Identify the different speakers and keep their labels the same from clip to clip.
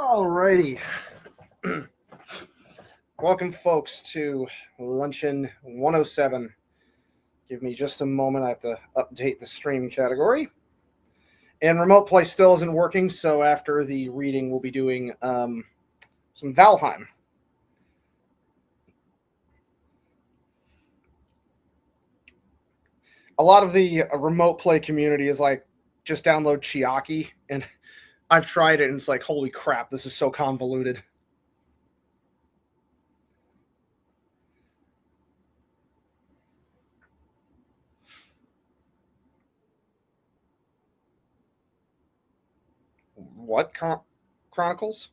Speaker 1: Alrighty. Welcome, folks, to Luncheon 107. Give me just a moment. I have to update the stream category. And remote play still isn't working, so after the reading, we'll be doing some Valheim. A lot of the remote play community is like, just download Chiaki, and I've tried it, and it's like, holy crap, this is so convoluted. What Chronicles?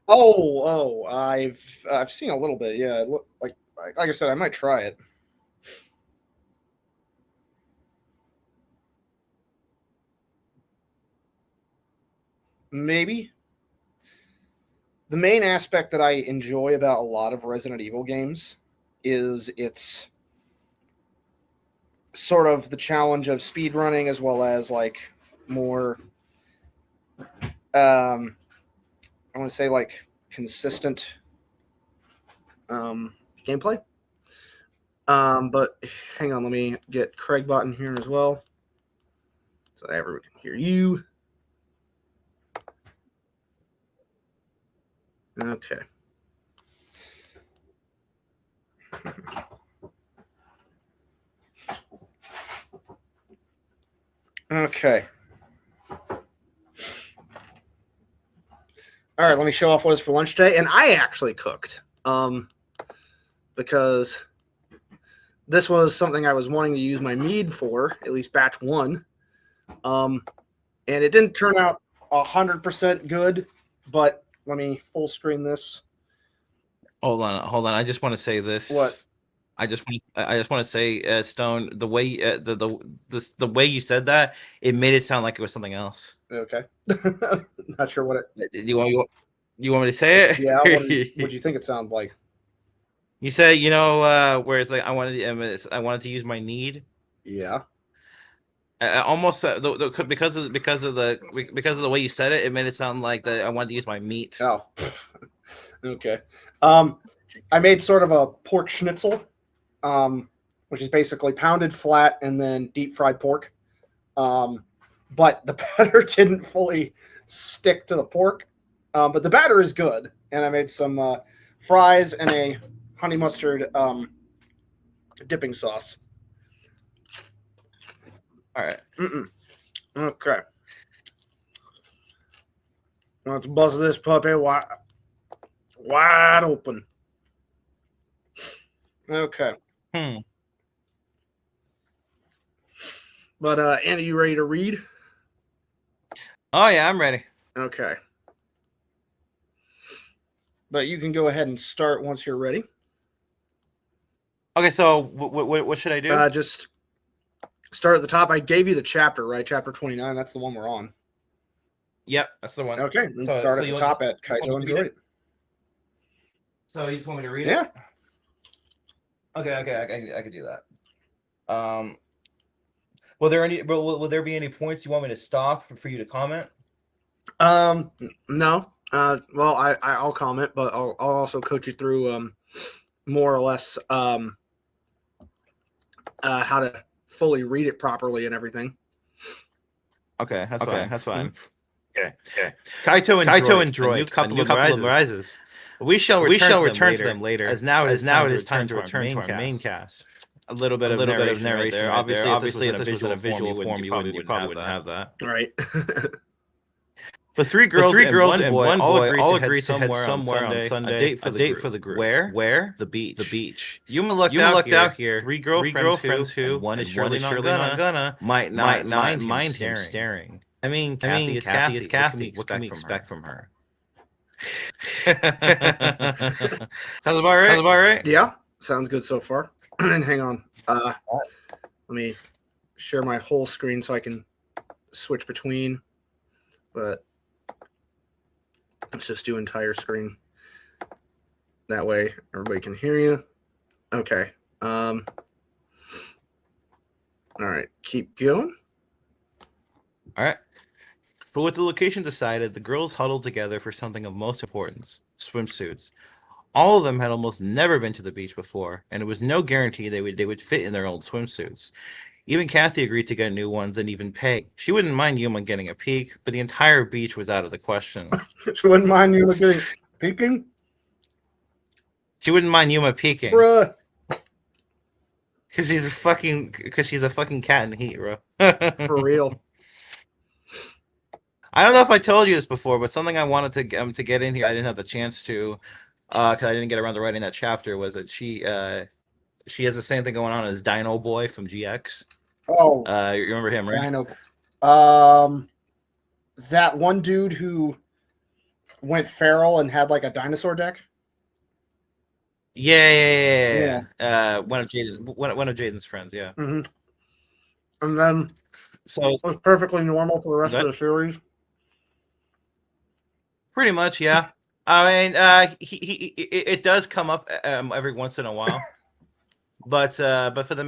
Speaker 1: I've seen a little bit. Yeah, like I said, I might try it. Maybe. The main aspect that I enjoy about a lot of Resident Evil games is its sort of the challenge of speed running as well as like more I want to say like consistent gameplay. But hang on, let me get Craig Bot in here as well, so everyone can hear you. Okay. Okay. All right, let me show off what is for lunch today. And I actually cooked because this was something I was wanting to use my mead for, at least batch one. And it didn't turn out 100% good, but let me full screen this.
Speaker 2: Hold on. I just want to say this.
Speaker 1: What?
Speaker 2: I just want to say, Stone, the way the way you said that, it made it sound like it was something else.
Speaker 1: Okay. Not sure what it.
Speaker 2: You want me to say it?
Speaker 1: Yeah. What do you think it sounded like?
Speaker 2: You said, where it's like I wanted to use my need.
Speaker 1: Yeah.
Speaker 2: Almost because of the way you said it, it made it sound like that I wanted to use my meat.
Speaker 1: Oh. Okay. I made sort of a pork schnitzel, which is basically pounded flat and then deep fried pork. But the batter didn't fully stick to the pork. But the batter is good. And I made some fries and a honey mustard dipping sauce.
Speaker 2: All right.
Speaker 1: Okay. Let's bust this puppy wide open. Okay. But Andy, you ready to read?
Speaker 2: Oh yeah, I'm ready.
Speaker 1: Okay. But you can go ahead and start once you're ready.
Speaker 2: Okay, so what should I do?
Speaker 1: Just start at the top. I gave you the chapter, right? Chapter 29. That's the one we're on.
Speaker 2: Yep, that's the one.
Speaker 1: Okay, then start at the top at Kaito and Droid.
Speaker 2: So you just want me to read
Speaker 1: it? Yeah.
Speaker 2: Okay, I could do that. Will there be any points you want me to stop for you to comment?
Speaker 1: No. Well, I'll comment, but I'll also coach you through more or less how to fully read it properly and everything.
Speaker 2: Okay, that's fine. Okay. Kaito and Droid, a new couple of rises. We shall return to them later, as now it is time to return to our main cast. A little bit of narration there. Obviously, if this was in a visual form, you probably wouldn't have that.
Speaker 1: Right.
Speaker 2: The three girls and one boy all agreed to head somewhere on Sunday. A date for the group. Where? The beach. Yuma looked out here. Three girlfriends who one is surely not gonna might not mind him staring. I mean, Kathy is Kathy. What can we expect from her? Sounds about right.
Speaker 1: Yeah, sounds good so far. And hang on, let me share my whole screen so I can switch between. But let's just do entire screen. That way, everybody can hear you. Okay. All right, keep going.
Speaker 2: All right. But with the location decided, the girls huddled together for something of most importance: swimsuits. All of them had almost never been to the beach before, and it was no guarantee they would fit in their old swimsuits. Even Kathy agreed to get new ones and even pay. She wouldn't mind Yuma getting a peek, but the entire beach was out of the question.
Speaker 1: She wouldn't mind Yuma getting peeking?
Speaker 2: She wouldn't mind Yuma peeking.
Speaker 1: Bruh.
Speaker 2: Because she's a fucking cat in heat, bro.
Speaker 1: For real.
Speaker 2: I don't know if I told you this before, but something I wanted to get in here, I didn't have the chance to, because I didn't get around to writing that chapter, was that she has the same thing going on as Dino Boy from GX.
Speaker 1: Oh,
Speaker 2: you remember him, right?
Speaker 1: Dino. That one dude who went feral and had like a dinosaur deck.
Speaker 2: Yeah. One of Jaden's friends, yeah.
Speaker 1: Mm-hmm. And then
Speaker 2: so
Speaker 1: it was perfectly normal for the rest of the series.
Speaker 2: Pretty much, yeah. I mean, it does come up every once in a while, but for the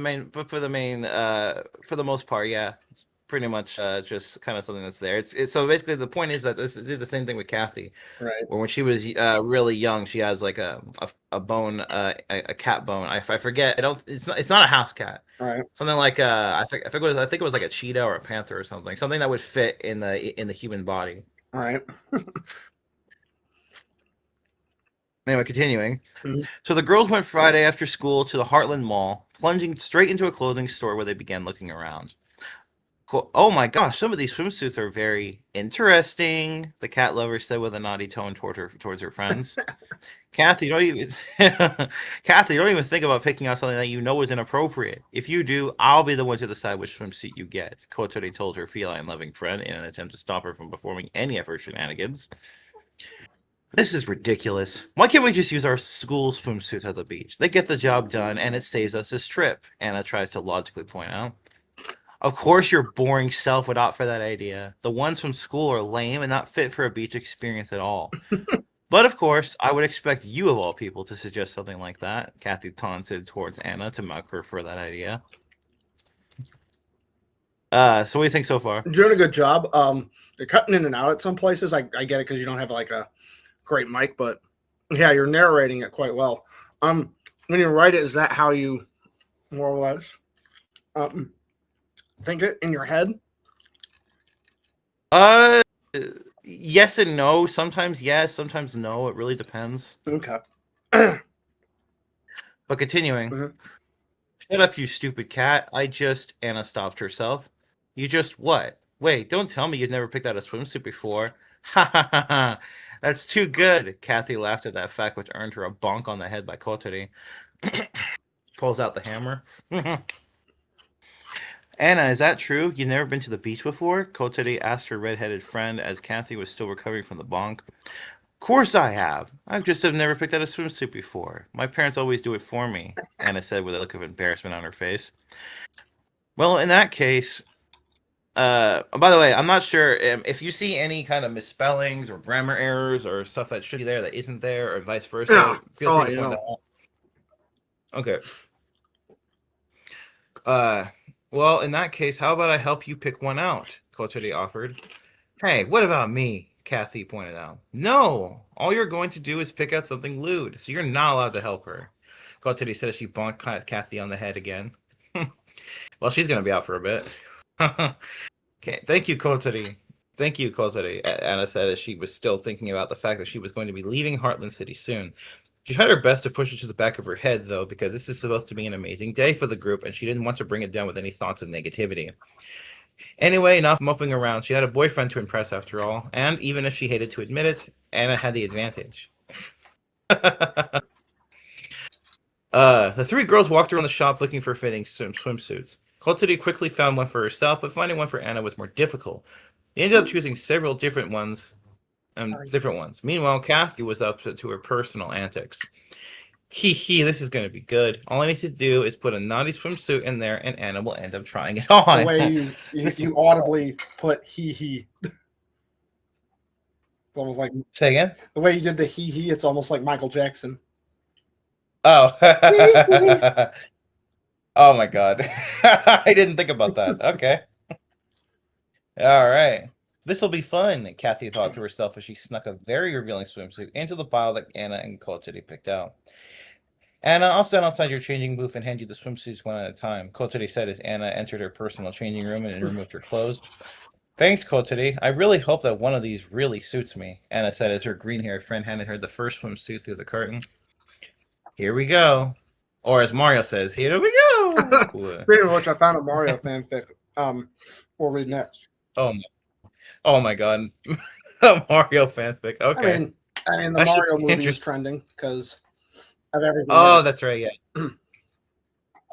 Speaker 2: most part, yeah, it's pretty much just kind of something that's there. It's so basically the point is that this did the same thing with Kathy,
Speaker 1: right?
Speaker 2: Where when she was really young, she has like a bone, a cat bone. I forget. It's not a house cat.
Speaker 1: Right.
Speaker 2: Think it was like a cheetah or a panther or something. Something that would fit in the human body.
Speaker 1: All right.
Speaker 2: Anyway, continuing. Mm-hmm. So the girls went Friday after school to the Heartland Mall, plunging straight into a clothing store where they began looking around. Oh my gosh, some of these swimsuits are very interesting, the cat lover said with a naughty tone towards her friends. Kathy, don't even think about picking out something that you know is inappropriate. If you do, I'll be the one to decide which swimsuit you get, Kotori told her feline-loving friend in an attempt to stop her from performing any of her shenanigans. This is ridiculous. Why can't we just use our school swimsuits at the beach? They get the job done, and it saves us this trip, Anna tries to logically point out. Of course your boring self would opt for that idea. The ones from school are lame and not fit for a beach experience at all. But of course, I would expect you of all people to suggest something like that, Kathy taunted towards Anna to mock her for that idea. So what do you think so far?
Speaker 1: You're doing a good job. You're cutting in and out at some places. I get it because you don't have like a great mic, but yeah, you're narrating it quite well. When you write it, is that how you more or less think it in your head?
Speaker 2: Yes and no. Sometimes yes, sometimes no. It really depends.
Speaker 1: Okay.
Speaker 2: But continuing. Mm-hmm. Shut up, you stupid cat. Anna stopped herself. You just what? Wait, don't tell me you've never picked out a swimsuit before. Ha ha ha ha. That's too good. Kathy laughed at that fact, which earned her a bonk on the head by Kotori. Pulls out the hammer. Anna, is that true? You've never been to the beach before? Kotori asked her red-headed friend as Kathy was still recovering from the bonk. Of course I have. I just have never picked out a swimsuit before. My parents always do it for me, Anna said with a look of embarrassment on her face. Well, in that case... by the way, I'm not sure if you see any kind of misspellings or grammar errors or stuff that should be there that isn't there or vice versa, feel free to point that out. Okay. Well, in that case, how about I help you pick one out? Kotori offered. Hey, what about me? Kathy pointed out. No, all you're going to do is pick out something lewd, so you're not allowed to help her. Kotori said as she bonked Kathy on the head again. Well, she's going to be out for a bit. Okay, thank you, Kotori. Thank you, Kotori, Anna said as she was still thinking about the fact that she was going to be leaving Heartland City soon. She tried her best to push it to the back of her head, though, because this is supposed to be an amazing day for the group, and she didn't want to bring it down with any thoughts of negativity. Anyway, enough moping around. She had a boyfriend to impress, after all, and even if she hated to admit it, Anna had the advantage. The three girls walked around the shop looking for fitting swimsuits. Kotori quickly found one for herself, but finding one for Anna was more difficult. They ended up choosing several different ones. Meanwhile, Kathy was up to her personal antics. This is going to be good. All I need to do is put a naughty swimsuit in there, and Anna will end up trying it on.
Speaker 1: The way you audibly put he. It's almost like...
Speaker 2: Say again?
Speaker 1: The way you did the he, it's almost like Michael Jackson.
Speaker 2: Oh. Oh my god. I didn't think about that. Okay. All right. This will be fun, Kathy thought to herself as she snuck a very revealing swimsuit into the pile that Anna and Kotiri picked out. Anna, I'll stand outside your changing booth and hand you the swimsuits one at a time, Kotiri said as Anna entered her personal changing room and removed her clothes. Thanks, Kotiri. I really hope that one of these really suits me, Anna said as her green-haired friend handed her the first swimsuit through the curtain. Here we go. Or as Mario says, here we go.
Speaker 1: Speaking of which, I found a Mario fanfic. We'll read next.
Speaker 2: Oh my god. A Mario fanfic. Okay.
Speaker 1: I mean the Mario movie is trending because of everything.
Speaker 2: Oh, that's right, yeah.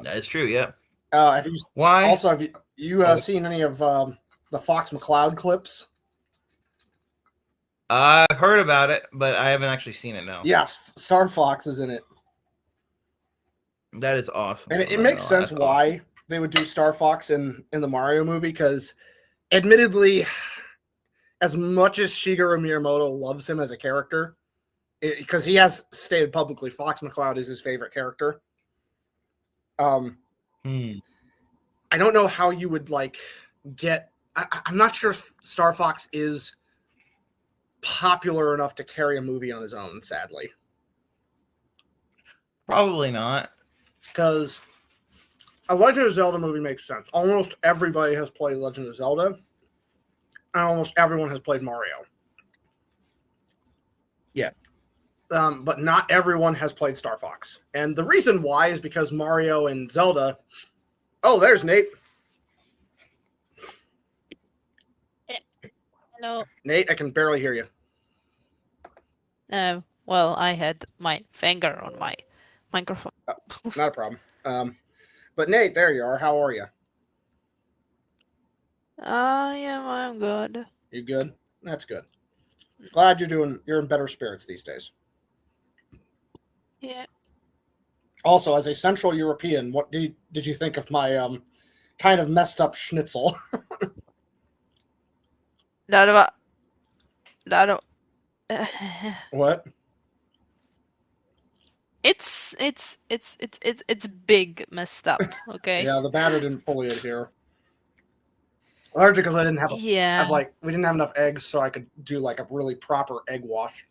Speaker 2: That is true, yeah.
Speaker 1: Have you
Speaker 2: Why?
Speaker 1: Seen any of the Fox McCloud clips?
Speaker 2: I've heard about it, but I haven't actually seen it now.
Speaker 1: Yeah, Star Fox is in it.
Speaker 2: That is awesome.
Speaker 1: And it makes sense why they would do Star Fox in the Mario movie, because admittedly, as much as Shigeru Miyamoto loves him as a character, because he has stated publicly Fox McCloud is his favorite character. I don't know how you would get. I'm not sure if Star Fox is popular enough to carry a movie on his own, sadly.
Speaker 2: Probably not.
Speaker 1: Because a Legend of Zelda movie makes sense. Almost everybody has played Legend of Zelda, and almost everyone has played Mario.
Speaker 2: Yeah.
Speaker 1: But not everyone has played Star Fox. And the reason why is because Mario and Zelda... Oh, there's Nate.
Speaker 3: Hello.
Speaker 1: Nate, I can barely hear you.
Speaker 3: Well, I had my finger on my microphone.
Speaker 1: Not a problem. But Nate, there you are. How are you?
Speaker 3: I'm good.
Speaker 1: You good? That's good. Glad you're in better spirits these days.
Speaker 3: Yeah.
Speaker 1: Also, as a Central European, what did you think of my kind of messed up schnitzel? What?
Speaker 3: It's big messed up. Okay.
Speaker 1: Yeah, the batter didn't fully adhere. Largely because I didn't have we didn't have enough eggs, so I could do a really proper egg wash.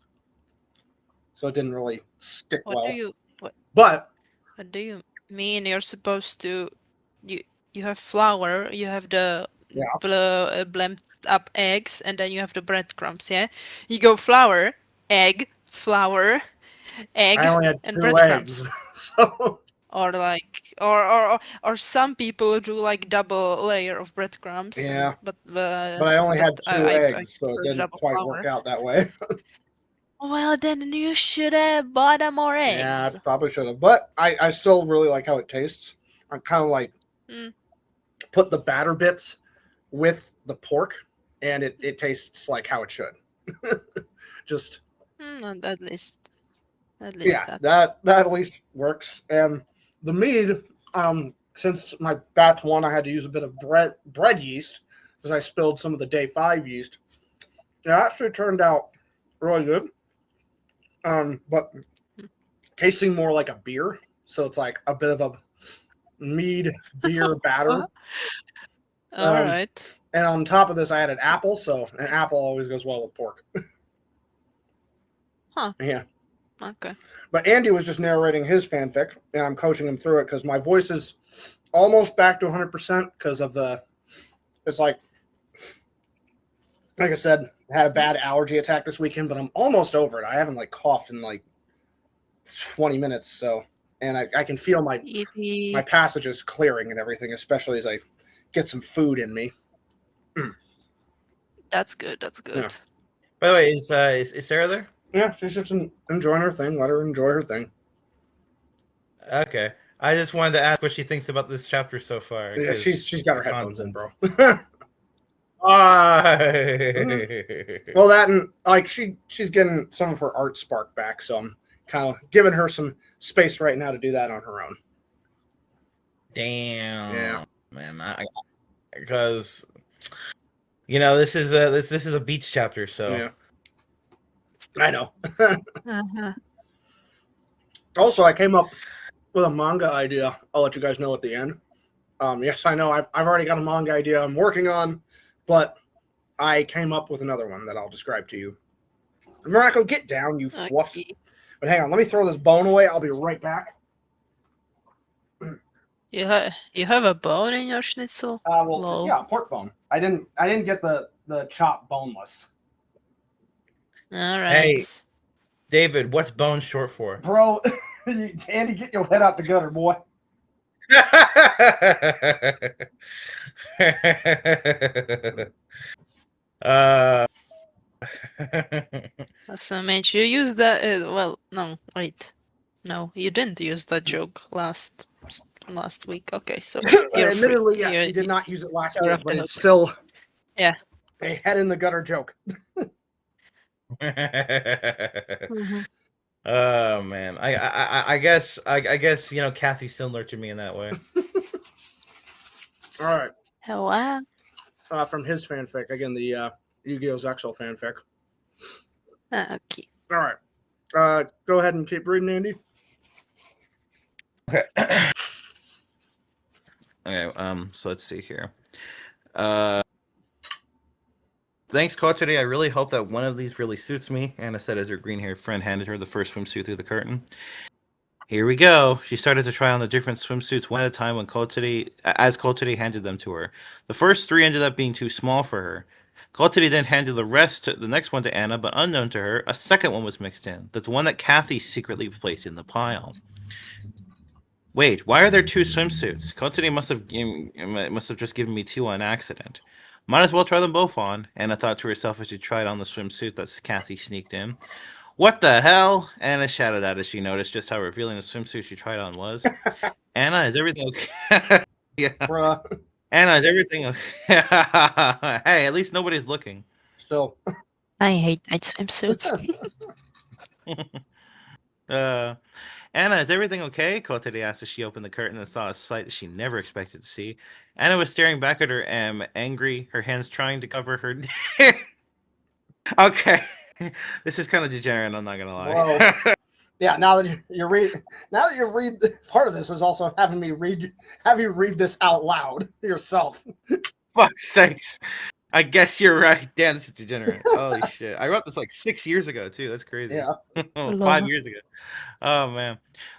Speaker 1: So it didn't really stick well.
Speaker 3: What do you mean? You're supposed to you have flour, you have the blended up eggs, and then you have the breadcrumbs. Yeah, you go flour, egg, flour, egg,
Speaker 1: I only had
Speaker 3: and
Speaker 1: 2
Speaker 3: breadcrumbs.
Speaker 1: eggs, so.
Speaker 3: Or some people do double layer of breadcrumbs.
Speaker 1: Yeah,
Speaker 3: but
Speaker 1: I only had 2 eggs, so it didn't quite work out that way.
Speaker 3: Well, then you should have bought more eggs.
Speaker 1: Yeah, I probably should have, but I still really like how it tastes. I'm kind of put the batter bits with the pork, and it tastes like how it should. Just
Speaker 3: at least
Speaker 1: that at least works. And the mead, since my batch 1, I had to use a bit of bread yeast because I spilled some of the day 5 yeast. It actually turned out really good. But tasting more like a beer, so it's like a bit of a mead beer batter.
Speaker 3: All right.
Speaker 1: And on top of this, I added apple, so an apple always goes well with pork.
Speaker 3: Huh.
Speaker 1: Yeah.
Speaker 3: Okay.
Speaker 1: But Andy was just narrating his fanfic, and I'm coaching him through it because my voice is almost back to 100% because of it's like I said, I had a bad allergy attack this weekend, but I'm almost over it. I haven't coughed in 20 minutes, so, and I can feel my passages clearing and everything, especially as I get some food in me.
Speaker 3: That's good. That's good.
Speaker 1: Yeah.
Speaker 2: By the way, is Sarah there?
Speaker 1: Yeah, she's just enjoying her thing. Let her enjoy her thing.
Speaker 2: Okay. I just wanted to ask what she thinks about this chapter so far.
Speaker 1: Yeah, she's got her headphones in, bro. Well, that and she's getting some of her art spark back, so I'm kind of giving her some space right now to do that on her own.
Speaker 2: Damn.
Speaker 1: Yeah,
Speaker 2: man. Because this is a beach chapter, so
Speaker 1: yeah. I know.
Speaker 3: Uh-huh.
Speaker 1: Also, I came up with a manga idea. I'll let you guys know at the end. Yes, I know. I've already got a manga idea I'm working on, but I came up with another one that I'll describe to you. Morocco, get down, you fluff.
Speaker 3: Okay.
Speaker 1: But hang on, let me throw this bone away. I'll be right back.
Speaker 3: You have a bone in your schnitzel?
Speaker 1: Well, yeah, pork bone. I didn't get the chop boneless.
Speaker 3: All right.
Speaker 2: Hey, David, what's bone short for?
Speaker 1: Bro, Andy, get your head out the gutter, boy.
Speaker 3: So, mate, you used that. Well, no, wait, no, you didn't use that joke last week. Okay, so
Speaker 1: Admittedly, yes, he did not use it last week, but it's still a head in the gutter joke.
Speaker 3: Mm-hmm.
Speaker 2: Oh man, I guess Kathy's similar to me in that way.
Speaker 1: All right.
Speaker 3: Oh, wow.
Speaker 1: From his fanfic again, the Yu-Gi-Oh! Zexal fanfic.
Speaker 3: Okay.
Speaker 1: All right. Go ahead and keep reading, Andy.
Speaker 2: Okay. Okay. So let's see here. Thanks, Coach. Today, I really hope that one of these really suits me. Anna said as her green-haired friend handed her the first swimsuit through the curtain. Here we go. She started to try on the different swimsuits one at a time when as Kotari handed them to her. The first 3 ended up being too small for her. Kotari then handed the next one to Anna, but unknown to her, a second one was mixed in. That's the one that Kathy secretly placed in the pile. Wait, why are there 2 swimsuits? Kotari must have just given me 2 on accident. Might as well try them both on, Anna thought to herself as she tried on the swimsuit that Kathy sneaked in. What the hell? Anna shouted out as she noticed just how revealing the swimsuit she tried on was. Anna, is everything okay? Yeah.
Speaker 1: Bruh.
Speaker 2: Anna, is everything okay? Hey, at least nobody's looking.
Speaker 1: Still.
Speaker 3: I hate night swimsuits.
Speaker 2: Anna, is everything okay? Kotari asked as she opened the curtain and saw a sight that she never expected to see. Anna was staring back at her, angry, her hands trying to cover her. Okay. This is kind of degenerate, I'm not gonna lie.
Speaker 1: Yeah, now that you read part of this is also having you read this out loud yourself.
Speaker 2: Fuck's sakes. I guess you're right. Damn, this is degenerate. Holy shit. I wrote this like 6 years ago too. That's crazy.
Speaker 1: Yeah.
Speaker 2: 5 years ago. Oh man.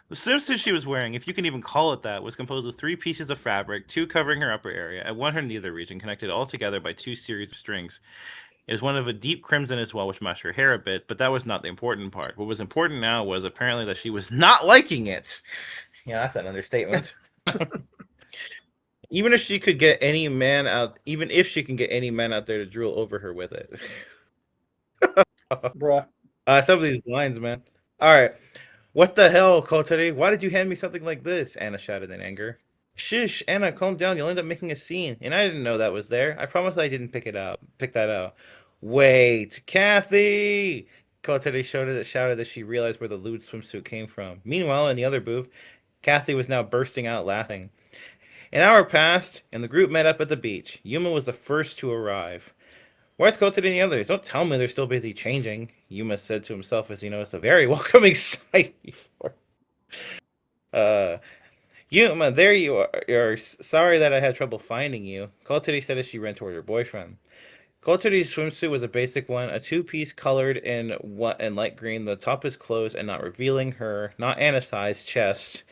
Speaker 2: The swimsuit she was wearing, if you can even call it that, was composed of 3 pieces of fabric, 2 covering her upper area, and 1 her nether region, connected all together by 2 series of strings. It was one of a deep crimson as well, which matched her hair a bit, but that was not the important part. What was important now was apparently that she was not liking it. Yeah, that's an understatement. Even if she can get any man out there to drool over her with it.
Speaker 1: Bruh.
Speaker 2: Some of these lines, man. All right. What the hell, Kotari? Why did you hand me something like this? Anna shouted in anger. Shush, Anna, calm down. You'll end up making a scene. And I didn't know that was there. I promise I didn't pick that out. Wait, Kathy! Kotari shouted as she realized where the lewd swimsuit came from. Meanwhile, in the other booth, Kathy was now bursting out laughing. An hour passed, and the group met up at the beach. Yuma was the first to arrive. Where's Kotari and the others? Don't tell me they're still busy changing, Yuma said to himself as he noticed a very welcoming sight before. Yuma, there you are. You're sorry that I had trouble finding you, Kotari said as she ran toward her boyfriend. Kotari's swimsuit was a basic one, a 2-piece colored in light green. The top is closed and not revealing her, not Anna's size, chest.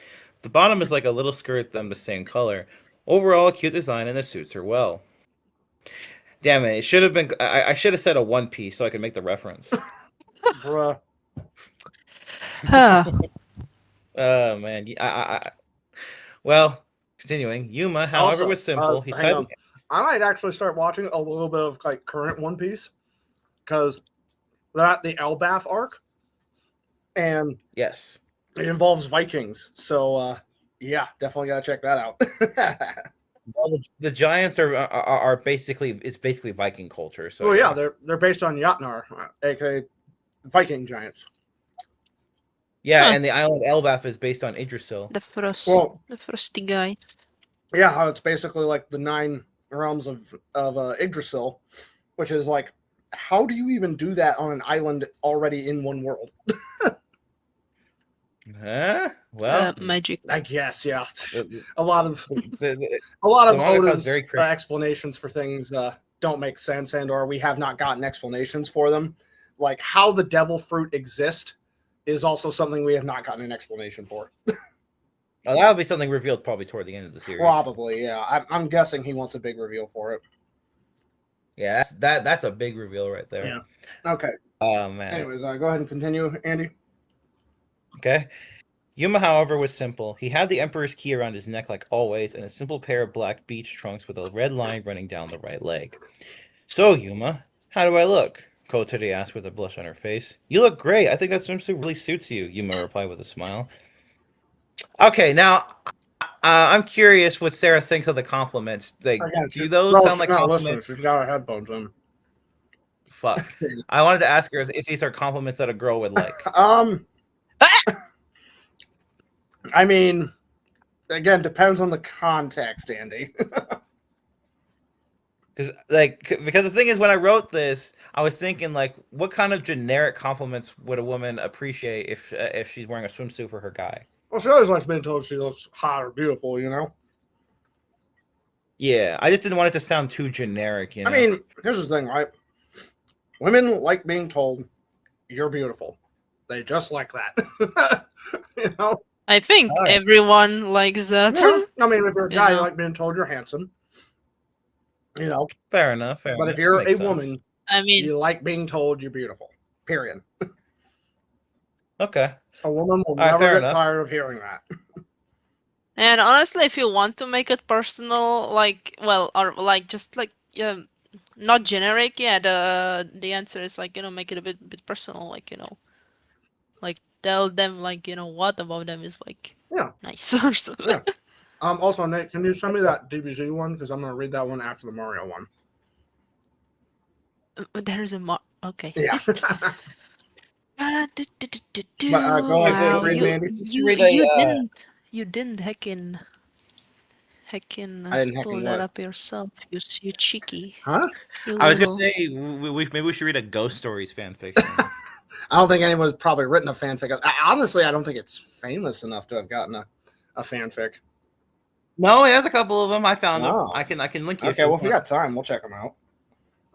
Speaker 2: The bottom is like a little skirt, them the same color. Overall, a cute design, and it suits her well. Damn it! It should have been. I should have said a 1-piece so I could make the reference.
Speaker 1: Bruh.
Speaker 2: Oh man. Well, continuing. Yuma, however,
Speaker 1: Also,
Speaker 2: was simple. He
Speaker 1: hang on.
Speaker 2: typed.
Speaker 1: I might actually start watching a little bit of like current One Piece because they're at the Elbaf arc, and
Speaker 2: Yes.
Speaker 1: it involves Vikings. So yeah, definitely gotta check that out.
Speaker 2: Well, the giants are basically Viking culture. So
Speaker 1: yeah, they're based on Jotnar, aka Viking giants.
Speaker 2: Yeah, and the island Elbaf is based on Yggdrasil.
Speaker 3: The frosty guys.
Speaker 1: Yeah, it's basically like the 9 realms of Yggdrasil, which is like, how do you even do that on an island already in one world?
Speaker 2: Huh? Well,
Speaker 3: magic.
Speaker 1: I guess, yeah. A lot of Oda's explanations for things don't make sense and or we have not gotten explanations for them. Like how the devil fruit exists is also something we have not gotten an explanation for.
Speaker 2: Oh, that'll be something revealed probably toward the end of the series.
Speaker 1: Probably, yeah. I'm guessing he wants a big reveal for it.
Speaker 2: Yeah, that's a big reveal right there.
Speaker 1: Yeah. Okay.
Speaker 2: Oh, man.
Speaker 1: Anyways, go ahead and continue, Andy.
Speaker 2: Okay. Yuma, however, was simple. He had the Emperor's key around his neck like always, and a simple pair of black beach trunks with a red line running down the right leg. So, Yuma, how do I look? Kotori asked with a blush on her face. You look great. I think that swimsuit really suits you, Yuma replied with a smile. Okay, now, I'm curious what Sarah thinks of the compliments. Like, do those sound like compliments?
Speaker 1: She's got her headphones in.
Speaker 2: Fuck. I wanted to ask her if these are compliments that a girl would like.
Speaker 1: I mean, again, depends on the context, Andy.
Speaker 2: Because the thing is, when I wrote this, I was thinking, like, what kind of generic compliments would a woman appreciate if she's wearing a swimsuit for her guy?
Speaker 1: Well, she always likes being told she looks hot or beautiful, you know?
Speaker 2: Yeah, I just didn't want it to sound too generic, you know?
Speaker 1: I mean, here's the thing, right? Women like being told you're beautiful. They just like that. You know?
Speaker 3: I think everyone likes that.
Speaker 1: Yeah. I mean, if you're a guy, you like being told you're handsome. You know?
Speaker 2: Fair enough.
Speaker 1: But if you're a woman,
Speaker 3: I mean,
Speaker 1: you like being told you're beautiful. Period.
Speaker 2: Okay.
Speaker 1: A woman will never get tired of hearing that.
Speaker 3: And honestly, if you want to make it personal, not generic, the answer is make it a bit personal, like tell them what about them is nice or something.
Speaker 1: Yeah. Also, Nate, can you send me that DBZ one? Because I'm gonna read that one after the Mario one.
Speaker 3: There's a okay.
Speaker 1: Yeah.
Speaker 3: Go ahead, read, Mandy. You didn't heckin' pull that up yourself. You cheeky.
Speaker 1: Huh?
Speaker 2: I was gonna say maybe we should read a Ghost Stories fanfic.
Speaker 1: I don't think anyone's probably written a fanfic. Honestly, I don't think it's famous enough to have gotten a fanfic.
Speaker 2: No, he has a couple of them. I found them. I can link you.
Speaker 1: Okay, well, if we got time, we'll check them out.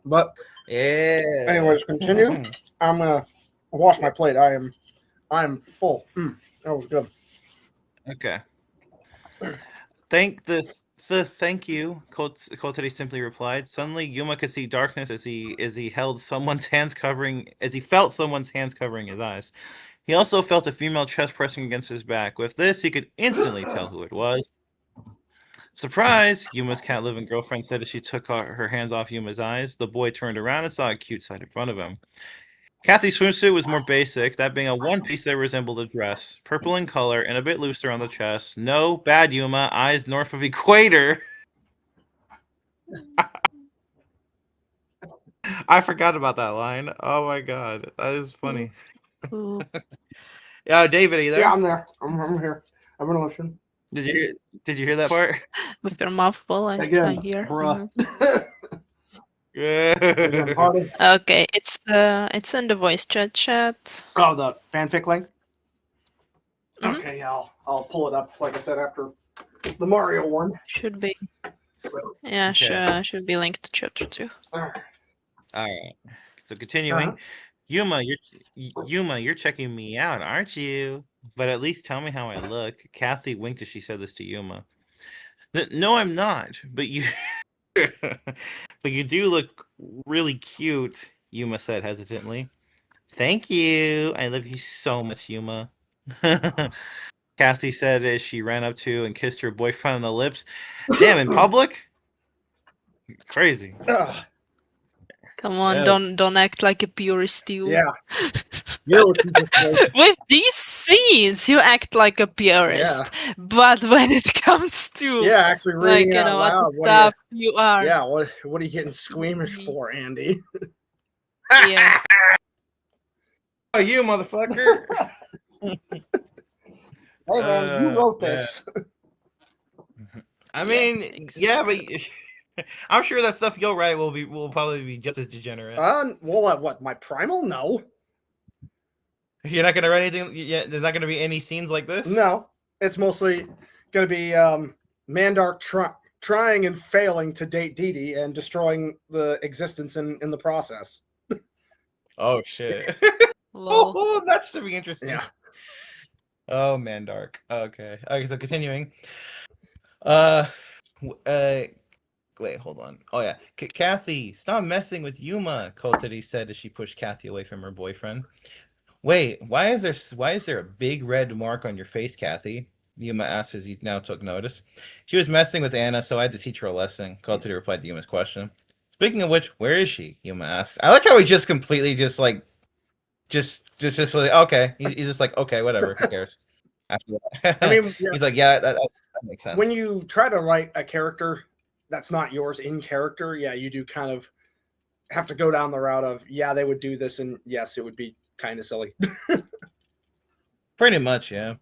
Speaker 1: But
Speaker 2: yeah.
Speaker 1: Anyways, continue. I'm gonna wash my plate. I am full. That was good.
Speaker 2: Okay. Thank you. Kotsuri simply replied. Suddenly, Yuma could see darkness as he felt someone's hands covering his eyes. He also felt a female chest pressing against his back. With this, he could instantly tell who it was. Surprise! Yuma's cat-living girlfriend said as she took her hands off Yuma's eyes. The boy turned around and saw a cute sight in front of him. Kathy's swimsuit was more basic, that being a one-piece that resembled a dress, purple in color and a bit looser on the chest. No, bad Yuma, eyes north of equator. I forgot about that line. Oh my god, that is funny. Yeah, David, are you there?
Speaker 1: Yeah, I'm there. I'm here. I'm gonna listen.
Speaker 2: Did you hear that part?
Speaker 3: With your mouth full, I hear.
Speaker 1: Bruh.
Speaker 3: Okay, it's in the voice chat.
Speaker 1: Oh, the fanfic link. Okay, yeah, I'll pull it up. Like I said, after the Mario one.
Speaker 3: Should be. Yeah, okay. Should be linked to chapter 2.
Speaker 1: All
Speaker 2: right. So continuing, Yuma, you're checking me out, aren't you? But at least tell me how I look. Kathy winked as she said this to Yuma. No, I'm not. But you do look really cute, Yuma said hesitantly. Thank you. I love you so much, Yuma. Kathy said as she ran up to and kissed her boyfriend on the lips. Damn, in public? Crazy.
Speaker 3: Come on, don't act like a purist, you.
Speaker 1: Yeah.
Speaker 3: With these scenes, you act like a purist. Yeah. But when it comes to
Speaker 1: actually reading out loud,
Speaker 3: stuff you are.
Speaker 1: Yeah, what are you getting squeamish for, Andy?
Speaker 3: Yeah.
Speaker 2: Oh, you motherfucker.
Speaker 1: Hey man, you wrote this.
Speaker 2: I mean, yeah, but I'm sure that stuff you'll write will probably be just as degenerate.
Speaker 1: Well, what? My primal? No.
Speaker 2: You're not gonna write anything. Yeah, there's not gonna be any scenes like this.
Speaker 1: No, it's mostly gonna be Mandark trying and failing to date Dee Dee and destroying the existence in the process.
Speaker 2: Oh shit.
Speaker 3: Lol.
Speaker 2: Oh, that should be interesting.
Speaker 1: Yeah.
Speaker 2: Oh man, dark. Okay, so continuing. Wait, hold on. Oh yeah, Kathy, stop messing with Yuma, Kotari said as she pushed Kathy away from her boyfriend. Wait, why is there a big red mark on your face, Kathy? Yuma asked as he now took notice. She was messing with Anna, so I had to teach her a lesson. Kotari replied to Yuma's question. Speaking of which, where is she? Yuma asked. I like how he just completely just like okay. He's just like, okay, whatever. Who cares? After that.
Speaker 1: I mean,
Speaker 2: he's like, yeah, that makes sense.
Speaker 1: When you try to write a character that's not yours in character, yeah, you do kind of have to go down the route of, yeah, they would do this, and yes, it would be kind of silly.
Speaker 2: Pretty much, yeah.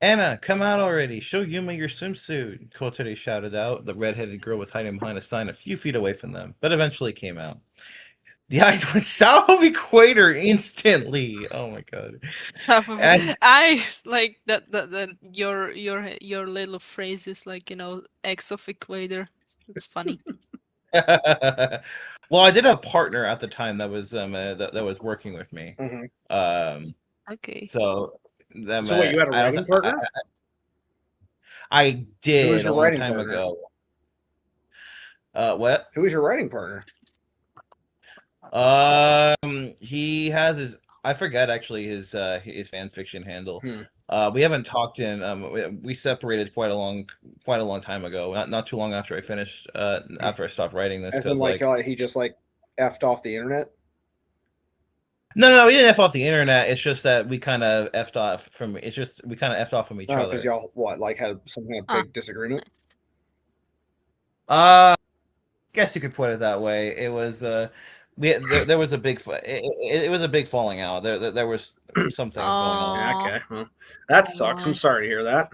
Speaker 2: Anna, come out already. Show Yuma your swimsuit, Kotari shouted out. The redheaded girl was hiding behind a sign a few feet away from them, but eventually came out. The eyes went south of equator instantly. Oh my god!
Speaker 3: I like that. Your little phrase is like, X of equator. It's funny.
Speaker 2: Well, I did have a partner at the time that was that was working with me.
Speaker 1: Mm-hmm.
Speaker 3: Okay.
Speaker 1: So wait, you had a writing partner?
Speaker 2: I did a long time ago. What?
Speaker 1: Who was your writing partner?
Speaker 2: He has his. I forget actually his fan fiction handle. We haven't talked in. We separated quite a long time ago. Not too long after I finished. After I stopped writing this.
Speaker 1: As in, he just effed off the internet.
Speaker 2: No, we didn't F off the internet. It's just that we kind of effed off from. It's just we kind of effed off from each other.
Speaker 1: Because y'all had some kind of big disagreement.
Speaker 2: Guess you could put it that way. It was there was a big it was a big falling out. There was some things going on.
Speaker 1: Okay, well, that sucks. I'm sorry to hear that.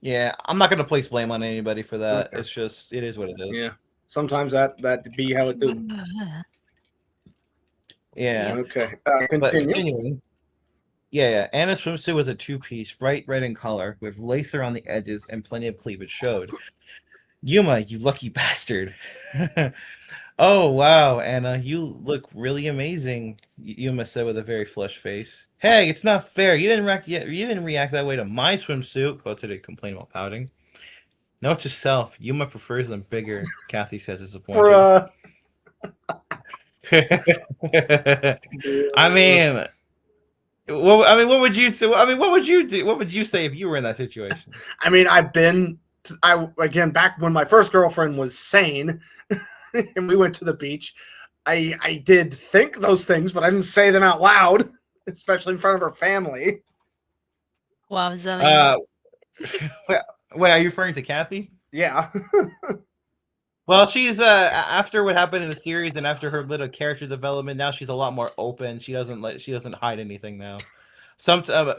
Speaker 2: Yeah, I'm not gonna place blame on anybody for that. Okay. It's just it is what it is.
Speaker 1: Yeah, sometimes that be how it do.
Speaker 2: Yeah.
Speaker 1: Okay.
Speaker 2: Continuing. Yeah. Anna's swimsuit was a two-piece, bright red in color, with lace around the edges and plenty of cleavage showed. Yuma, you lucky bastard. Oh, wow, Anna, you look really amazing, Yuma said with a very flushed face. Hey, it's not fair. You didn't react that way to my swimsuit, Kotari complained while pouting. Note to self, Yuma prefers them bigger, Kathy says disappointed. I mean, what would you say? What would you do? What would you say if you were in that situation?
Speaker 1: I mean, again, back when my first girlfriend was sane and we went to the beach, I did think those things, but I didn't say them out loud, especially in front of her family.
Speaker 3: Wow, Zelly.
Speaker 2: Wait, are you referring to Kathy?
Speaker 1: Yeah.
Speaker 2: Well, she's after what happened in the series and after her little character development, now she's a lot more open. She doesn't hide anything now.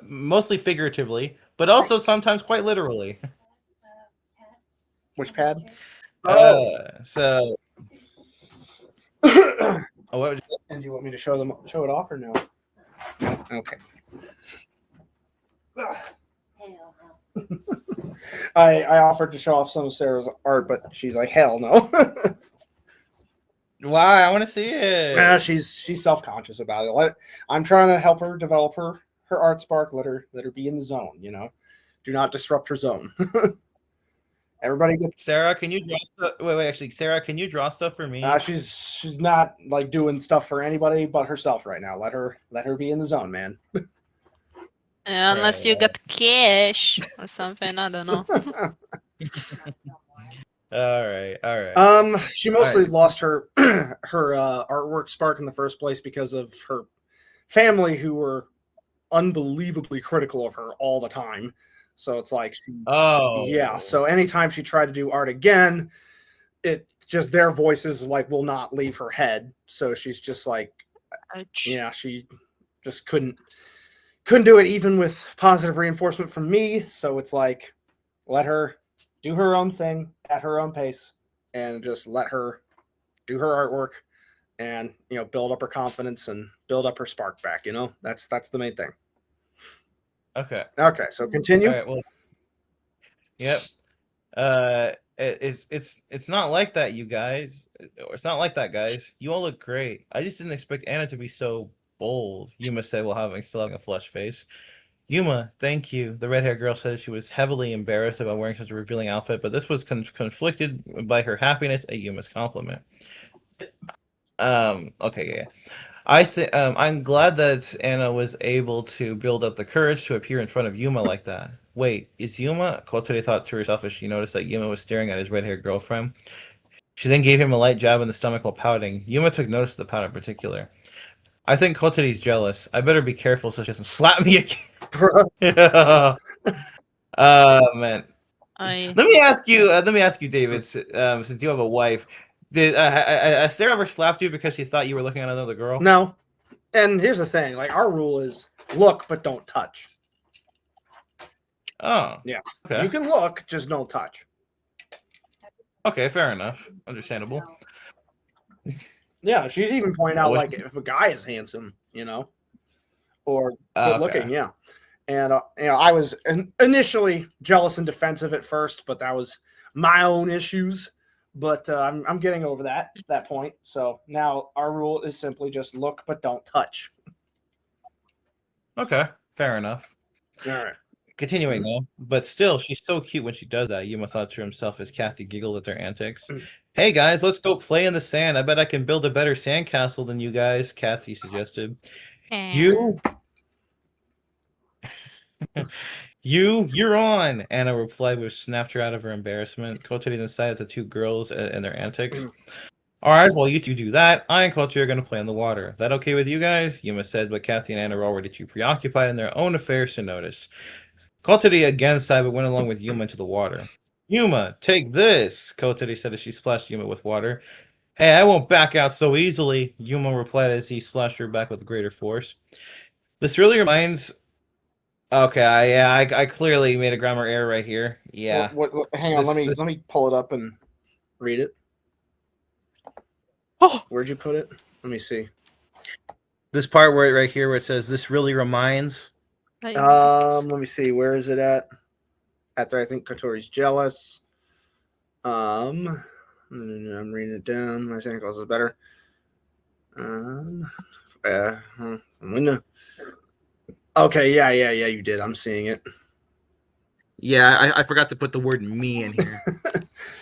Speaker 2: Mostly figuratively, but also sometimes quite literally.
Speaker 1: Which pad?
Speaker 2: So. What would you...
Speaker 1: And you want me to show it off or no? Okay. I offered to show off some of Sarah's art, but she's like, hell no.
Speaker 2: Why? I want to see it.
Speaker 1: She's self-conscious about it. I'm trying to help her develop her art spark. Let her be in the zone. Do not disrupt her zone. Everybody gets.
Speaker 2: Sarah, can you draw stuff? Wait. Actually, Sarah, can you draw stuff for me?
Speaker 1: She's not doing stuff for anybody but herself right now. Let her be in the zone, man.
Speaker 3: Unless you got cash or something, I don't know.
Speaker 2: All right.
Speaker 1: She mostly lost her artwork spark in the first place because of her family, who were unbelievably critical of her all the time. So it's like, so anytime she tried to do art again, it just their voices will not leave her head. So she's just like, she just couldn't do it even with positive reinforcement from me. So it's like, let her do her own thing at her own pace and just let her do her artwork and, build up her confidence and build up her spark back. That's the main thing.
Speaker 2: Okay.
Speaker 1: So continue.
Speaker 2: All right, well, yep. It's not like that, you guys. It's not like that, guys. You all look great. I just didn't expect Anna to be so bold, Yuma said while still having a flushed face. Yuma, thank you. The red-haired girl said she was heavily embarrassed about wearing such a revealing outfit, but this was conflicted by her happiness at Yuma's compliment. Okay, yeah. I'm glad that Anna was able to build up the courage to appear in front of Yuma like that. Wait, is Yuma? Kotsuri thought to herself as she noticed that Yuma was staring at his red-haired girlfriend. She then gave him a light jab in the stomach while pouting. Yuma took notice of the pout in particular. I think Kotsuri's jealous. I better be careful so she doesn't slap me again. Man. Let me ask you, David. Since you have a wife, did has Sarah ever slapped you because she thought you were looking at another girl?
Speaker 1: No. And here's the thing: like our rule is look but don't touch.
Speaker 2: Oh,
Speaker 1: yeah.
Speaker 2: Okay.
Speaker 1: You can look, just don't touch.
Speaker 2: Okay, fair enough. Understandable.
Speaker 1: Yeah, she's even pointing out like if a guy is handsome, or good looking, yeah. And I was initially jealous and defensive at first, but that was my own issues. But I'm getting over that point. So now our rule is simply just look but don't touch.
Speaker 2: Okay, fair enough.
Speaker 1: All right.
Speaker 2: Continuing though, but still, she's so cute when she does that. Yuma thought to himself as Kathy giggled at their antics. Hey guys, let's go play in the sand. I bet I can build a better sandcastle than you guys, Kathy suggested. You're on, Anna replied, which snapped her out of her embarrassment. Kotsuri decided the two girls and their antics. All right, well, you two do that. I and Kotsuri are going to play in the water. Is that okay with you guys? Yuma said, but Kathy and Anna were already too preoccupied in their own affairs to notice. Kotsuri again sighed but went along with Yuma into the water. Yuma, take this, Kotsuri said as she splashed Yuma with water. Hey, I won't back out so easily, Yuma replied as he splashed her back with greater force. This really reminds... Okay, I clearly made a grammar error right here. Yeah.
Speaker 1: Hang on, let me pull it up and read it.
Speaker 3: Oh,
Speaker 1: where'd you put it? Let me see.
Speaker 2: This part right here where it says this really reminds.
Speaker 1: Let me see. Where is it at? After I think Kotori's jealous. I'm reading it down. My ankles is better. Okay, yeah, you did. I'm seeing it.
Speaker 2: Yeah, I forgot to put the word me in here.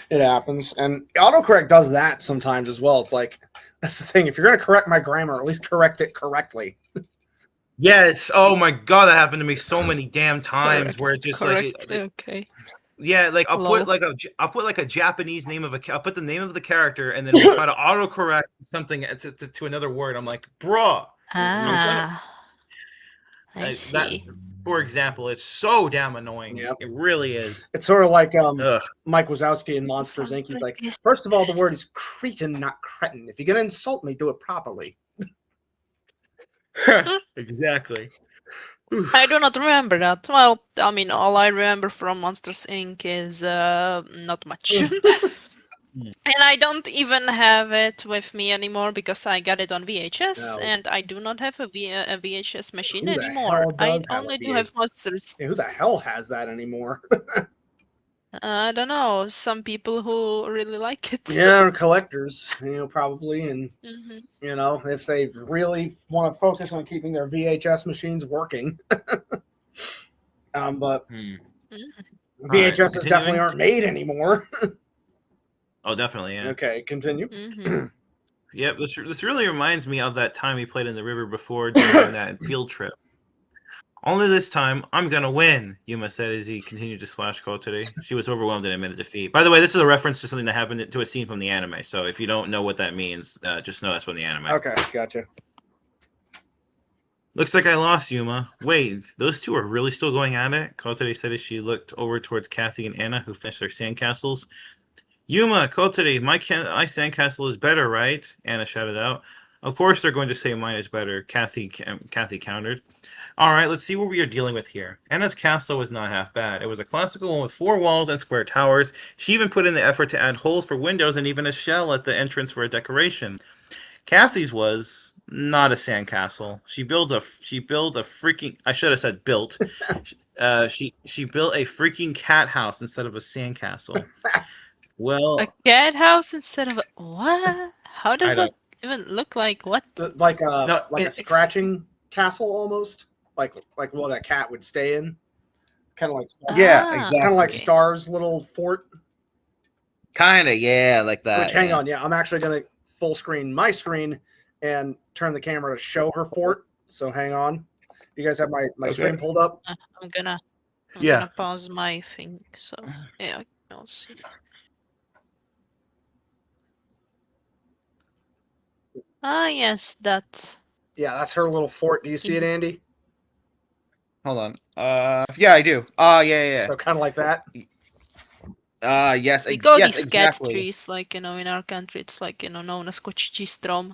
Speaker 1: It happens. And autocorrect does that sometimes as well. It's like, that's the thing. If you're going to correct my grammar, at least correct it correctly.
Speaker 2: Yes. Oh my God, that happened to me so many damn times where it's just
Speaker 3: okay.
Speaker 2: Yeah, like I'll put like a Japanese name of I'll put the name of the character and then we'll try to autocorrect something to another word. I'm like, bruh.
Speaker 3: I see.
Speaker 2: That, for example, it's so damn annoying.
Speaker 1: Yep.
Speaker 2: It really is.
Speaker 1: It's sort of like Mike Wazowski in Monsters Inc. He's like, first of all, the word is cretin, not cretin. If you're gonna insult me, do it properly.
Speaker 2: Exactly.
Speaker 3: I do not remember that. Well, I mean, all I remember from Monsters Inc. is not much. And I don't even have it with me anymore because I got it on VHS, and I do not have a VHS machine anymore. I only do have Monsters.
Speaker 1: Yeah, who the hell has that anymore?
Speaker 3: I don't know. Some people who really like it.
Speaker 1: Yeah, collectors, probably. And, if they really want to focus on keeping their VHS machines working. But VHSs definitely aren't made anymore.
Speaker 2: Oh, definitely, yeah.
Speaker 1: Okay, continue.
Speaker 2: Yep, this really reminds me of that time we played in the river before during that field trip. Only this time, I'm gonna win, Yuma said as he continued to splash Kotori. She was overwhelmed and admitted defeat. By the way, this is a reference to something that happened to a scene from the anime, so if you don't know what that means, just know that's from the anime.
Speaker 1: Okay, gotcha.
Speaker 2: Looks like I lost, Yuma. Wait, those two are really still going at it? Kotori said as she looked over towards Kathy and Anna, who finished their sandcastles. Yuma, Kotori, my sandcastle is better, right? Anna shouted out. Of course they're going to say mine is better, Kathy countered. All right, let's see what we are dealing with here. Anna's castle was not half bad. It was a classical one with 4 walls and square towers. She even put in the effort to add holes for windows and even a shell at the entrance for a decoration. Kathy's was not a sandcastle. She builds a freaking... I should have said built. She built a freaking cat house instead of a sandcastle. Well,
Speaker 3: a cat house instead of a what? How does that even look like? What?
Speaker 1: Like a scratching castle almost, like what a cat would stay in, kind of like
Speaker 2: exactly.
Speaker 1: Kind of like Star's little fort.
Speaker 2: Kind of, yeah, like that.
Speaker 1: Which, hang on, I'm actually gonna full screen my screen and turn the camera to show her fort. So hang on, you guys have my screen pulled up.
Speaker 3: I'm gonna pause my thing. So yeah, I'll see. Ah, yes, that.
Speaker 1: Yeah, that's her little fort. Do you see it, Andy?
Speaker 2: Hold on. Yeah, I do. Yeah.
Speaker 1: So kind of like that.
Speaker 2: Yes.
Speaker 3: We call these cat trees, like, in our country, it's like, known as kočičí.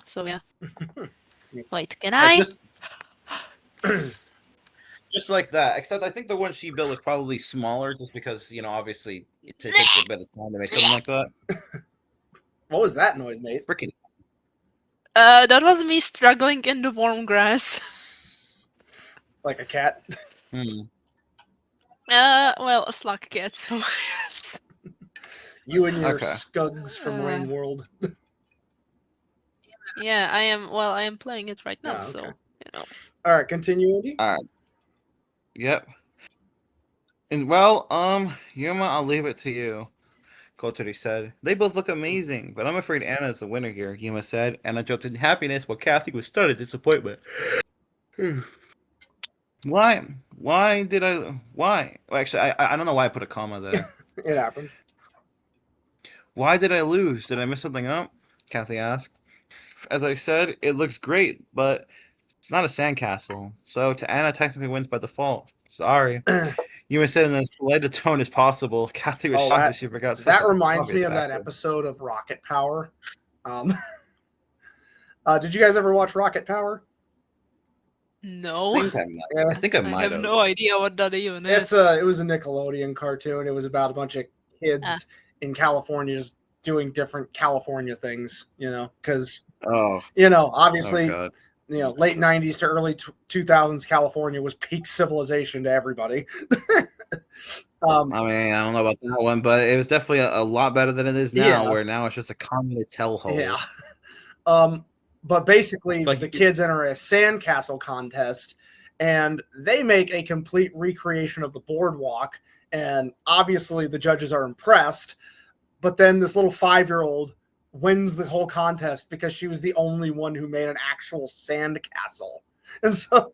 Speaker 3: So yeah. Wait, can I?
Speaker 2: Just like that. Except I think the one she built was probably smaller, just because obviously it takes a bit of time to make something like that.
Speaker 1: What was that noise, Nate?
Speaker 2: Freaking.
Speaker 3: That was me struggling in the warm grass.
Speaker 1: Like a cat?
Speaker 3: Well, a slug cat, so yes.
Speaker 1: You and your scugs from Rain World.
Speaker 3: Yeah, I am playing it right now, so,
Speaker 1: Alright, continue, Andy.
Speaker 2: Alright. Yep. And Yuma, I'll leave it to you. Kotori said, "They both look amazing, but I'm afraid Anna is the winner here," Yuma said. Anna joked in happiness while Kathy was stunned in disappointment. Why? Well, actually, I don't know why I put a comma there.
Speaker 1: It happened.
Speaker 2: Why did I lose? Did I miss something up? Kathy asked. As I said, it looks great, but it's not a sandcastle. So Anna technically wins by default. Sorry. Yuma said in as polite a tone as possible. Kathy was shocked that she forgot.
Speaker 1: That reminds me of that episode of Rocket Power. Did you guys ever watch Rocket Power?
Speaker 3: No.
Speaker 2: I think I might have.
Speaker 3: I have no idea what that even is.
Speaker 1: It was a Nickelodeon cartoon. It was about a bunch of kids in California just doing different California things, because obviously late 90s to early 2000s California was peak civilization to everybody.
Speaker 2: I mean, I don't know about that one, but it was definitely a lot better than it is now, where now it's just a communist hellhole.
Speaker 1: Yeah. But basically, the kids enter a sandcastle contest, and they make a complete recreation of the boardwalk, and obviously the judges are impressed, but then this little 5-year-old wins the whole contest because she was the only one who made an actual sandcastle. And so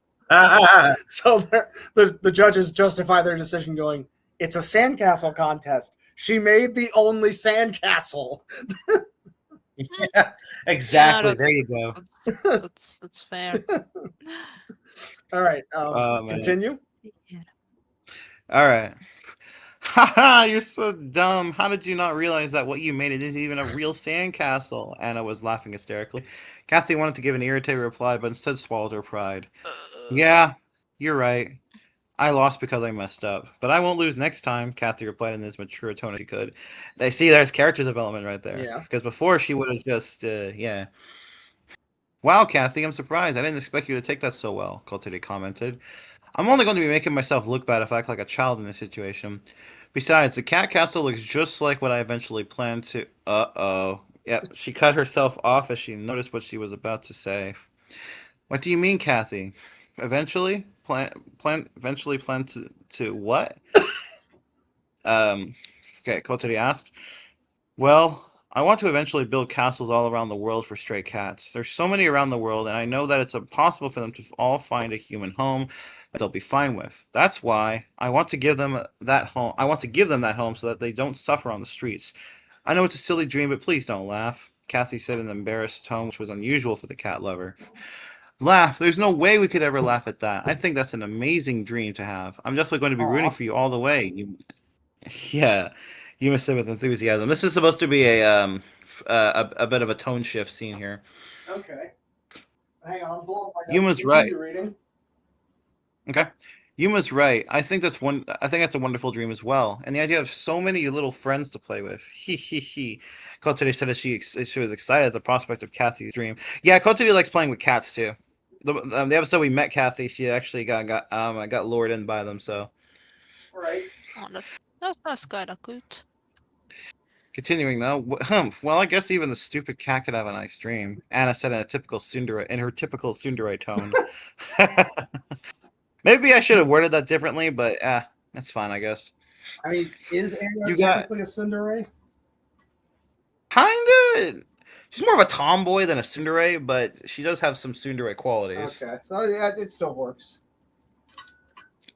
Speaker 1: the judges justify their decision going, it's a sandcastle contest. She made the only sandcastle.
Speaker 2: Yeah, exactly. There you go.
Speaker 3: That's fair.
Speaker 1: All right. Continue.
Speaker 3: Yeah.
Speaker 2: All right. Haha, you're so dumb. How did you not realize that what you made isn't even a real sandcastle? Anna was laughing hysterically. Kathy wanted to give an irritated reply, but instead swallowed her pride. Yeah, you're right. I lost because I messed up, but I won't lose next time, Kathy replied in as mature a tone as she could. They see there's character development right there.
Speaker 1: Yeah.
Speaker 2: Because before she would have just, yeah. Wow, Kathy, I'm surprised. I didn't expect you to take that so well, Coltity commented. I'm only going to be making myself look bad if I act like a child in this situation. Besides, the cat castle looks just like what I eventually planned to... Uh-oh. Yep, she cut herself off as she noticed what she was about to say. What do you mean, Kathy? Eventually plan to what? Okay, Kotari asked. Well, I want to eventually build castles all around the world for stray cats. There's so many around the world, and I know that it's impossible for them to all find a human home that they'll be fine with. That's why I want to give them that home. I want to give them that home so that they don't suffer on the streets. I know it's a silly dream, but please don't laugh, Kathy said in an embarrassed tone, which was unusual for the cat lover. Laugh. There's no way we could ever laugh at that. I think that's an amazing dream to have. I'm definitely going to be rooting for you all the way. Yeah, you must say with enthusiasm. This is supposed to be a bit of a tone shift scene here.
Speaker 1: Okay. Hang on.
Speaker 2: Yuma's right. Okay. Yuma's right. I think that's a wonderful dream as well. And the idea of so many little friends to play with. He. Kotari said as she was excited at the prospect of Kathy's dream. Yeah, Kotari likes playing with cats too. The episode we met Kathy, she actually got lured in by them. So
Speaker 1: Right.
Speaker 3: Oh, that's kind of good.
Speaker 2: Continuing though, well, I guess even the stupid cat could have a nice dream. Anna said in her typical tsundere tone. Maybe I should have worded that differently, but that's fine, I guess.
Speaker 1: I mean, is Anna
Speaker 2: You got-
Speaker 1: technically a tsundere?
Speaker 2: Kinda. She's more of a tomboy than a tsundere, but she does have some tsundere qualities.
Speaker 1: Okay, so yeah, it still works.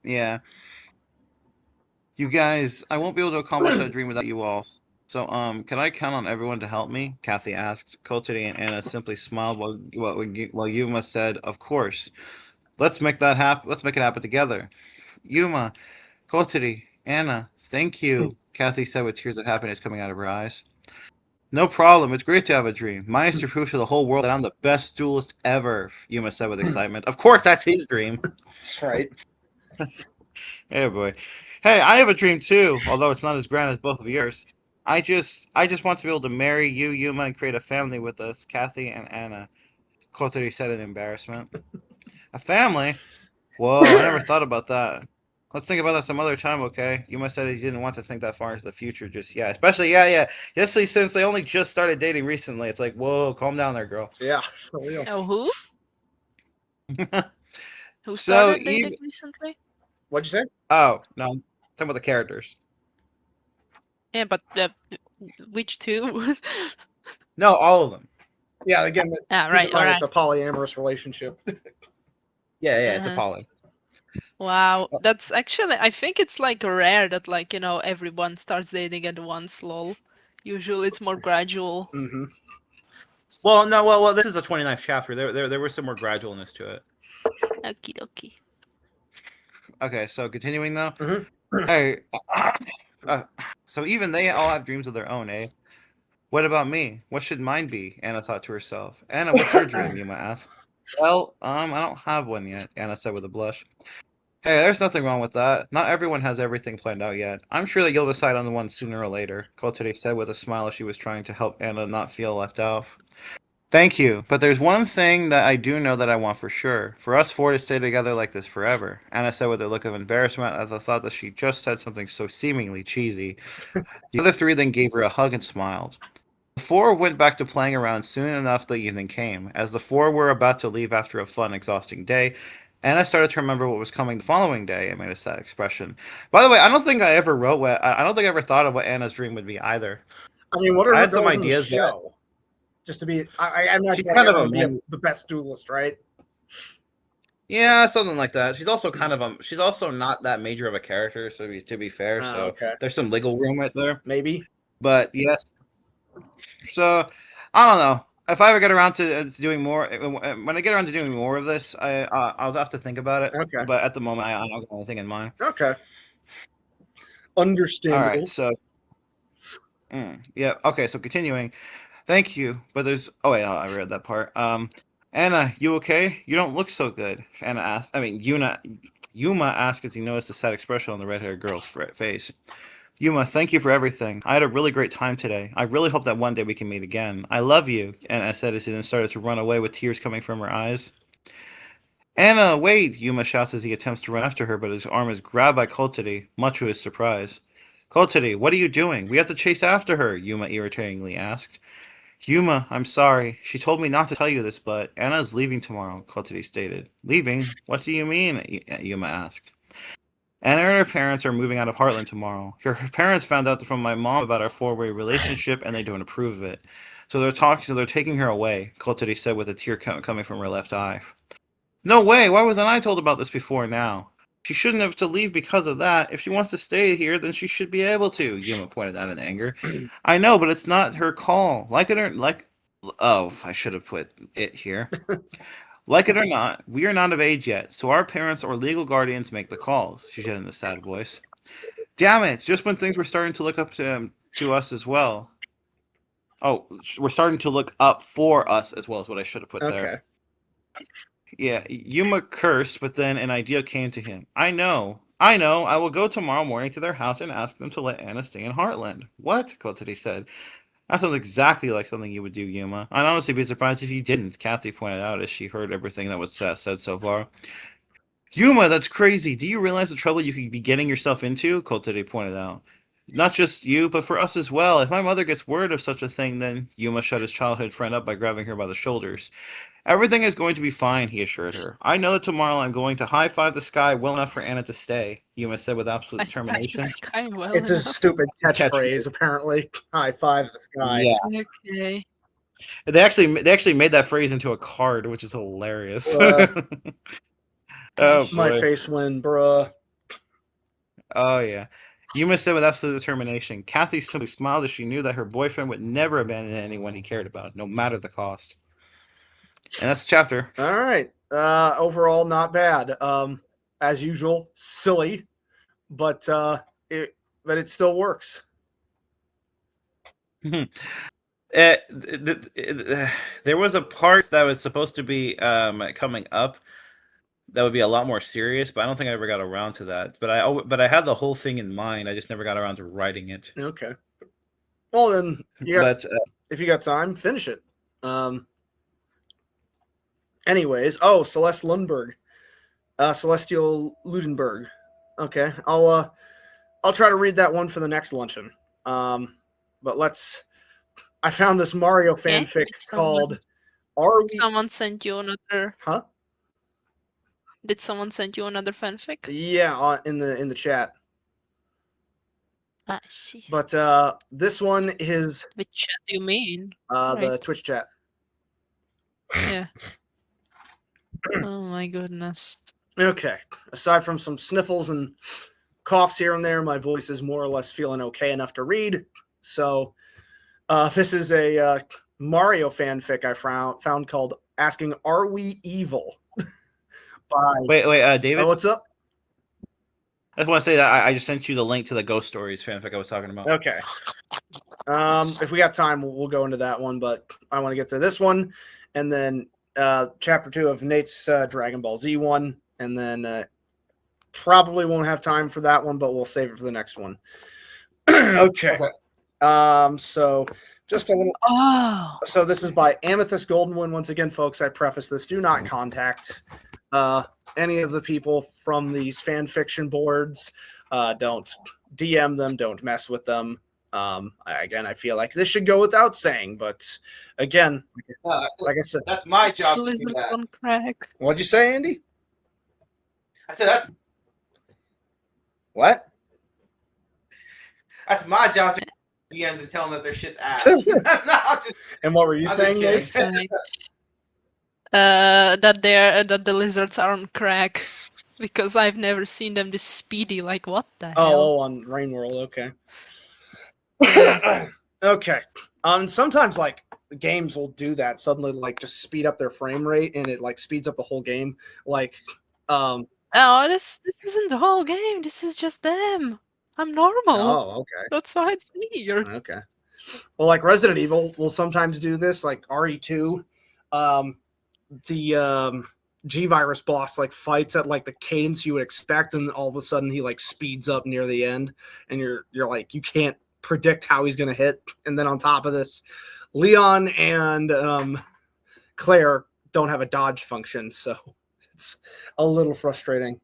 Speaker 2: Yeah. You guys, I won't be able to accomplish that dream without you all. So, can I count on everyone to help me? Kathy asked. Kotiri and Anna simply smiled while Yuma said, "Of course. Let's make that happen. Let's make it happen together." Yuma, Kotiri, Anna, thank you, Kathy said with tears of happiness coming out of her eyes. No problem. It's great to have a dream. Mine is to prove to the whole world that I'm the best duelist ever, Yuma said with excitement. Of course, that's his dream.
Speaker 1: That's right.
Speaker 2: Hey, boy. Hey, I have a dream too, although it's not as grand as both of yours. I just want to be able to marry you, Yuma, and create a family with us, Kathy and Anna, Kotari said in embarrassment. A family? Whoa, I never thought about that. Let's think about that some other time, okay? Yuma said he didn't want to think that far into the future just yet. Especially, especially since they only just started dating recently. It's like, whoa, calm down there, girl.
Speaker 1: Yeah, for real.
Speaker 3: Oh, who? Who started dating recently?
Speaker 1: What'd you say?
Speaker 2: Oh, no. I'm talking about the characters.
Speaker 3: Yeah, but which two?
Speaker 2: No, all of them.
Speaker 1: Yeah, again,
Speaker 3: right, all right.
Speaker 1: It's a polyamorous relationship.
Speaker 2: Yeah, it's a poly.
Speaker 3: Wow, that's actually, I think it's like rare that like, everyone starts dating at once, lol. Usually it's more gradual.
Speaker 1: Mm-hmm.
Speaker 2: Well, no, well, this is the 29th chapter. There was some more gradualness to it.
Speaker 3: Okie dokie.
Speaker 2: Okay, so continuing though.
Speaker 1: Mm-hmm.
Speaker 2: Hey, so even they all have dreams of their own, eh? What about me? What should mine be? Anna thought to herself. Anna, what's your dream? Yuma asked. Well, I don't have one yet, Anna said with a blush. Hey, there's nothing wrong with that. Not everyone has everything planned out yet. I'm sure that you'll decide on the one sooner or later, Kotere said with a smile as she was trying to help Anna not feel left out. Thank you, but there's one thing that I do know that I want for sure. For us four to stay together like this forever, Anna said with a look of embarrassment at the thought that she just said something so seemingly cheesy. The other three then gave her a hug and smiled. The four went back to playing around soon enough the evening came. As the four were about to leave after a fun, exhausting day, Anna started to remember what was coming the following day and made a sad expression. By the way, I don't think I ever wrote I don't think I ever thought of what Anna's dream would be either.
Speaker 1: I mean, what are her
Speaker 2: some
Speaker 1: goals
Speaker 2: ideas
Speaker 1: in the show? Just to be, I'm not
Speaker 2: she's
Speaker 1: sure
Speaker 2: kind of
Speaker 1: the best duelist, right?
Speaker 2: Yeah, something like that. She's also kind of she's also not that major of a character, so to be fair. So
Speaker 1: okay.
Speaker 2: There's some legal room right there,
Speaker 1: maybe.
Speaker 2: But yes. So I don't know. If I ever get around to doing more, when I get around to doing more of this, I'll have to think about it.
Speaker 1: Okay.
Speaker 2: But at the moment, I don't have anything in mind.
Speaker 1: Okay. Understandable.
Speaker 2: All right. So. Yeah. Okay. So continuing. Thank you. But there's. Oh wait, no, I read that part. Anna, you okay? You don't look so good. Anna asked. I mean, Yuma asked as he noticed a sad expression on the red-haired girl's face. Yuma, thank you for everything. I had a really great time today. I really hope that one day we can meet again. I love you, Anna said as he then started to run away with tears coming from her eyes. Anna, wait, Yuma shouts as he attempts to run after her, but his arm is grabbed by Kotari, much to his surprise. Kotari, what are you doing? We have to chase after her, Yuma irritatingly asked. Yuma, I'm sorry. She told me not to tell you this, but Anna's leaving tomorrow, Kotari stated. Leaving? What do you mean? Yuma asked. Anna and her parents are moving out of Heartland tomorrow. Her parents found out from my mom about our four-way relationship, and they don't approve of it. So they're taking her away, Kotari said with a tear coming from her left eye. No way! Why wasn't I told about this before now? She shouldn't have to leave because of that. If she wants to stay here, then she should be able to, Yuma pointed out in anger. I know, but it's not her call. Oh, I should have put it here. Like it or not, we are not of age yet, so our parents or legal guardians make the calls, she said in a sad voice. Damn it, just when things were starting to look up to us as well. Oh, we're starting to look up for us as well is what I should have put there. Yeah, Yuma cursed, but then an idea came to him. I know. I will go tomorrow morning to their house and ask them to let Anna stay in Heartland. What? Kotari said. That sounds exactly like something you would do, Yuma. I'd honestly be surprised if you didn't, Kathy pointed out as she heard everything that was said so far. Yuma, that's crazy. Do you realize the trouble you could be getting yourself into? Kotode pointed out. Not just you, but for us as well. If my mother gets word of such a thing, then Yuma shut his childhood friend up by grabbing her by the shoulders. Everything is going to be fine, he assured her. I know that tomorrow I'm going to high-five the sky well enough for Anna to stay, Yuma said with absolute determination.
Speaker 3: The sky well
Speaker 1: It's
Speaker 3: enough.
Speaker 1: a stupid catchphrase, apparently. High five the sky.
Speaker 2: Yeah.
Speaker 3: Okay.
Speaker 2: They actually made that phrase into a card, which is hilarious.
Speaker 1: Oh, my face win, bruh.
Speaker 2: Oh, yeah. Yuma said with absolute determination. Kathy simply smiled as she knew that her boyfriend would never abandon anyone he cared about, no matter the cost. And that's the chapter.
Speaker 1: All right. Overall, not bad. As usual, silly, but it still works.
Speaker 2: There was a part that was supposed to be coming up that would be a lot more serious, but I don't think I ever got around to that. But I had the whole thing in mind. I just never got around to writing it.
Speaker 1: Okay. Well, then, if you got time, finish it. Anyways, Celeste Lundberg, Celestial Ludenberg. Okay, I'll try to read that one for the next luncheon. But I found this Mario fanfic called
Speaker 3: Someone sent you another?
Speaker 1: Huh?
Speaker 3: Did someone send you another fanfic?
Speaker 1: Yeah, in the chat.
Speaker 3: I see.
Speaker 1: But this one is
Speaker 3: which chat do you mean?
Speaker 1: The Twitch chat.
Speaker 3: Yeah. Oh my goodness.
Speaker 1: Okay. Aside from some sniffles and coughs here and there, my voice is more or less feeling okay enough to read. So this is a Mario fanfic I found called Asking Are We Evil?
Speaker 2: Wait, David?
Speaker 1: What's up?
Speaker 2: I just want to say that I just sent you the link to the Ghost Stories fanfic I was talking about.
Speaker 1: Okay. If we got time, we'll go into that one, but I want to get to this one, and then chapter 2 of Nate's Dragon Ball Z one, and then probably won't have time for that one, but we'll save it for the next one. Okay. So just a little. So this is by Amethyst Goldenwind. Once again, folks, I preface this: do not contact any of the people from these fan fiction boards. Don't DM them. Don't mess with them. Again, I feel like this should go without saying, but again, like I said,
Speaker 2: that's my job to do that.
Speaker 3: On crack.
Speaker 1: What'd you say, Andy?
Speaker 2: I said that's
Speaker 1: what?
Speaker 2: That's my job to DMs and tell them that their shit's ass.
Speaker 1: And what were you saying?
Speaker 3: That the lizards are on crack because I've never seen them this speedy. Like what the hell?
Speaker 1: Oh, on Rain World. Okay. Okay. Sometimes like games will do that suddenly, like just speed up their frame rate, and it like speeds up the whole game. Like,
Speaker 3: oh, this isn't the whole game. This is just them. I'm normal.
Speaker 1: Oh, okay.
Speaker 3: That's why it's weird.
Speaker 1: Okay. Well, like Resident Evil will sometimes do this, like RE2. The G-Virus boss like fights at like the cadence you would expect, and all of a sudden he like speeds up near the end, and you're like, you can't predict how he's gonna hit. And then on top of this, Leon and Claire don't have a dodge function, so it's a little frustrating.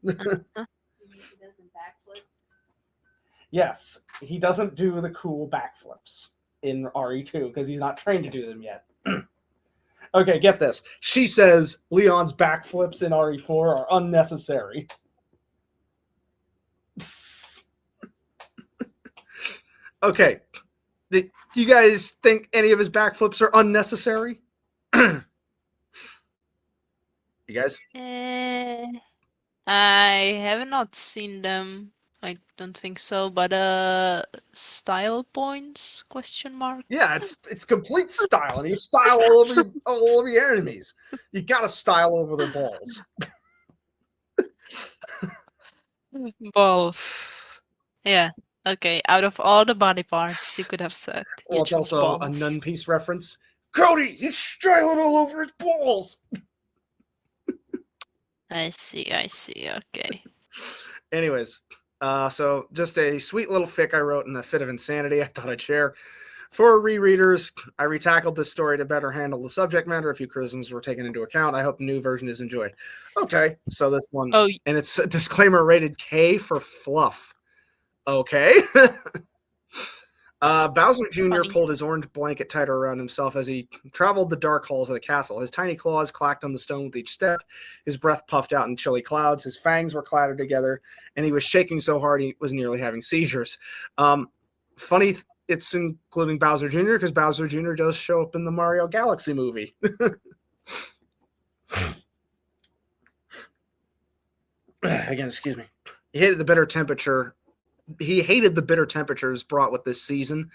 Speaker 1: Yes, he doesn't do the cool backflips in RE2 because he's not trained to do them yet. Okay, get this. She says Leon's backflips in RE4 are unnecessary. Okay. Do you guys think any of his backflips are unnecessary? You guys?
Speaker 3: I have not seen them. I don't think so, but style points? Question mark.
Speaker 1: Yeah, it's complete style, and you style all over your enemies. You gotta style over their balls.
Speaker 3: Balls. Yeah. Okay. Out of all the body parts, you could have said.
Speaker 1: Well, it's also a Nun Piece reference. Cody, he's styling all over his balls.
Speaker 3: I see. Okay.
Speaker 1: Anyways. So just a sweet little fic I wrote in a fit of insanity I thought I'd share. For rereaders, I retackled this story to better handle the subject matter. A few criticisms were taken into account. I hope the new version is enjoyed. Okay, so this one, and it's a disclaimer rated K for fluff. Okay. Bowser Jr. pulled his orange blanket tighter around himself as he traveled the dark halls of the castle. His tiny claws clacked on the stone with each step. His breath puffed out in chilly clouds. His fangs were clattered together, and he was shaking so hard he was nearly having seizures. Funny, it's including Bowser Jr. because Bowser Jr. does show up in the Mario Galaxy movie. Again, excuse me. He hated the bitter temperatures brought with this season.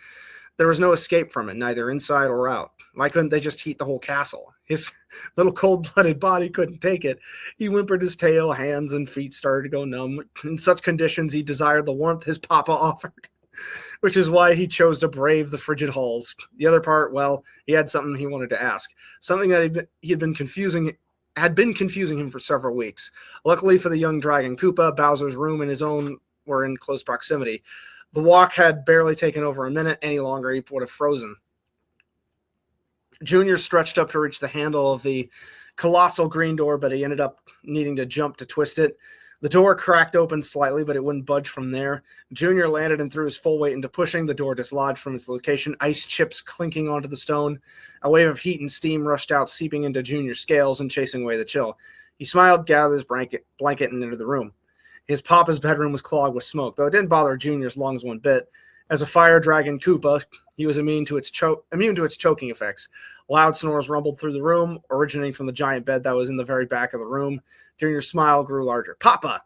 Speaker 1: There was no escape from it, neither inside or out. Why couldn't they just heat the whole castle? His little cold-blooded body couldn't take it. He whimpered his tail, hands and feet started to go numb. In such conditions, he desired the warmth his papa offered, which is why he chose to brave the frigid halls. The other part, well, he had something he wanted to ask, something that had been confusing him for several weeks. Luckily for the young Dragon Koopa, Bowser's room and his own were in close proximity. The walk had barely taken over a minute. Any longer, he would have frozen. Junior stretched up to reach the handle of the colossal green door, but he ended up needing to jump to twist it. The door cracked open slightly, but it wouldn't budge from there. Junior landed and threw his full weight into pushing. The door dislodged from its location, ice chips clinking onto the stone. A wave of heat and steam rushed out, seeping into Junior's scales and chasing away the chill. He smiled, gathered his blanket, and entered the room. His papa's bedroom was clogged with smoke, though it didn't bother Junior's lungs one bit. As a fire dragon Koopa, he was immune to its choking effects. Loud snores rumbled through the room, originating from the giant bed that was in the very back of the room. Junior's smile grew larger. Papa!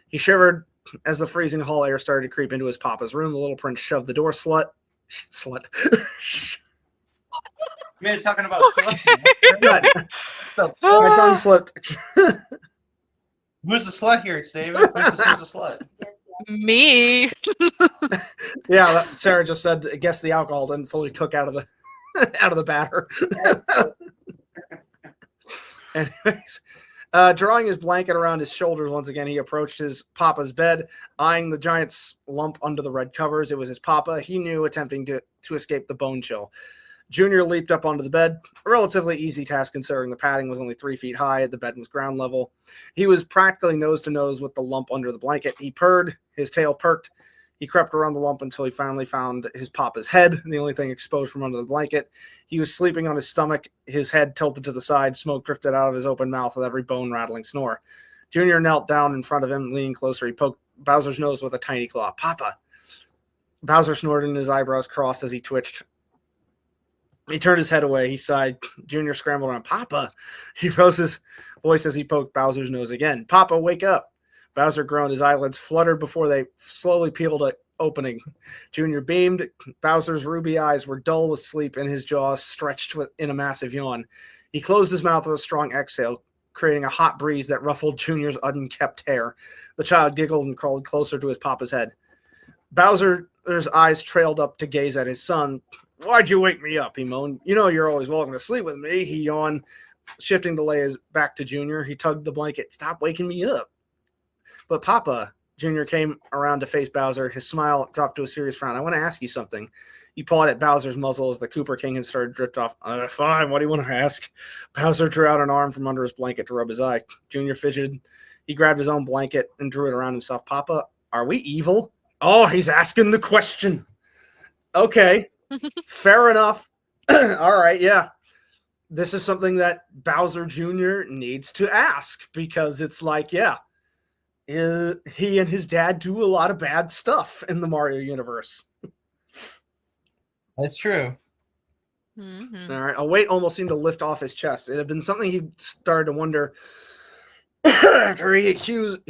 Speaker 1: He shivered as the freezing hall air started to creep into his papa's room. The little prince shoved the door slut.
Speaker 2: Man, it's talking about sluts.
Speaker 1: My tongue slipped.
Speaker 2: Who's the slut here, it's David? Who's the slut?
Speaker 3: Me.
Speaker 1: Yeah, Sarah just said. I guess the alcohol didn't fully cook out of the batter. Anyways, drawing his blanket around his shoulders once again, he approached his papa's bed, eyeing the giant lump under the red covers. It was his papa. He knew, attempting to escape the bone chill. Junior leaped up onto the bed, a relatively easy task considering the padding was only 3 feet high. The bed was ground level. He was practically nose to nose with the lump under the blanket. He purred, his tail perked. He crept around the lump until he finally found his papa's head, the only thing exposed from under the blanket. He was sleeping on his stomach, his head tilted to the side. Smoke drifted out of his open mouth with every bone-rattling snore. Junior knelt down in front of him, leaning closer. He poked Bowser's nose with a tiny claw. Papa! Bowser snorted and his eyebrows crossed as he twitched. He turned his head away. He sighed. Junior scrambled around. Papa! He rose his voice as he poked Bowser's nose again. Papa, wake up! Bowser groaned. His eyelids fluttered before they slowly peeled opening. Junior beamed. Bowser's ruby eyes were dull with sleep, and his jaws stretched in a massive yawn. He closed his mouth with a strong exhale, creating a hot breeze that ruffled Junior's unkempt hair. The child giggled and crawled closer to his papa's head. Bowser's eyes trailed up to gaze at his son. Why'd you wake me up? He moaned. You know you're always welcome to sleep with me. He yawned, shifting to lay his back to Junior. He tugged the blanket. Stop waking me up. But Papa, Junior came around to face Bowser. His smile dropped to a serious frown. I want to ask you something. He pawed at Bowser's muzzle as the Cooper King had started to drift off. Fine, what do you want to ask? Bowser drew out an arm from under his blanket to rub his eye. Junior fidgeted. He grabbed his own blanket and drew it around himself. Papa, are we evil? Oh, he's asking the question. Okay. Fair enough. All right, yeah. This is something that Bowser Jr. needs to ask because it's like, yeah, he and his dad do a lot of bad stuff in the Mario universe.
Speaker 2: That's true.
Speaker 3: Mm-hmm.
Speaker 1: All right, a weight almost seemed to lift off his chest. It had been something he started to wonder after he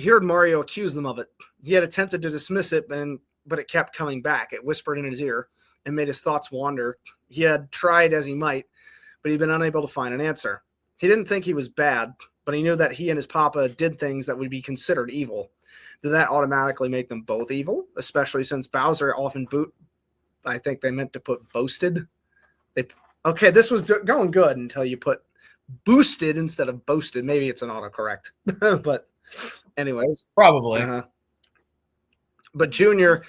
Speaker 1: heard Mario accuse them of it. He had attempted to dismiss it, but it kept coming back. It whispered in his ear and made his thoughts wander. He had tried as he might, but he'd been unable to find an answer. He didn't think he was bad, but he knew that he and his papa did things that would be considered evil. Did that automatically make them both evil? Especially since Bowser often I think they meant to put boasted. Okay, this was going good until you put boosted instead of boasted. Maybe it's an autocorrect. But anyways.
Speaker 2: Probably.
Speaker 1: But Junior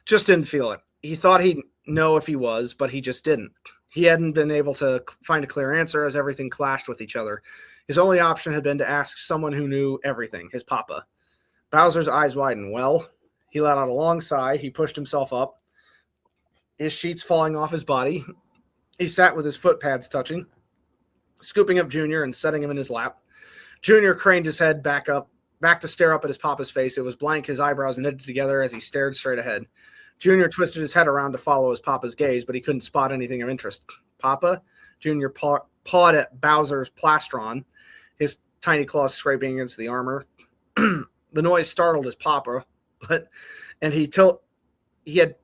Speaker 1: just didn't feel it. He thought he'd know if he was, but he just didn't. He hadn't been able to find a clear answer as everything clashed with each other. His only option had been to ask someone who knew everything, his papa. Bowser's eyes widened. Well, he let out a long sigh. He pushed himself up, his sheets falling off his body. He sat with his foot pads touching, scooping up Junior and setting him in his lap. Junior craned his head back to stare up at his papa's face. It was blank, his eyebrows knitted together as he stared straight ahead. Junior twisted his head around to follow his papa's gaze, but he couldn't spot anything of interest. Papa? Junior pawed at Bowser's plastron, his tiny claws scraping against the armor. The noise startled his papa, and he had,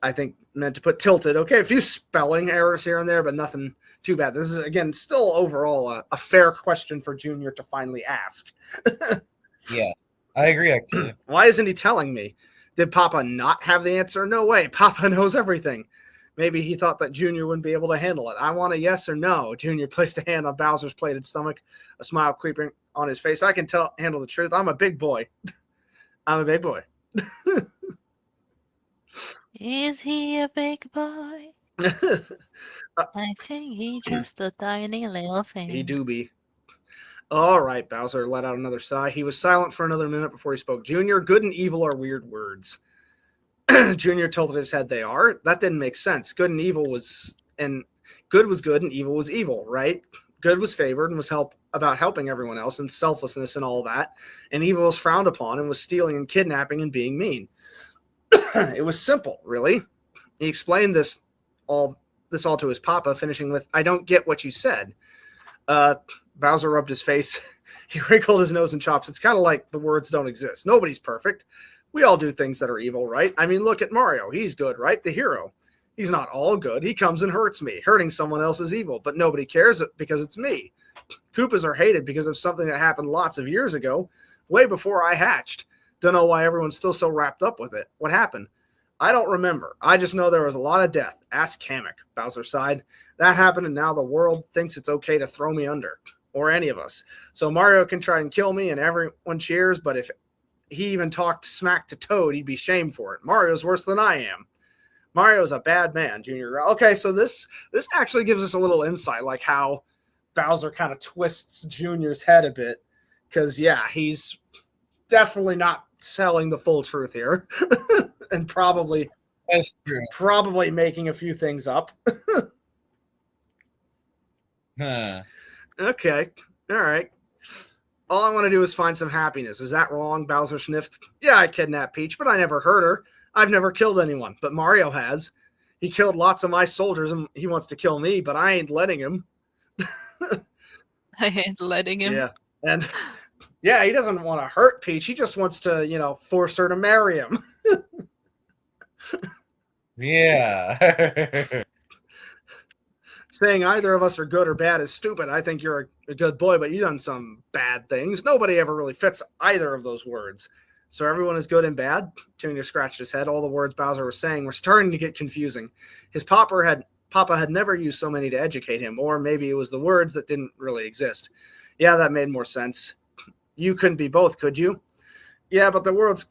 Speaker 1: I think, meant to put tilted. Okay, a few spelling errors here and there, but nothing too bad. This is, again, still overall a fair question for Junior to finally ask.
Speaker 2: Yeah, I agree, actually.
Speaker 1: Why isn't he telling me? Did Papa not have the answer? No way. Papa knows everything. Maybe he thought that Junior wouldn't be able to handle it. I want a yes or no. Junior placed a hand on Bowser's plated stomach, a smile creeping on his face. I can handle the truth. I'm a big boy. I'm a big boy.
Speaker 3: Is he a big boy? I think he's just a tiny little thing.
Speaker 1: He do be. All right, Bowser let out another sigh. He was silent for another minute before he spoke. Junior, good and evil are weird words. Junior tilted his head. They are? That didn't make sense. Good and evil was, and good was good and evil was evil, right? Good was favored and was about helping everyone else and selflessness and all that. And evil was frowned upon and was stealing and kidnapping and being mean. It was simple, really. He explained this all to his papa, finishing with, I don't get what you said. Bowser rubbed his face. He wrinkled his nose and chops. It's kind of like the words don't exist. Nobody's perfect. We all do things that are evil, right? I mean, look at Mario. He's good, right? The hero. He's not all good. He comes and hurts me. Hurting someone else is evil, but nobody cares because it's me. Koopas are hated because of something that happened lots of years ago, way before I hatched. Don't know why everyone's still so wrapped up with it. What happened? I don't remember. I just know there was a lot of death. Ask Kamek. Bowser sighed. That happened, and now the world thinks it's okay to throw me under. Or any of us. So Mario can try and kill me and everyone cheers, but if he even talked smack to Toad, he'd be shamed for it. Mario's worse than I am. Mario's a bad man, Junior. Okay, so this actually gives us a little insight, like how Bowser kind of twists Junior's head a bit. Because, yeah, he's definitely not telling the full truth here. And probably making a few things up. Okay. All right. All I want to do is find some happiness. Is that wrong? Bowser sniffed. Yeah, I kidnapped Peach, but I never hurt her. I've never killed anyone, but Mario has. He killed lots of my soldiers, and he wants to kill me, but I ain't letting him.
Speaker 3: I ain't letting him.
Speaker 1: Yeah. And yeah, he doesn't want to hurt Peach. He just wants to, force her to marry him.
Speaker 2: Yeah.
Speaker 1: Saying either of us are good or bad is stupid. I think you're a good boy, but you've done some bad things. Nobody ever really fits either of those words. So everyone is good and bad? Junior scratched his head. All the words Bowser was saying were starting to get confusing. His papa had never used so many to educate him, or maybe it was the words that didn't really exist. Yeah, that made more sense. You couldn't be both, could you? Yeah, but the world's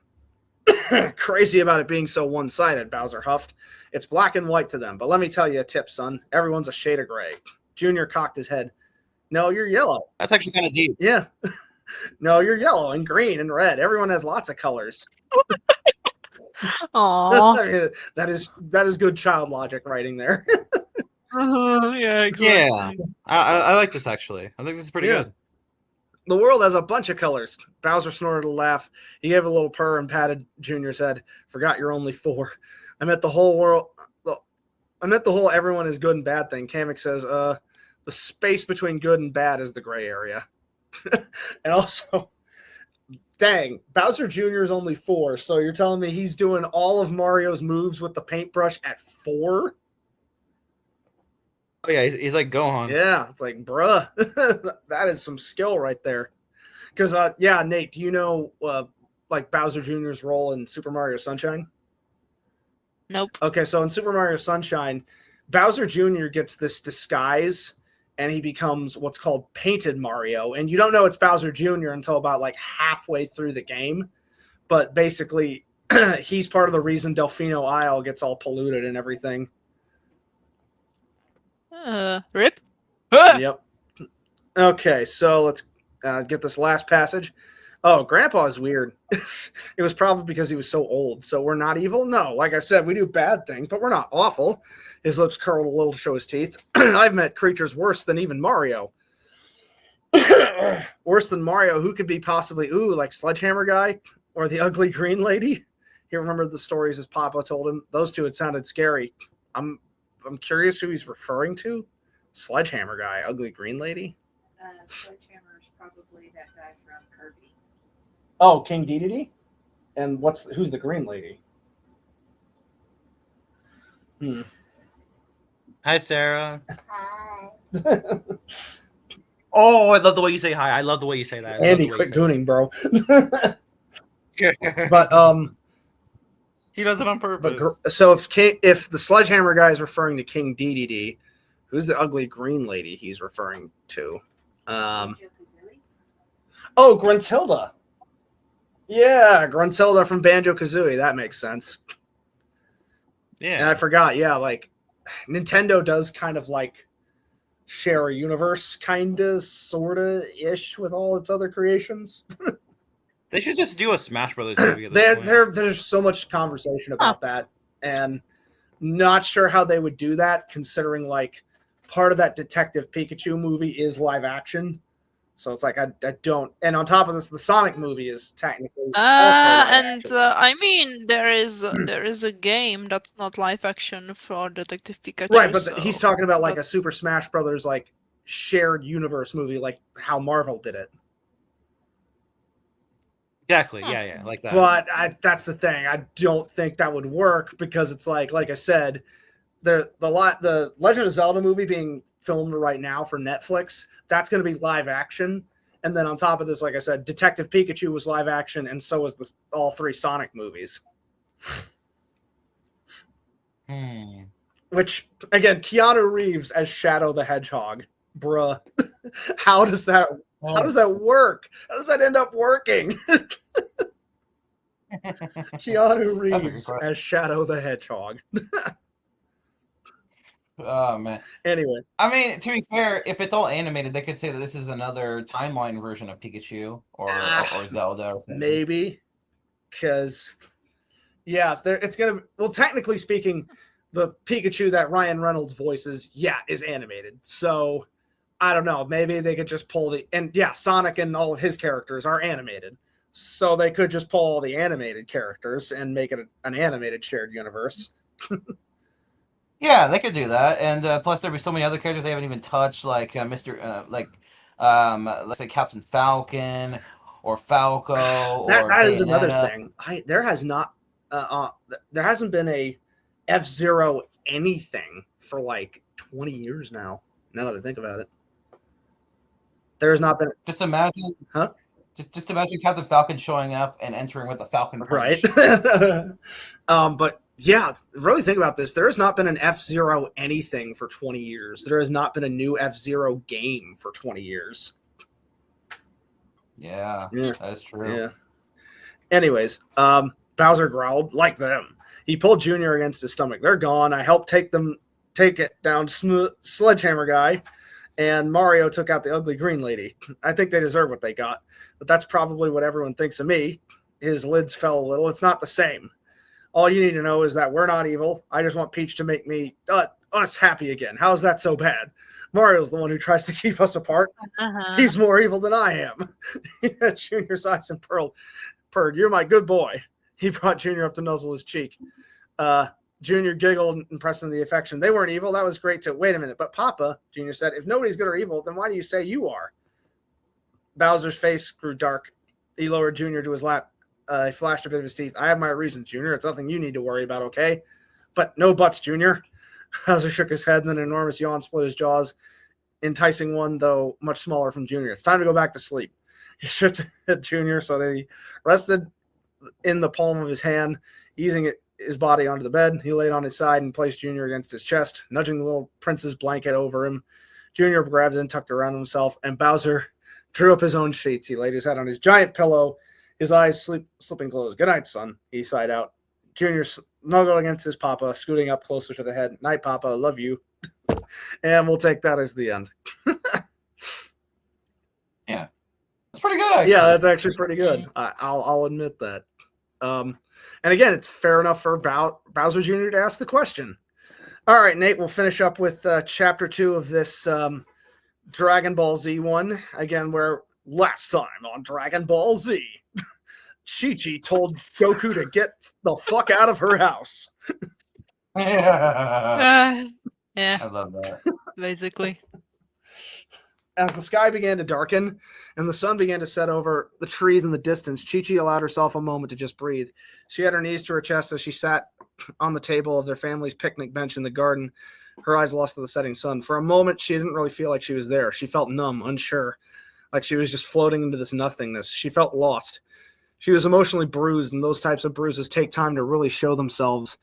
Speaker 1: crazy about it being so one-sided, Bowser huffed. It's black and white to them, but let me tell you a tip, son. Everyone's a shade of gray. Junior cocked his head. No, you're yellow.
Speaker 2: That's actually kind of deep.
Speaker 1: Yeah. No, you're yellow and green and red. Everyone has lots of colors.
Speaker 3: Aww.
Speaker 1: I mean, that is good child logic writing there.
Speaker 3: Yeah, exactly.
Speaker 2: Yeah. I like this, actually. I think this is pretty good.
Speaker 1: The world has a bunch of colors. Bowser snorted a laugh. He gave a little purr and patted Junior's head. Forgot you're only 4. I meant the whole everyone is good and bad thing. Kamek says, the space between good and bad is the gray area. And also, dang, Bowser Jr. is only 4, so you're telling me he's doing all of Mario's moves with the paintbrush at 4?
Speaker 2: Oh, yeah, he's like Gohan.
Speaker 1: Yeah, it's like, bruh, that is some skill right there. Because, yeah, Nate, do you know, like, Bowser Jr.'s role in Super Mario Sunshine?
Speaker 3: Nope.
Speaker 1: Okay, so in Super Mario Sunshine, Bowser Jr. gets this disguise, and he becomes what's called Painted Mario. And you don't know it's Bowser Jr. until about, like, halfway through the game. But basically, he's part of the reason Delfino Isle gets all polluted and everything.
Speaker 3: Rip.
Speaker 1: Yep. Okay, so let's get this last passage. Oh, Grandpa is weird. It was probably because he was so old. So we're not evil? No. Like I said, we do bad things, but we're not awful. His lips curled a little to show his teeth. I've met creatures worse than even Mario. Worse than Mario, who could be possibly, like Sledgehammer Guy or the ugly green lady? He remembered the stories his papa told him. Those two had sounded scary. I'm curious who he's referring to. Sledgehammer Guy, ugly green lady?
Speaker 4: Sledgehammer is probably that guy from Kirby.
Speaker 1: Oh, King Dedede? And who's the green lady?
Speaker 2: Hi, Sarah.
Speaker 4: Hi.
Speaker 2: Oh, I love the way you say hi. I love the way you say that.
Speaker 1: Andy, quit gooning, bro. But
Speaker 2: he does it on purpose.
Speaker 1: So if the Sledgehammer Guy is referring to King Dedede, who's the ugly green lady he's referring to? Oh, Gruntilda. Yeah, Gruntilda from Banjo-Kazooie. That makes sense.
Speaker 2: Yeah.
Speaker 1: And I forgot, like Nintendo does kind of like share a universe, kind of, sort of ish with all its other creations.
Speaker 2: They should just do a Smash Brothers movie.
Speaker 1: There's so much conversation about that, and not sure how they would do that, considering like part of that Detective Pikachu movie is live action. So it's like I don't, and on top of this, the Sonic movie is technically
Speaker 3: I mean there is a game that's not live action for Detective Pikachu.
Speaker 1: Right, but he's talking about like a Super Smash Brothers like shared universe movie, like how Marvel did it.
Speaker 2: Exactly, yeah, like that.
Speaker 1: But that's the thing. I don't think that would work because it's like I said, the Legend of Zelda movie being filmed right now for Netflix, that's going to be live action. And then on top of this, like I said, Detective Pikachu was live action, and so was all 3 Sonic movies. Which, again, Keanu Reeves as Shadow the Hedgehog. Bruh. How does that work? How does that end up working? Keanu Reeves as Shadow the Hedgehog.
Speaker 5: Oh, man.
Speaker 1: Anyway.
Speaker 5: I mean, to be fair, if it's all animated, they could say that this is another timeline version of Pikachu or Zelda. Or something.
Speaker 1: Maybe. Because, yeah, it's going to... Well, technically speaking, the Pikachu that Ryan Reynolds voices, is animated. So, I don't know. Maybe they could just pull the... And, Sonic and all of his characters are animated. So they could just pull all the animated characters and make it an animated shared universe.
Speaker 5: Yeah, they could do that, and plus there'd be so many other characters they haven't even touched, like let's say Captain Falcon or Falco.
Speaker 1: That is another thing. There hasn't been a F-Zero anything for like 20 years now. Now that I think about it, there has not been.
Speaker 5: Just imagine,
Speaker 1: huh?
Speaker 5: Just imagine Captain Falcon showing up and entering with the Falcon Punch.
Speaker 1: Right. But. Yeah, really think about this. There has not been an F-Zero anything for 20 years. There has not been a new F-Zero game for 20 years.
Speaker 5: Yeah, that is true.
Speaker 1: Yeah. Anyways, Bowser growled, like them. He pulled Junior against his stomach. They're gone. I helped take it down, Sledgehammer Guy, and Mario took out the ugly green lady. I think they deserve what they got, but that's probably what everyone thinks of me. His lids fell a little. It's not the same. All you need to know is that we're not evil. I just want Peach to make us happy again. How's that so bad? Mario's the one who tries to keep us apart. He's more evil than I am. Junior's eyes and purred. You're my good boy. He brought Junior up to nuzzle his cheek. Junior giggled and pressed him the affection. They weren't evil. That was great too. Wait a minute. But Papa, Junior said, if nobody's good or evil, then why do you say you are? Bowser's face grew dark. He lowered Junior to his lap. He flashed a bit of his teeth. I have my reasons, Junior. It's nothing you need to worry about, okay? But no buts, Junior. Bowser shook his head, and then an enormous yawn split his jaws, enticing one, though much smaller, from Junior. It's time to go back to sleep. He shifted at Junior, so they rested in the palm of his hand, easing his body onto the bed. He laid on his side and placed Junior against his chest, nudging the little prince's blanket over him. Junior grabbed it and tucked it around himself, and Bowser drew up his own sheets. He laid his head on his giant pillow, his eyes slipping closed. Good night, son, he sighed out. Junior snuggled against his papa, scooting up closer to the head. Night, Papa. Love you. And we'll take that as the end.
Speaker 5: Yeah. That's pretty good, actually.
Speaker 1: Yeah, that's actually pretty good. I'll admit that. And again, it's fair enough for Bowser Jr. to ask the question. All right, Nate, we'll finish up with Chapter 2 of this Dragon Ball Z one. Again, where last time on Dragon Ball Z, Chi-Chi told Goku to get the fuck out of her house.
Speaker 5: Yeah.
Speaker 3: Yeah,
Speaker 5: I love that.
Speaker 3: basically.
Speaker 1: As the sky began to darken and the sun began to set over the trees in the distance, Chi-Chi allowed herself a moment to just breathe. She had her knees to her chest as she sat on the table of their family's picnic bench in the garden, her eyes lost to the setting sun. For a moment, she didn't really feel like she was there. She felt numb, unsure, like she was just floating into this nothingness. She felt lost. She was emotionally bruised, and those types of bruises take time to really show themselves.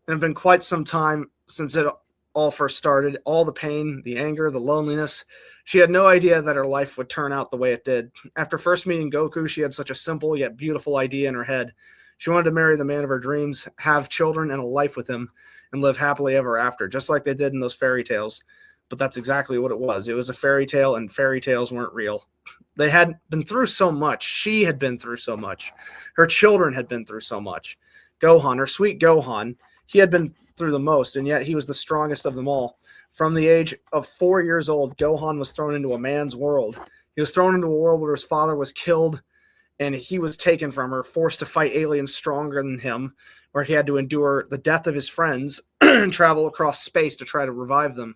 Speaker 1: It had been quite some time since it all first started. All the pain, the anger, the loneliness. She had no idea that her life would turn out the way it did. After first meeting Goku, she had such a simple yet beautiful idea in her head. She wanted to marry the man of her dreams, have children and a life with him, and live happily ever after, just like they did in those fairy tales. But that's exactly what it was. It was a fairy tale, and fairy tales weren't real. They had been through so much. She had been through so much. Her children had been through so much. Gohan, her sweet Gohan, he had been through the most, and yet he was the strongest of them all. From the age of 4 years old, Gohan was thrown into a man's world. He was thrown into a world where his father was killed, and he was taken from her, forced to fight aliens stronger than him, where he had to endure the death of his friends and travel across space to try to revive them.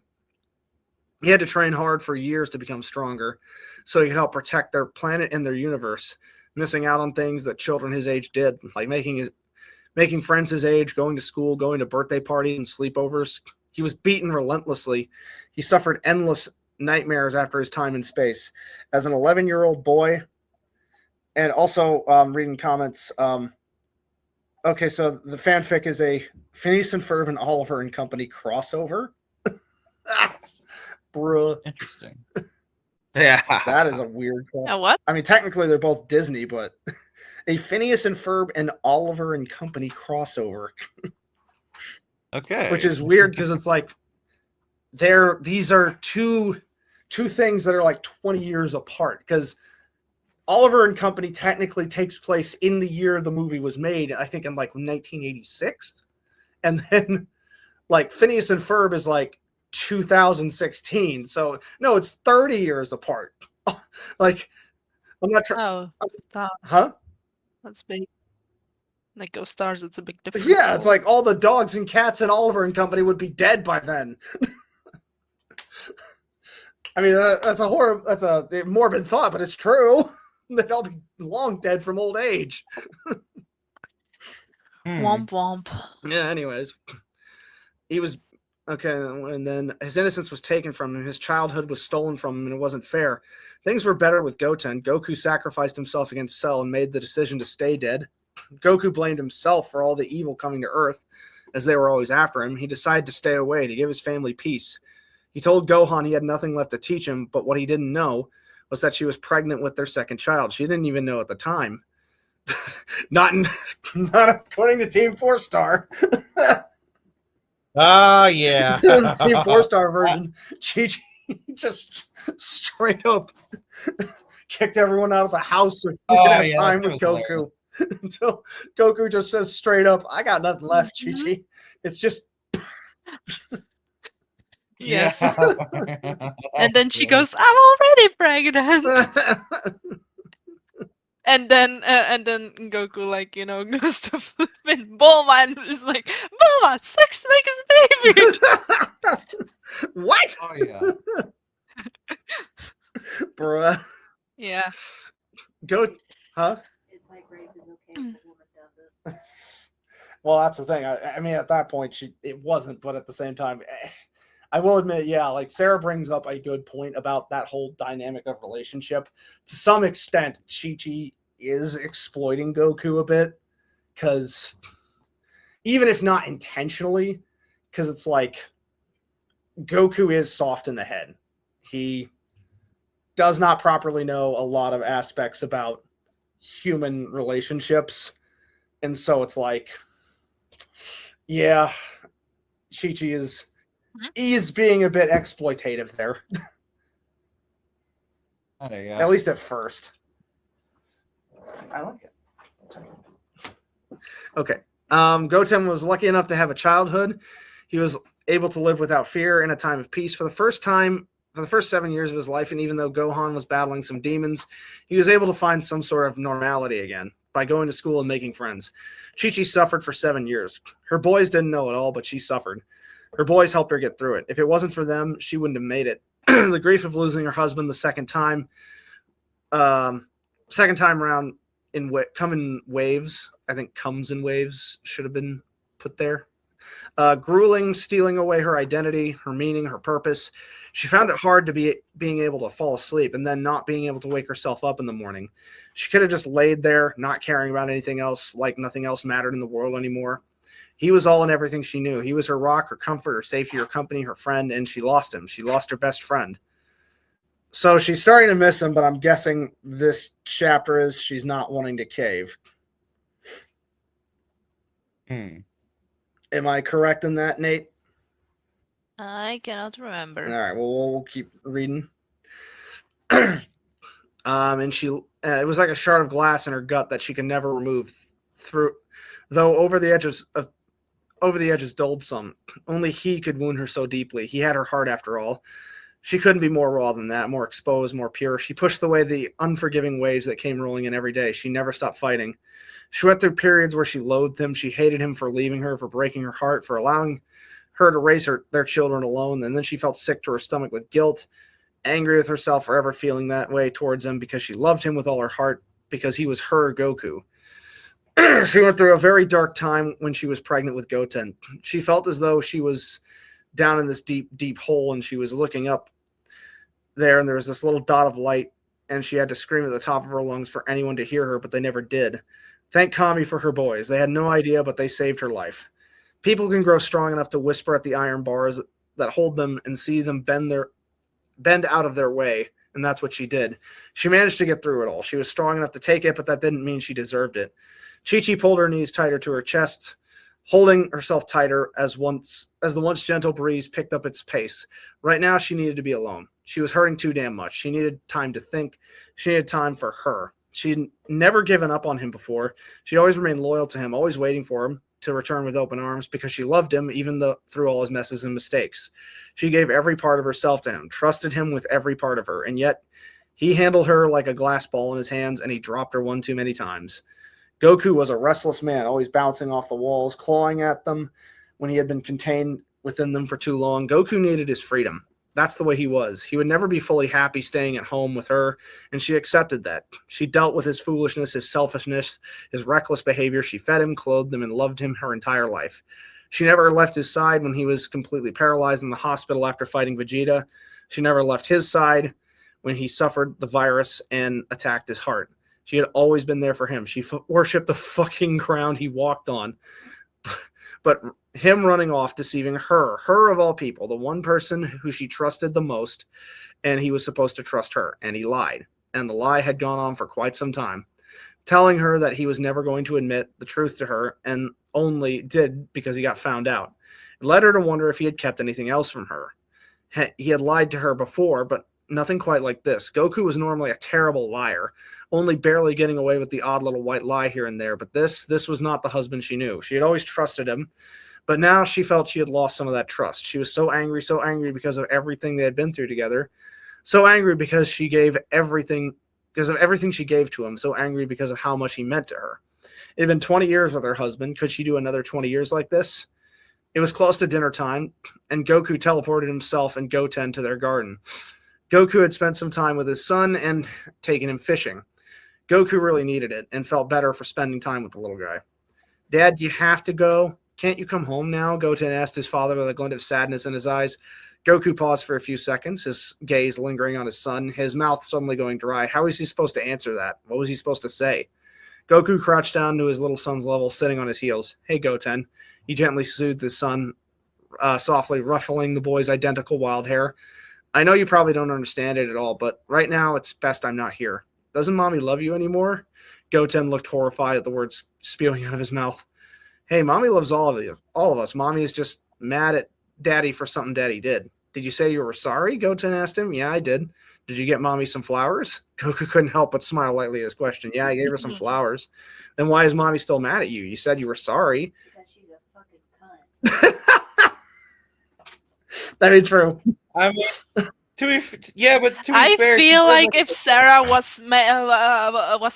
Speaker 1: He had to train hard for years to become stronger so he could help protect their planet and their universe, missing out on things that children his age did, like making friends his age, going to school, going to birthday parties and sleepovers. He was beaten relentlessly. He suffered endless nightmares after his time in space. As an 11-year-old boy, and also reading comments, okay, so the fanfic is a Phineas and Ferb and Oliver and Company crossover. Bruh.
Speaker 5: Interesting.
Speaker 2: Yeah.
Speaker 1: That is a weird one.
Speaker 3: What?
Speaker 1: I mean, technically they're both Disney, but a Phineas and Ferb and Oliver and Company crossover.
Speaker 2: Okay.
Speaker 1: Which is weird because it's like these are two things that are like 20 years apart, because Oliver and Company technically takes place in the year the movie was made, I think in like 1986. And then like Phineas and Ferb is like 2016. So no, it's 30 years apart. Like, I'm not trying.
Speaker 3: Oh, stop.
Speaker 1: Huh?
Speaker 3: That's big. Like Go Stars, it's a big difference.
Speaker 1: Yeah, it's like all the dogs and cats in Oliver and Company would be dead by then. I mean, that's a morbid thought, but it's true. They'd all be long dead from old age.
Speaker 3: Womp womp.
Speaker 1: Yeah, anyways. He was okay, and then his innocence was taken from him. His childhood was stolen from him, and it wasn't fair. Things were better with Goten. Goku sacrificed himself against Cell and made the decision to stay dead. Goku blamed himself for all the evil coming to Earth, as they were always after him. He decided to stay away, to give his family peace. He told Gohan he had nothing left to teach him, but what he didn't know was that she was pregnant with their second child. She didn't even know at the time. not according to Team 4-Star.
Speaker 2: Yeah.
Speaker 1: The Team 4-Star version, Chi just straight up kicked everyone out of the house so he could have time with Goku. Until Goku just says straight up, I got nothing left, Chi-Chi. It's just...
Speaker 3: Yes. And then she goes, I'm already pregnant. and then Goku, like, goes to flipping Bulma and is like, Bulma, sex makes babies.
Speaker 1: What?
Speaker 5: Oh, yeah.
Speaker 1: Bruh.
Speaker 3: Yeah.
Speaker 1: Go, huh?
Speaker 4: It's like rape is okay if the woman does it.
Speaker 1: Well, that's the thing. I mean, at that point, it wasn't, but at the same time, I will admit, yeah, like Sarah brings up a good point about that whole dynamic of relationship. To some extent, Chi-Chi is exploiting Goku a bit, because even if not intentionally, because it's like Goku is soft in the head. He does not properly know a lot of aspects about human relationships. And so it's like, yeah, Chi-Chi is he's being a bit exploitative there. At least at first. I like it. Okay. Goten was lucky enough to have a childhood. He was able to live without fear in a time of peace for the first 7 years of his life, and even though Gohan was battling some demons, he was able to find some sort of normality again by going to school and making friends. Chi-Chi suffered for 7 years. Her boys didn't know it all, but she suffered. Her boys helped her get through it. If it wasn't for them, she wouldn't have made it. The grief of losing her husband the second time around come in waves. I think comes in waves should have been put there. Grueling, stealing away her identity, her meaning, her purpose. She found it hard to being able to fall asleep and then not being able to wake herself up in the morning. She could have just laid there, not caring about anything else, like nothing else mattered in the world anymore. He was all and everything she knew. He was her rock, her comfort, her safety, her company, her friend, and she lost him. She lost her best friend. So she's starting to miss him, but I'm guessing this chapter is she's not wanting to cave. Am I correct in that, Nate?
Speaker 3: I cannot remember.
Speaker 1: All right, well, we'll keep reading. And she, it was like a shard of glass in her gut that she could never remove. Though over the edges dulled some. Only he could wound her so deeply. He had her heart after all. She couldn't be more raw than that, more exposed, more pure. She pushed away the unforgiving waves that came rolling in every day. She never stopped fighting. She went through periods where she loathed him. She hated him for leaving her, for breaking her heart, for allowing her to raise their children alone. And then she felt sick to her stomach with guilt, angry with herself for ever feeling that way towards him because she loved him with all her heart, because he was her Goku. She went through a very dark time when she was pregnant with Goten. She felt as though she was down in this deep, deep hole, and she was looking up there, and there was this little dot of light, and she had to scream at the top of her lungs for anyone to hear her, but they never did. Thank Kami for her boys. They had no idea, but they saved her life. People can grow strong enough to whisper at the iron bars that hold them and see them bend out of their way, and that's what she did. She managed to get through it all. She was strong enough to take it, but that didn't mean she deserved it. Chi-Chi pulled her knees tighter to her chest, holding herself tighter as the once gentle breeze picked up its pace. Right now, she needed to be alone. She was hurting too damn much. She needed time to think. She needed time for her. She'd never given up on him before. She'd always remained loyal to him, always waiting for him to return with open arms because she loved him even through all his messes and mistakes. She gave every part of herself to him, trusted him with every part of her, and yet he handled her like a glass ball in his hands, and he dropped her one too many times. Goku was a restless man, always bouncing off the walls, clawing at them when he had been contained within them for too long. Goku needed his freedom. That's the way he was. He would never be fully happy staying at home with her, and she accepted that. She dealt with his foolishness, his selfishness, his reckless behavior. She fed him, clothed him, and loved him her entire life. She never left his side when he was completely paralyzed in the hospital after fighting Vegeta. She never left his side when he suffered the virus and attacked his heart. She had always been there for him. She worshipped the fucking ground he walked on. But him running off, deceiving her of all people, the one person who she trusted the most, and he was supposed to trust her, and he lied. And the lie had gone on for quite some time, telling her that he was never going to admit the truth to her, and only did because he got found out. It led her to wonder if he had kept anything else from her. He had lied to her before, but nothing quite like this. Goku was normally a terrible liar, only barely getting away with the odd little white lie here and there, but this was not the husband she knew. She had always trusted him, but now she felt she had lost some of that trust. She was so angry because of everything they had been through together, so angry because she gave everything, because of everything she gave to him, so angry because of how much he meant to her. It had been 20 years with her husband. Could she do another 20 years like this? It was close to dinner time, and Goku teleported himself and Goten to their garden. Goku had spent some time with his son and taken him fishing. Goku really needed it and felt better for spending time with the little guy. Dad, do you have to go? Can't you come home now? Goten asked his father with a glint of sadness in his eyes. Goku paused for a few seconds, his gaze lingering on his son, his mouth suddenly going dry. How was he supposed to answer that? What was he supposed to say? Goku crouched down to his little son's level, sitting on his heels. Hey, Goten. He gently soothed his son, softly ruffling the boy's identical wild hair. I know you probably don't understand it at all, but right now it's best I'm not here. Doesn't Mommy love you anymore? Goten looked horrified at the words spewing out of his mouth. Hey, Mommy loves all of you, all of us. Mommy is just mad at Daddy for something Daddy did. Did you say you were sorry? Goten asked him. Yeah, I did. Did you get Mommy some flowers? Goku couldn't help but smile lightly at his question. Yeah, I gave her some flowers. Then why is Mommy still mad at you? You said you were sorry.
Speaker 4: Because she's a fucking cunt.
Speaker 1: That ain't true.
Speaker 2: I mean, to be fair,
Speaker 3: I feel like if Sarah was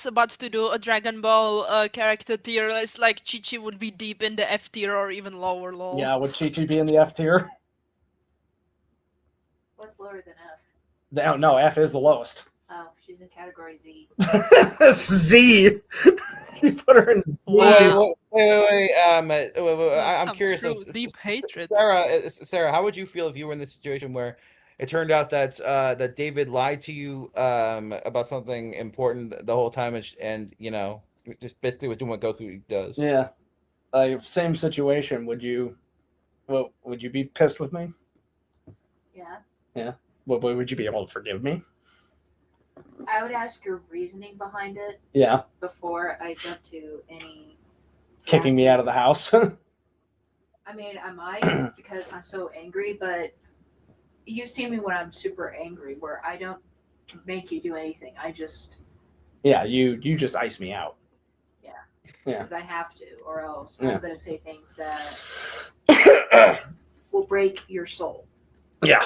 Speaker 3: about to do a Dragon Ball character tier list, like Chi-Chi would be deep in the F tier or even lower. Lol.
Speaker 1: Yeah, would Chi-Chi be in the F tier?
Speaker 4: What's lower than F?
Speaker 1: No, F is the lowest.
Speaker 4: Oh, she's in category Z.
Speaker 1: Z. You put her in Z.
Speaker 3: Wow.
Speaker 2: Wait. I'm curious.
Speaker 3: True, deep hatred.
Speaker 2: Sarah, how would you feel if you were in this situation where it turned out that that David lied to you about something important the whole time, and you know, just basically was doing what Goku does?
Speaker 1: Yeah. Same situation. Would you be pissed with me?
Speaker 4: Yeah.
Speaker 1: Yeah. Would you be able to forgive me?
Speaker 4: I would ask your reasoning behind it.
Speaker 1: Yeah.
Speaker 4: Before I jump to any
Speaker 1: Kicking me out of the house.
Speaker 4: I mean, I might because I'm so angry, but you've seen me when I'm super angry, where I don't make you do anything. I just
Speaker 1: you just ice me out.
Speaker 4: Yeah.
Speaker 1: Yeah.
Speaker 4: Because I have to, or else
Speaker 1: Yeah.
Speaker 4: I'm gonna say things that will break your soul.
Speaker 1: Yeah.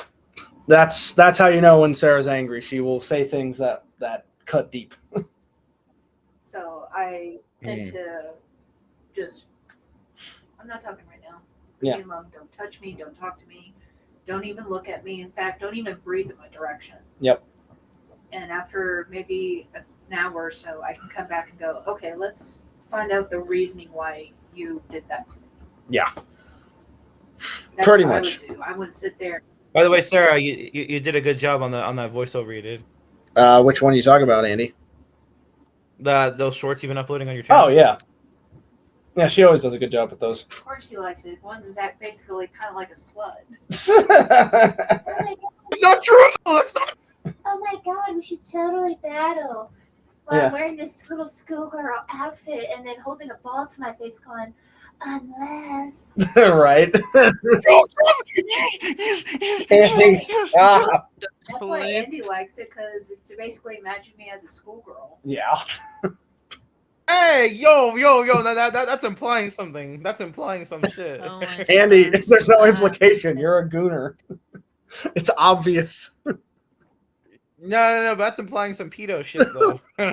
Speaker 1: That's how you know when Sarah's angry. She will say things that cut deep.
Speaker 4: So I tend to just, I'm not talking right now. Leave me alone. Don't touch me. Don't talk to me. Don't even look at me. In fact, don't even breathe in my direction.
Speaker 1: Yep.
Speaker 4: And after maybe an hour or so, I can come back and go, okay, let's find out the reasoning why you did that to me.
Speaker 1: Yeah.
Speaker 4: That's
Speaker 1: Pretty
Speaker 4: what
Speaker 1: much.
Speaker 4: I would do. I wouldn't sit there.
Speaker 2: By the way, Sarah, you did a good job on that voiceover you did.
Speaker 1: Which one are you talking about, Andy?
Speaker 2: Those shorts you've been uploading on your channel.
Speaker 1: Oh yeah. Yeah, she always does a good job at those.
Speaker 4: Of course she likes it. One's is that basically kind of like a slut.
Speaker 2: It's not true. It's not.
Speaker 4: Oh my god, we should totally battle. While I'm wearing this little schoolgirl outfit and then holding a ball to my face going, unless.
Speaker 1: Right. Andy, stop.
Speaker 4: That's why Andy likes it, because to basically imagine me as a schoolgirl.
Speaker 1: Yeah.
Speaker 2: Hey, yo, that's implying something. That's implying some shit.
Speaker 3: Oh my
Speaker 1: Andy,
Speaker 3: stars.
Speaker 1: there's no implication. You're a gooner. It's obvious.
Speaker 2: No, but that's implying some pedo shit, though.
Speaker 4: I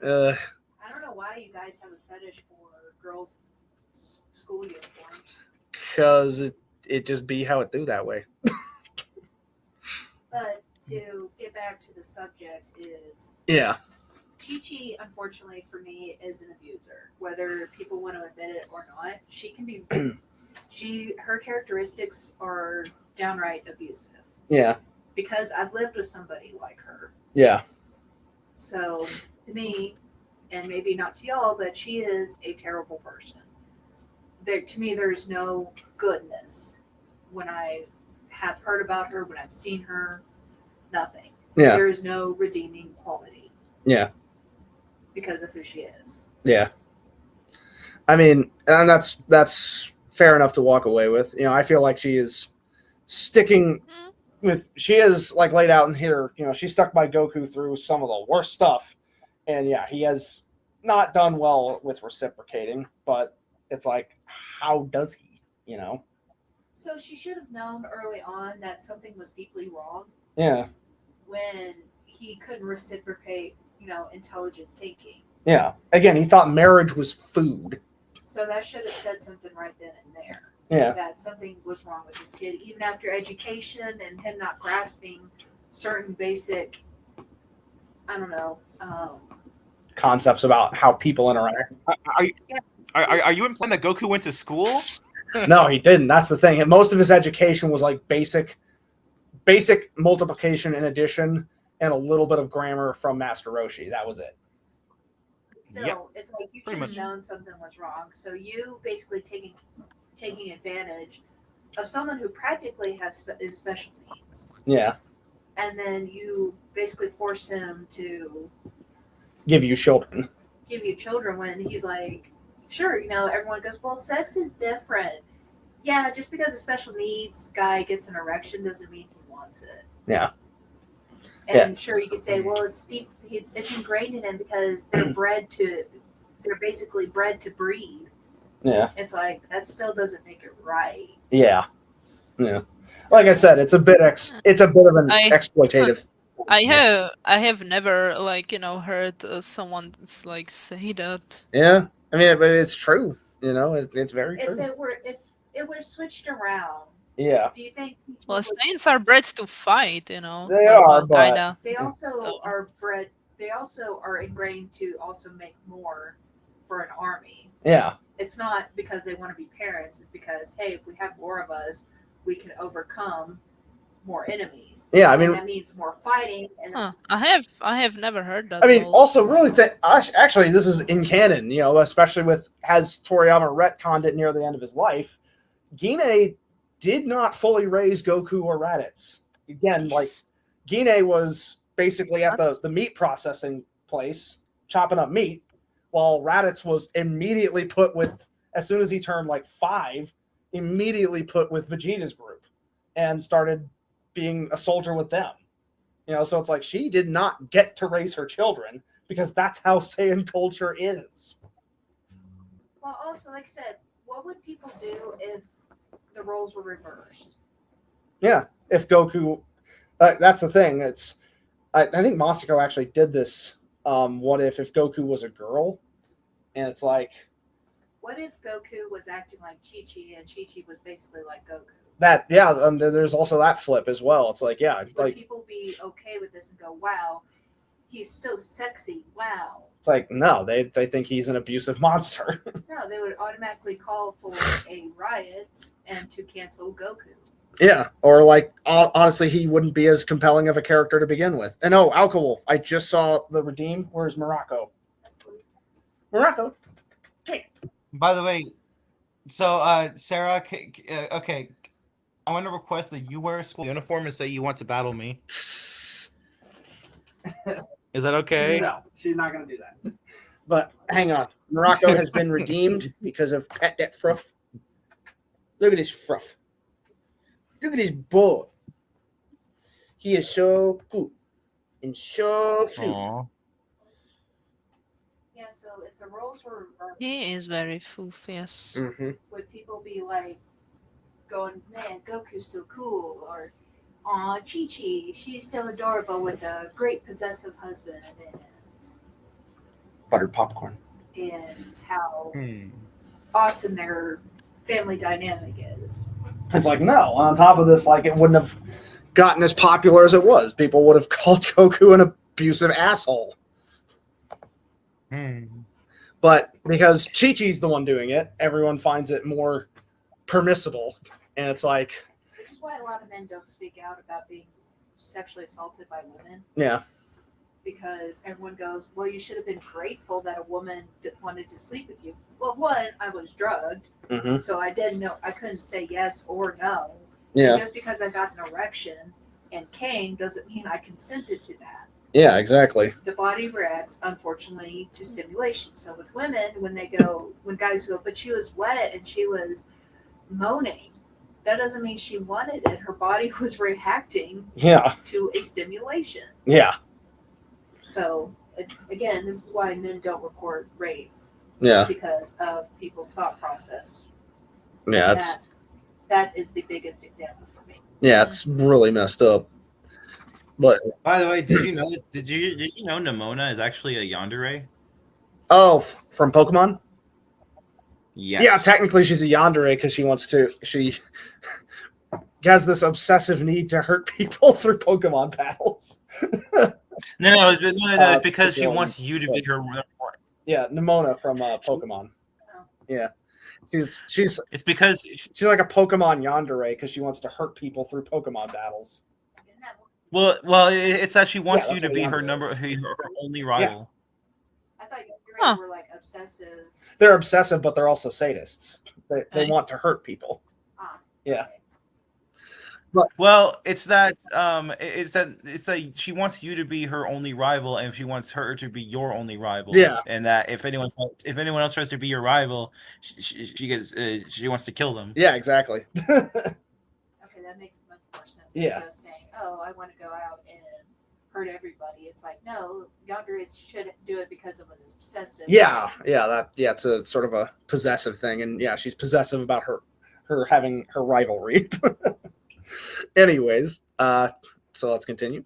Speaker 4: don't know why you guys have a fetish for girls' school uniforms.
Speaker 1: Because it just be how it do that way.
Speaker 4: But to get back to the subject is...
Speaker 1: Yeah.
Speaker 4: Chi-Chi, unfortunately for me, is an abuser. Whether people want to admit it or not, she can be... her characteristics are downright abusive.
Speaker 1: Yeah.
Speaker 4: Because I've lived with somebody like her.
Speaker 1: Yeah.
Speaker 4: So, to me, and maybe not to y'all, but she is a terrible person. To me, there's no goodness when I have heard about her, when I've seen her, nothing.
Speaker 1: Yeah.
Speaker 4: There is no redeeming quality.
Speaker 1: Yeah.
Speaker 4: Because of who she is.
Speaker 1: Yeah. I mean, and that's fair enough to walk away with. You know, I feel like she is sticking with, she is like laid out in here, you know, she stuck by Goku through some of the worst stuff. And yeah, he has not done well with reciprocating, but it's like, how does he, you know?
Speaker 4: So she should have known early on that something was deeply wrong.
Speaker 1: Yeah.
Speaker 4: When he couldn't reciprocate, you know, intelligent thinking.
Speaker 1: Yeah. Again, he thought marriage was food.
Speaker 4: So that should have said something right then and there.
Speaker 1: Yeah.
Speaker 4: That something was wrong with this kid, even after education and him not grasping certain basic, I don't know,
Speaker 1: concepts about how people interact.
Speaker 2: Are you implying that Goku went to school?
Speaker 1: No, he didn't. That's the thing. Most of his education was like basic multiplication and addition and a little bit of grammar from Master Roshi. That was it.
Speaker 4: Still, it's like you should have known something was wrong. So you basically taking advantage of someone who practically is special needs.
Speaker 1: Yeah.
Speaker 4: And then you basically force him to
Speaker 1: give you children
Speaker 4: when he's like, sure, you know, everyone goes, well, sex is different. Yeah, just because a special needs guy gets an erection doesn't mean he wants it.
Speaker 1: Yeah.
Speaker 4: And sure, you could say, well, it's deep. It's ingrained in him because they're basically bred to breed.
Speaker 1: Yeah.
Speaker 4: It's like that still doesn't make it right.
Speaker 1: Yeah. Yeah. Like I said, it's a bit of an exploitative.
Speaker 3: I have never heard someone like say that.
Speaker 1: Yeah, I mean, but it's true. It's very true.
Speaker 4: If it were switched around.
Speaker 1: Yeah.
Speaker 4: Do you think?
Speaker 3: Well, saints are bred to fight.
Speaker 1: They are, but
Speaker 3: kinda.
Speaker 4: They also are bred. They also are ingrained to also make more for an army.
Speaker 1: Yeah.
Speaker 4: It's not because they want to be parents. It's because, hey, if we have more of us, we can overcome more enemies.
Speaker 1: Yeah, I mean,
Speaker 4: that means more fighting. And
Speaker 3: I have never heard that.
Speaker 1: I mean, also, really, actually, this is in canon. Especially has Toriyama retconned it near the end of his life. Gine did not fully raise Goku or Raditz. Again, Gine was basically at the meat processing place chopping up meat, while Raditz was immediately put with, as soon as he turned 5, immediately put with Vegeta's group and started being a soldier with them. So it's like she did not get to raise her children because that's how Saiyan culture is.
Speaker 4: Well, also, like I said, what would people do if the roles were reversed?
Speaker 1: Yeah, if Goku, that's the thing. I think Masako actually did this. What if Goku was a girl? And it's like,
Speaker 4: what if Goku was acting like Chi-Chi and Chi-Chi was basically like Goku?
Speaker 1: And there's also that flip as well. It's like, yeah.
Speaker 4: Would people be okay with this and go, wow, he's so sexy, wow.
Speaker 1: It's like, no, they think he's an abusive monster.
Speaker 4: No, they would automatically call for a riot and to cancel Goku.
Speaker 1: Yeah, or honestly, he wouldn't be as compelling of a character to begin with. And Alka-Wolf, I just saw the Redeem. Where's Morocco? Morocco. Hey.
Speaker 5: By the way, so Sarah, okay, I want to request that you wear a school uniform and say you want to battle me. Is that okay?
Speaker 1: No, she's not going to do that. But hang on. Morocco has been redeemed because of Pet Det Fruff. Look at his fruff. Look at his boy. He is so cool and so fluffy.
Speaker 4: Yeah, so if the roles were reversed,
Speaker 3: he is very foof, yes.
Speaker 1: Mm-hmm.
Speaker 4: Would people be going, man, Goku's so cool, or aw, Chi-Chi, she's so adorable with a great possessive husband, and
Speaker 1: Buttered popcorn.
Speaker 4: And how awesome their family dynamic is.
Speaker 1: It's like, no, on top of this, it wouldn't have gotten as popular as it was. People would have called Goku an abusive asshole. But because Chi-Chi's the one doing it, everyone finds it more permissible. And it's like...
Speaker 4: Which is why a lot of men don't speak out about being sexually assaulted by women.
Speaker 1: Yeah.
Speaker 4: Because everyone goes, well, you should have been grateful that a woman wanted to sleep with you. Well, one, I was drugged, so I didn't know. I couldn't say yes or no.
Speaker 1: Yeah.
Speaker 4: And just because I got an erection and came doesn't mean I consented to that.
Speaker 1: Yeah, exactly.
Speaker 4: The body reacts, unfortunately, to stimulation. So with women, when guys go, but she was wet and she was moaning, that doesn't mean she wanted it. Her body was reacting to a stimulation.
Speaker 1: Yeah.
Speaker 4: So, again, this is why men don't report rape.
Speaker 1: Yeah.
Speaker 4: Because of people's thought process.
Speaker 1: Yeah,
Speaker 4: that is the biggest example for me.
Speaker 1: Yeah, it's really messed up. But
Speaker 2: by the way, did you know Nimona is actually a yandere?
Speaker 1: Oh, from Pokemon?
Speaker 2: Yes.
Speaker 1: Yeah, technically she's a yandere because she has this obsessive need to hurt people through Pokemon battles.
Speaker 2: No, it's because she wants you to be her.
Speaker 1: Yeah, Nimona from Pokemon.
Speaker 4: Oh.
Speaker 1: Yeah, she's.
Speaker 2: It's because
Speaker 1: she's like a Pokemon yandere because she wants to hurt people through Pokemon battles.
Speaker 2: Well, it's that she wants you to be her only rival.
Speaker 4: Yeah. I thought you were obsessive.
Speaker 1: They're obsessive, but they're also sadists. They want to hurt people.
Speaker 4: Ah,
Speaker 1: yeah.
Speaker 4: Okay.
Speaker 5: Well, it's that she wants you to be her only rival, and she wants her to be your only rival.
Speaker 1: Yeah.
Speaker 5: And that if anyone else tries to be your rival, she wants to kill them.
Speaker 1: Yeah, exactly.
Speaker 4: Okay, that makes much more sense than just saying, "Oh, I want to go out and hurt everybody." It's like, no, Yonder should do it because of his obsessive.
Speaker 1: It's a sort of a possessive thing, and she's possessive about her having her rivalry. Anyways, so let's continue.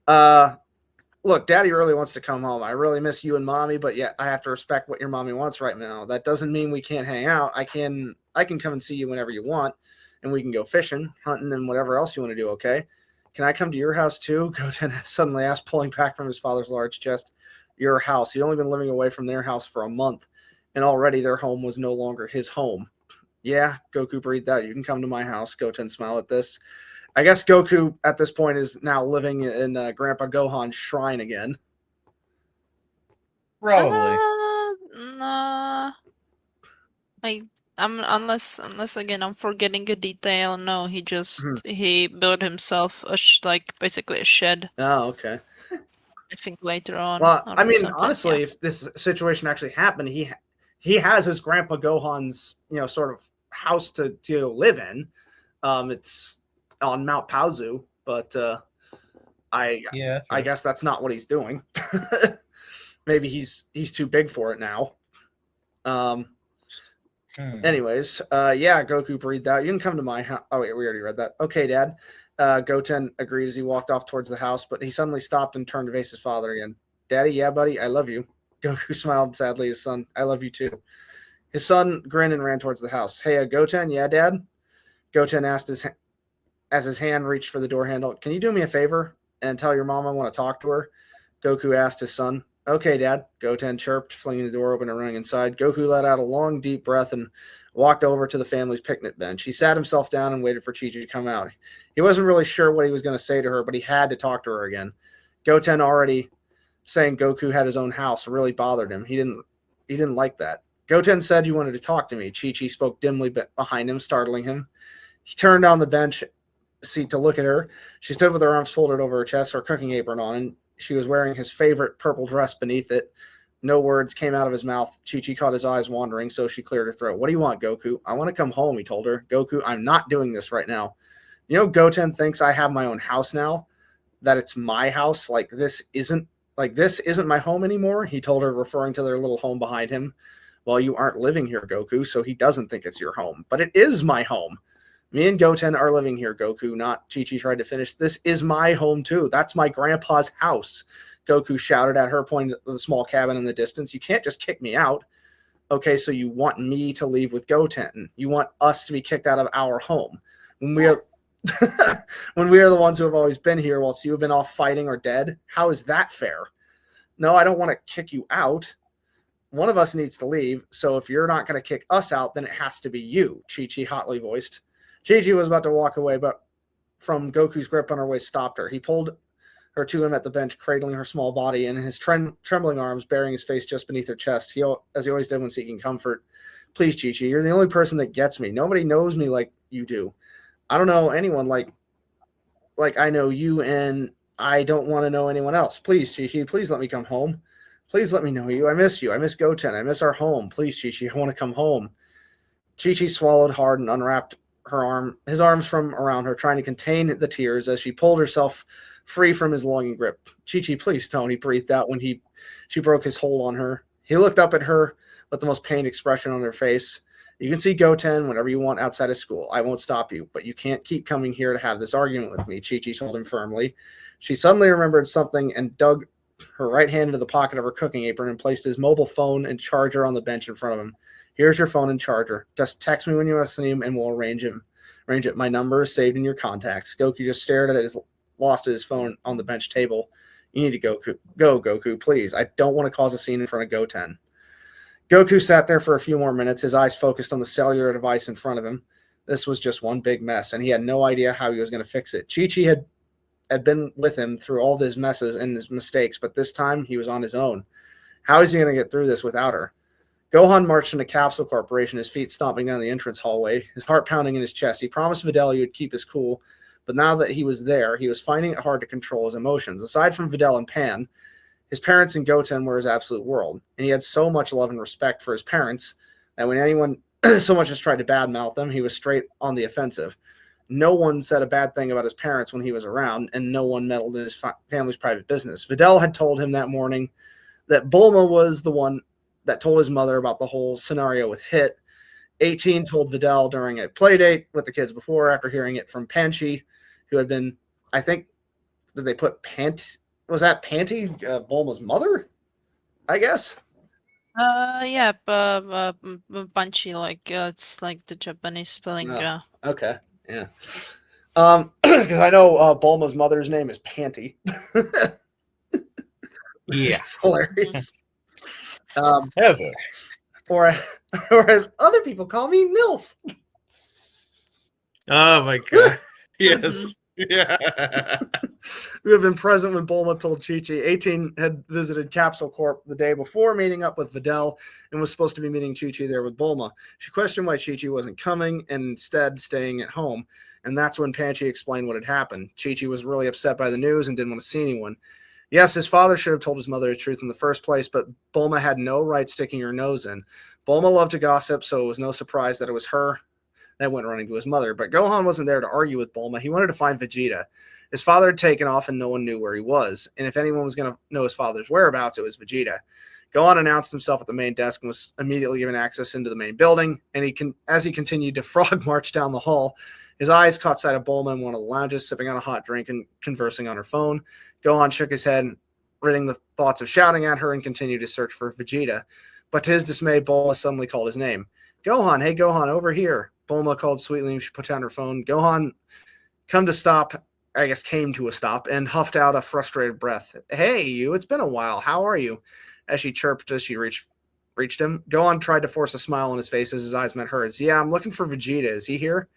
Speaker 1: Look, Daddy really wants to come home. I really miss you and Mommy, but I have to respect what your mommy wants right now. That doesn't mean we can't hang out. I can come and see you whenever you want, and we can go fishing, hunting, and whatever else you want to do. Okay? Can I come to your house too? Goten suddenly asked, pulling back from his father's large chest. Your house. He'd only been living away from their house for a month, and already their home was no longer his home. Yeah, Goku breathed out. You can come to my house. Goten smiled at this. I guess Goku at this point is now living in Grandpa Gohan's shrine again.
Speaker 5: Probably.
Speaker 3: Nah. Unless again I'm forgetting a detail. No, he just he built himself basically a shed.
Speaker 1: Oh, okay.
Speaker 3: I think later on.
Speaker 1: Well, I mean, honestly, if this situation actually happened, he has his Grandpa Gohan's sort of house to live in. It's on Mount Paozu, but I guess that's not what he's doing. Maybe he's too big for it now. Anyways, Goku breathed out. You can come to my house. Oh wait, we already read that. Okay, Dad. Goten agreed as he walked off towards the house, but he suddenly stopped and turned to face his father again. Daddy, yeah, buddy, I love you. Goku smiled sadly at his son. I love you too. His son grinned and ran towards the house. Hey, Goten, yeah, Dad? Goten asked as his hand reached for the door handle. Can you do me a favor and tell your mom I want to talk to her? Goku asked his son. Okay, Dad, Goten chirped, flinging the door open and running inside. Goku let out a long, deep breath and walked over to the family's picnic bench. He sat himself down and waited for Chi-Chi to come out. He wasn't really sure what he was going to say to her, but he had to talk to her again. Goten already saying Goku had his own house really bothered him. He didn't like that. Goten said you wanted to talk to me. Chi-Chi spoke dimly behind him, startling him. He turned on the bench seat to look at her. She stood with her arms folded over her chest, her cooking apron on, and she was wearing his favorite purple dress beneath it. No words came out of his mouth. Chi-Chi caught his eyes wandering, so she cleared her throat. What do you want, Goku? I want to come home, he told her. Goku, I'm not doing this right now. You know, Goten thinks I have my own house now, that it's my house. Like this isn't my home anymore, he told her, referring to their little home behind him. Well, you aren't living here, Goku, so he doesn't think it's your home. But it is my home. Me and Goten are living here, Goku, not Chi-Chi tried to finish. This is my home, too. That's my grandpa's house. Goku shouted at her, pointing to the small cabin in the distance. You can't just kick me out. Okay, so you want me to leave with Goten. You want us to be kicked out of our home. When we are the ones who have always been here whilst you have been off fighting or dead. How is that fair? No, I don't want to kick you out. One of us needs to leave, so if you're not going to kick us out, then it has to be you, Chi-Chi hotly voiced. Chi-Chi was about to walk away, but from Goku's grip on her waist stopped her. He pulled her to him at the bench, cradling her small body in his trembling arms, burying his face just beneath her chest, as he always did when seeking comfort. Please, Chi-Chi, you're the only person that gets me. Nobody knows me like you do. I don't know anyone like I know you, and I don't want to know anyone else. Please, Chi-Chi, please let me come home. Please let me know you. I miss you. I miss Goten. I miss our home. Please, Chi-Chi, I want to come home. Chi-Chi swallowed hard and unwrapped his arms from around her, trying to contain the tears as she pulled herself free from his longing grip. Chi-Chi, please don't, he breathed out when she broke his hold on her. He looked up at her with the most pained expression on her face. You can see Goten whenever you want outside of school. I won't stop you, but you can't keep coming here to have this argument with me, Chi-Chi told him firmly. She suddenly remembered something and dug her right hand into the pocket of her cooking apron and placed his mobile phone and charger on the bench in front of him. Here's your phone and charger. Just text me when you want to see him, and we'll arrange it. My number is saved in your contacts. Goku just stared at lost his phone on the bench table. You need to go, Goku, please. I don't want to cause a scene in front of Goten. Goku sat there for a few more minutes, his eyes focused on the cellular device in front of him. This was just one big mess, and he had no idea how he was going to fix it. Chi-Chi had been with him through all his messes and his mistakes, but this time he was on his own. How is he going to get through this without her? Gohan marched into Capsule Corporation, his feet stomping down the entrance hallway, his heart pounding in his chest. He promised Videl he would keep his cool, But now that he was there, he was finding it hard to control his emotions. Aside from Videl and Pan, his parents and Goten were his absolute world, and he had so much love and respect for his parents that when anyone so much as tried to badmouth them, he was straight on the offensive. No one said a bad thing about his parents when he was around, and no one meddled in his family's private business. Videl had told him that morning that Bulma was the one that told his mother about the whole scenario with Hit. 18 told Videl during a play date with the kids before, after hearing it from Panchi, who had been, I think, did they put was that Panty, Bulma's mother? I guess.
Speaker 3: Yeah, Banshee, like it's like the Japanese spelling.
Speaker 1: Oh, okay, yeah. Because I know Bulma's mother's name is Panty.
Speaker 5: Yeah,
Speaker 1: it's hilarious.
Speaker 5: Ever.
Speaker 1: Or as other people call me, MILF.
Speaker 2: Oh my god! Yes. Yeah.
Speaker 1: Who had been present when Bulma told Chi-Chi. 18 had visited Capsule Corp the day before, meeting up with Videl, and was supposed to be meeting Chi-Chi there with Bulma. She questioned why Chi-Chi wasn't coming and instead staying at home, and that's when Panchi explained what had happened. Chi-Chi was really upset by the news and didn't want to see anyone. Yes, his father should have told his mother the truth in the first place, but Bulma had no right sticking her nose in. Bulma loved to gossip, so it was no surprise that it was her that went running to his mother. But Gohan wasn't there to argue with Bulma. He wanted to find Vegeta. His father had taken off and no one knew where he was. And if anyone was going to know his father's whereabouts, it was Vegeta. Gohan announced himself at the main desk and was immediately given access into the main building. And as he continued to frog march down the hall, his eyes caught sight of Bulma in one of the lounges, sipping on a hot drink and conversing on her phone. Gohan shook his head, ridding the thoughts of shouting at her, and continued to search for Vegeta. But to his dismay, Bulma suddenly called his name. Gohan, hey Gohan, over here. Bulma called sweetly and she put down her phone. Gohan came to a stop and huffed out a frustrated breath. Hey, you, it's been a while. How are you? As she chirped as she reached him. Gohan tried to force a smile on his face as his eyes met hers. Yeah, I'm looking for Vegeta. Is he here?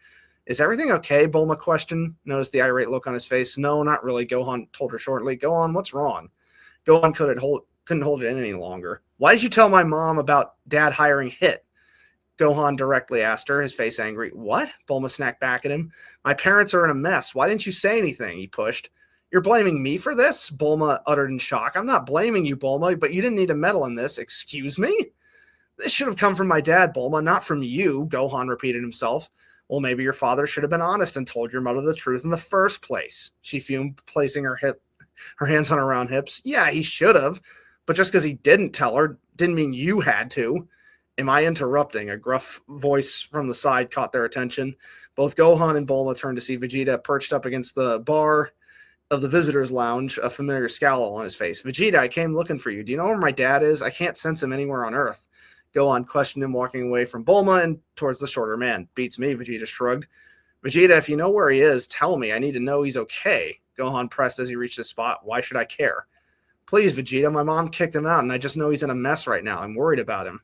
Speaker 1: Is everything okay? Bulma questioned. Noticed the irate look on his face. No, not really, Gohan told her shortly. Gohan, what's wrong? Gohan couldn't hold it in any longer. Why did you tell my mom about Dad hiring Hit? Gohan directly asked her, his face angry. What? Bulma snapped back at him. My parents are in a mess. Why didn't you say anything? He pushed. You're blaming me for this? Bulma uttered in shock. I'm not blaming you, Bulma, but you didn't need to meddle in this. Excuse me? This should have come from my dad, Bulma, not from you, Gohan repeated himself. Well, maybe your father should have been honest and told your mother the truth in the first place. She fumed, placing her hands on her round hips. Yeah, he should have. But just because he didn't tell her didn't mean you had to. Am I interrupting? A gruff voice from the side caught their attention. Both Gohan and Bulma turned to see Vegeta perched up against the bar of the visitors' lounge, a familiar scowl on his face. Vegeta, I came looking for you. Do you know where my dad is? I can't sense him anywhere on Earth. Gohan questioned him, walking away from Bulma and towards the shorter man. Beats me, Vegeta shrugged. Vegeta, if you know where he is, tell me. I need to know he's okay. Gohan pressed as he reached the spot. Why should I care? Please, Vegeta, my mom kicked him out, and I just know he's in a mess right now. I'm worried about him.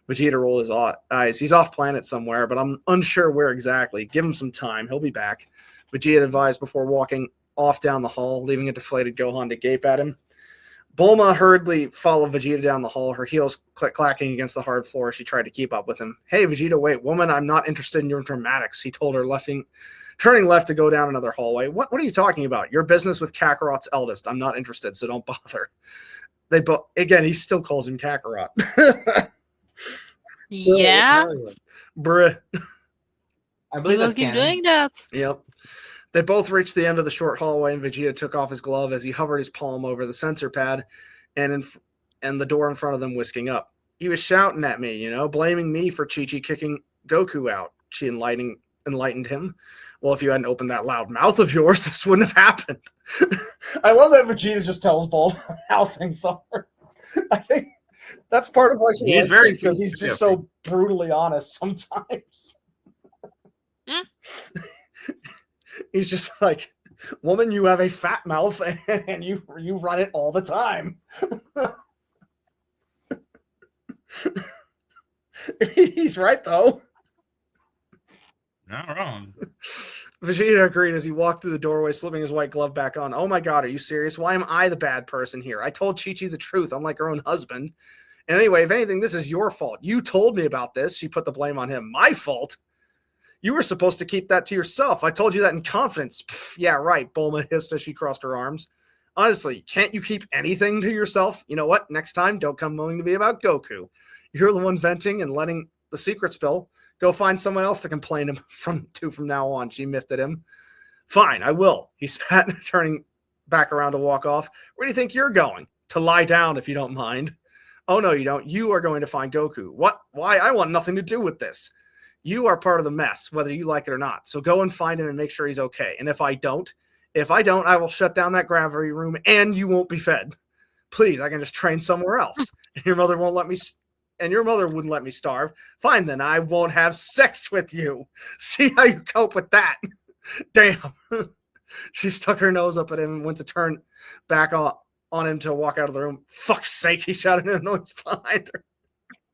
Speaker 1: Vegeta rolled his eyes. He's off planet somewhere, but I'm unsure where exactly. Give him some time. He'll be back. Vegeta advised before walking off down the hall, leaving a deflated Gohan to gape at him. Bulma hurriedly followed Vegeta down the hall, her heels clacking against the hard floor as she tried to keep up with him. Hey, Vegeta, wait, woman, I'm not interested in your dramatics, he told her, turning left to go down another hallway. What are you talking about? Your business with Kakarot's eldest. I'm not interested, so don't bother. Again, he still calls him Kakarot.
Speaker 3: Yeah.
Speaker 1: Bruh.
Speaker 5: I believe
Speaker 3: He will
Speaker 5: that's
Speaker 3: keep
Speaker 5: canon.
Speaker 3: doing that.
Speaker 1: Yep. They both reached the end of the short hallway, and Vegeta took off his glove as he hovered his palm over the sensor pad and the door in front of them whisking up. He was shouting at me, blaming me for Chi-Chi kicking Goku out. She enlightened him. Well, if you hadn't opened that loud mouth of yours, this wouldn't have happened. I love that Vegeta just tells Bulma how things are. I think that's part of why she likes him, because he's just so brutally honest sometimes. He's just like, woman, you have a fat mouth and you run it all the time. He's right, though.
Speaker 2: Not wrong.
Speaker 1: Vegeta agreed as he walked through the doorway, slipping his white glove back on. Oh my god, are you serious? Why am I the bad person here? I told Chi-Chi the truth, unlike her own husband. And anyway, if anything, this is your fault. You told me about this. She put the blame on him. My fault? You were supposed to keep that to yourself. I told you that in confidence. Pff, yeah, right, Bulma hissed as she crossed her arms. Honestly, can't you keep anything to yourself? You know what? Next time, don't come moaning to me about Goku. You're the one venting and letting the secret spill. Go find someone else to complain from now on, she miffed at him. Fine, I will, he spat, turning back around to walk off. Where do you think you're going? To lie down, if you don't mind. Oh, no, you don't. You are going to find Goku. What? Why? I want nothing to do with this. You are part of the mess, whether you like it or not. So go and find him and make sure he's okay. And if I don't, I will shut down that gravity room and you won't be fed. Please, I can just train somewhere else. Your mother won't let me, and your mother wouldn't let me starve. Fine, then I won't have sex with you. See how you cope with that. Damn. She stuck her nose up at him and went to turn back on him to walk out of the room. Fuck's sake, he shouted in annoyance behind her.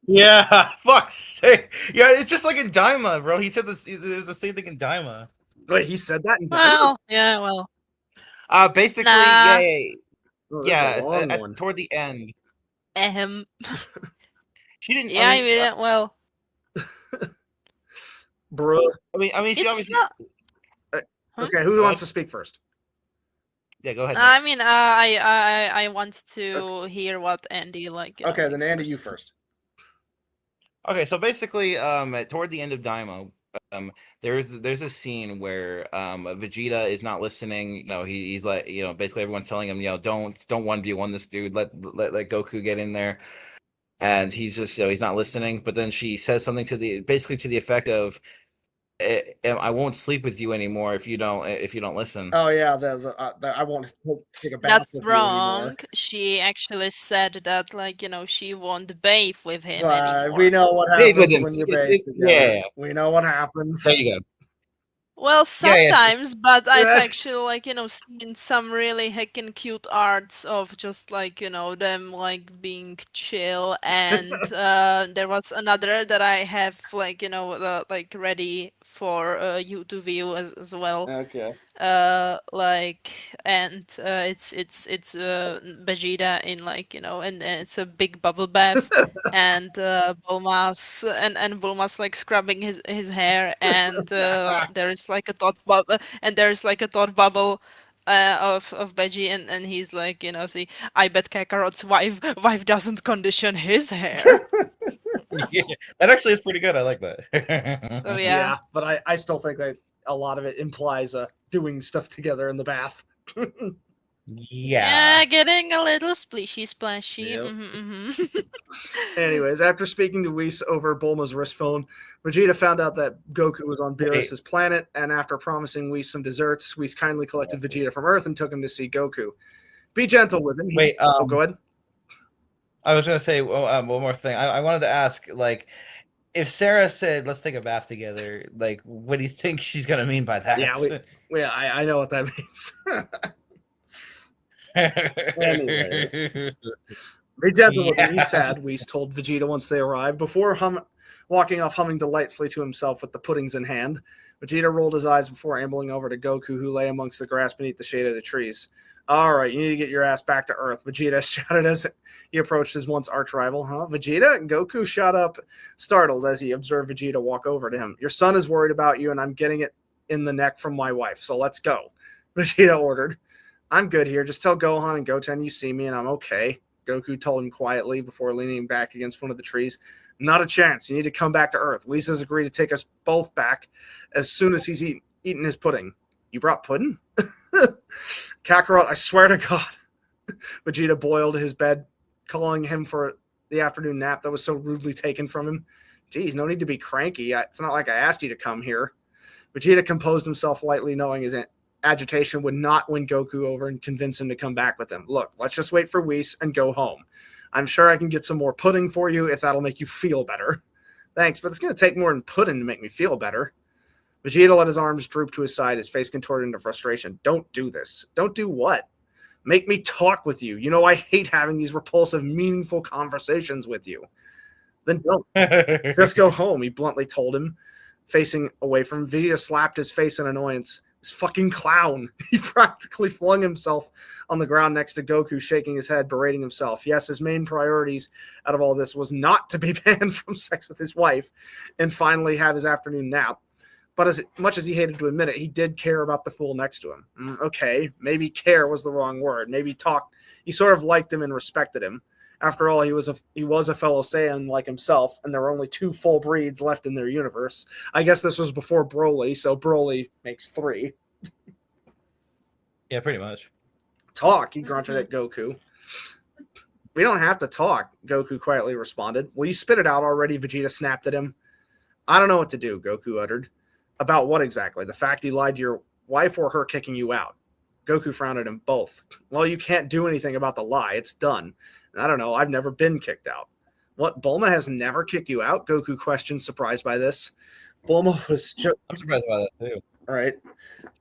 Speaker 5: Yeah, fuck's sake. Yeah, it's just like in Daima, bro. He said this. There's the same thing in Daima.
Speaker 1: Wait, he said that in Daima?
Speaker 3: Well, yeah, well.
Speaker 5: Basically,
Speaker 3: Nah.
Speaker 5: toward the end.
Speaker 3: She didn't. Yeah, I mean, well.
Speaker 1: Bro.
Speaker 5: I mean, she
Speaker 3: it's
Speaker 5: obviously.
Speaker 3: Not...
Speaker 1: Okay, who wants to speak first?
Speaker 5: Yeah, go ahead.
Speaker 3: I mean, I want to hear what Andy like.
Speaker 1: Okay, then Andy, you first.
Speaker 5: Okay, so basically, toward the end of Daima, there's a scene where Vegeta is not listening. You know, he's like, you know, basically everyone's telling him, you know, don't 1v1 this dude. Let Goku get in there, and he's just, you know, he's not listening. But then she says something to the effect of, I won't sleep with you anymore if you don't listen.
Speaker 1: Oh yeah, I won't take a bath.
Speaker 3: That's
Speaker 1: with
Speaker 3: wrong.
Speaker 1: You anymore.
Speaker 3: She actually said that, like, you know, she won't bathe with him anymore.
Speaker 1: We know what happens when you bathe together.
Speaker 5: Yeah,
Speaker 1: we know what happens.
Speaker 5: There you go.
Speaker 3: Well, sometimes, but I've actually, like, you know, seen some really heckin' cute arts of just, like, you know, them, like, being chill, and there was another that I have, like, you know, like, ready for you to view as well.
Speaker 1: Okay.
Speaker 3: Like, and it's Vegeta in, like, you know, and it's a big bubble bath, and Bulma's like scrubbing his hair, and there's like a thought bubble, of Veggie, and he's like, you know, see, I bet Kakarot's wife doesn't condition his hair.
Speaker 5: Yeah, that actually is pretty good. I like that.
Speaker 3: So, yeah,
Speaker 1: but I still think that a lot of it implies doing stuff together in the bath.
Speaker 5: Yeah,
Speaker 3: getting a little splashy.
Speaker 1: Yep.
Speaker 3: Mm-hmm.
Speaker 1: Anyways, after speaking to Whis over Bulma's wrist phone, Vegeta found out that Goku was on Beerus's planet, and after promising Whis some desserts, Whis kindly collected Vegeta from Earth and took him to see Goku. Be gentle with him. Go ahead.
Speaker 5: I was gonna say one more thing. I wanted to ask, like, if Sarah said, "Let's take a bath together," like, what do you think she's gonna mean by that?
Speaker 1: Yeah, I know what that means. Anyways, be gentle with him. He's sad. Whis told Vegeta once they arrived. Before walking off, humming delightfully to himself with the puddings in hand, Vegeta rolled his eyes before ambling over to Goku, who lay amongst the grass beneath the shade of the trees. All right, you need to get your ass back to Earth, Vegeta shouted as he approached his once arch rival. Huh? Vegeta? Goku shot up, startled, as he observed Vegeta walk over to him. Your son is worried about you, and I'm getting it in the neck from my wife, so let's go, Vegeta ordered. I'm good here. Just tell Gohan and Goten you see me, and I'm okay, Goku told him quietly before leaning back against one of the trees. Not a chance. You need to come back to Earth. Whis has agreed to take us both back as soon as he's eaten his pudding. You brought pudding? Kakarot, I swear to God. Vegeta boiled his bed, calling him for the afternoon nap that was so rudely taken from him. Geez, no need to be cranky. It's not like I asked you to come here. Vegeta composed himself lightly, knowing his agitation would not win Goku over and convince him to come back with him. Look, let's just wait for Whis and go home. I'm sure I can get some more pudding for you if that'll make you feel better. Thanks, but it's going to take more than pudding to make me feel better. Vegeta let his arms droop to his side, his face contorted into frustration. Don't do this. Don't do what? Make me talk with you. You know I hate having these repulsive, meaningful conversations with you. Then don't. Just go home, he bluntly told him, facing away from him. Vegeta slapped his face in annoyance. This fucking clown. He practically flung himself on the ground next to Goku, shaking his head, berating himself. Yes, his main priorities out of all this was not to be banned from sex with his wife and finally have his afternoon nap, But as much as he hated to admit it, he did care about the fool next to him. Okay, maybe care was the wrong word. Maybe he sort of liked him and respected him. After all, he was a fellow Saiyan like himself, and there were only 2 full breeds left in their universe. I guess this was before Broly, so Broly makes 3.
Speaker 5: Yeah, pretty much.
Speaker 1: Talk, he grunted at Goku. We don't have to talk, Goku quietly responded. Will you spit it out already? Vegeta snapped at him. I don't know what to do, Goku uttered. About what exactly? The fact he lied to your wife or her kicking you out? Goku frowned at him both. Well, you can't do anything about the lie. It's done. I don't know. I've never been kicked out. What? Bulma has never kicked you out? Goku questioned, surprised by this. Bulma was
Speaker 5: I'm surprised by that too.
Speaker 1: All right.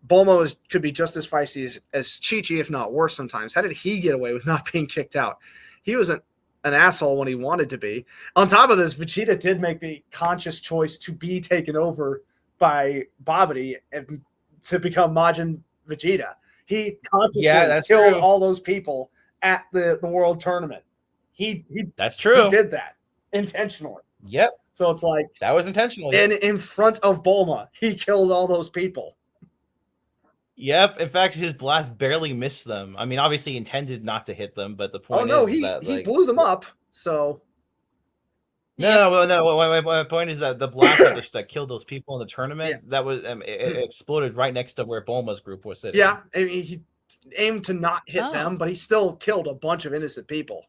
Speaker 1: Bulma could be just as feisty as Chi-Chi, if not worse sometimes. How did he get away with not being kicked out? He was an asshole when he wanted to be. On top of this, Vegeta did make the conscious choice to be taken over by Babidi and to become Majin Vegeta. He consciously killed all those people at the world tournament.
Speaker 5: That's true.
Speaker 1: He did that intentionally.
Speaker 5: Yep.
Speaker 1: So it's like
Speaker 5: that was intentional.
Speaker 1: And in front of Bulma, he killed all those people.
Speaker 5: Yep. In fact, his blast barely missed them. I mean, obviously he intended not to hit them, but the point
Speaker 1: is that he blew them up. So
Speaker 5: no. My point is that the blast that killed those people in the tournament that was it exploded right next to where Bulma's group was sitting.
Speaker 1: Yeah, I mean, he aimed to not hit them, but he still killed a bunch of innocent people.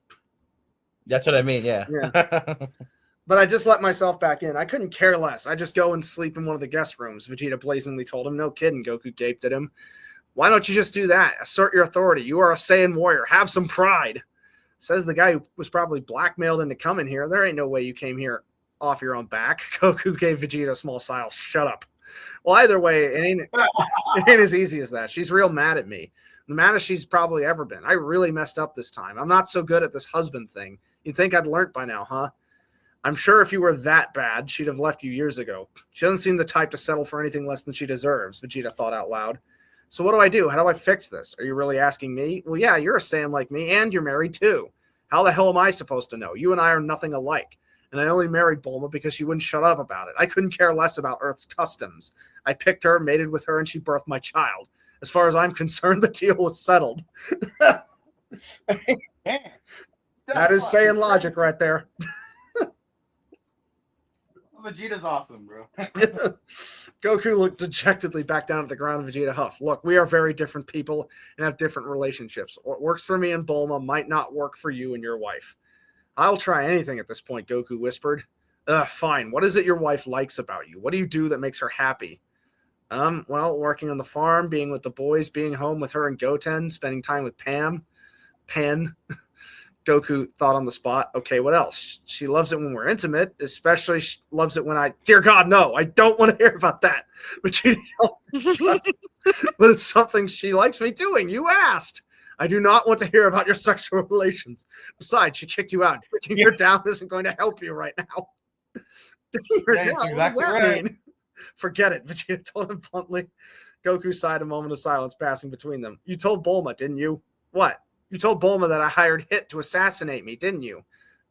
Speaker 5: That's what I mean. Yeah.
Speaker 1: But I just let myself back in. I couldn't care less. I just go and sleep in one of the guest rooms, Vegeta blazingly told him. No kidding, Goku gaped at him. Why don't you just do that? Assert your authority. You are a Saiyan warrior. Have some pride. Says the guy who was probably blackmailed into coming here. There ain't no way you came here off your own back. Goku gave Vegeta a small smile. Shut up. Well, either way, it ain't as easy as that. She's real mad at me. The maddest she's probably ever been. I really messed up this time. I'm not so good at this husband thing. You'd think I'd learned by now, huh? I'm sure if you were that bad, she'd have left you years ago. She doesn't seem the type to settle for anything less than she deserves, Vegeta thought out loud. So what do I do? How do I fix this? Are you really asking me? Well, yeah, you're a Saiyan like me, and you're married too. How the hell am I supposed to know? You and I are nothing alike. And I only married Bulma because she wouldn't shut up about it. I couldn't care less about Earth's customs. I picked her, mated with her, and she birthed my child. As far as I'm concerned, the deal was settled. That is Saiyan logic right there.
Speaker 5: Vegeta's awesome, bro.
Speaker 1: Goku looked dejectedly back down at the ground. Vegeta huffed. Look, we are very different people and have different relationships. What works for me and Bulma might not work for you and your wife. I'll try anything at this point, Goku whispered. Fine. What is it your wife likes about you? What do you do that makes her happy? Well, working on the farm, being with the boys, being home with her and Goten, spending time with Pen. Goku thought on the spot. Okay, what else? She loves it when we're intimate, especially she loves it when dear God, no, I don't want to hear about that. But but it's something she likes me doing. You asked. I do not want to hear about your sexual relations. Besides, she kicked you out. Kicking her down isn't going to help you right now.
Speaker 5: That's exactly right.
Speaker 1: Mean? Forget it, Vegeta told him bluntly. Goku sighed, a moment of silence passing between them. You told Bulma, didn't you? What? You told Bulma that I hired Hit to assassinate me, didn't you?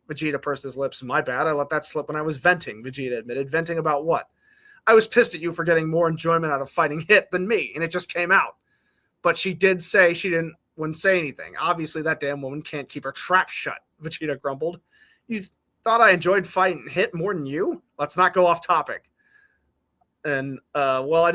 Speaker 1: Vegeta pursed his lips. My bad, I let that slip when I was venting, Vegeta admitted. Venting about what? I was pissed at you for getting more enjoyment out of fighting Hit than me, and it just came out. But she did say she wouldn't say anything. Obviously, that damn woman can't keep her trap shut, Vegeta grumbled. You thought I enjoyed fighting Hit more than you? Let's not go off topic. And, well, I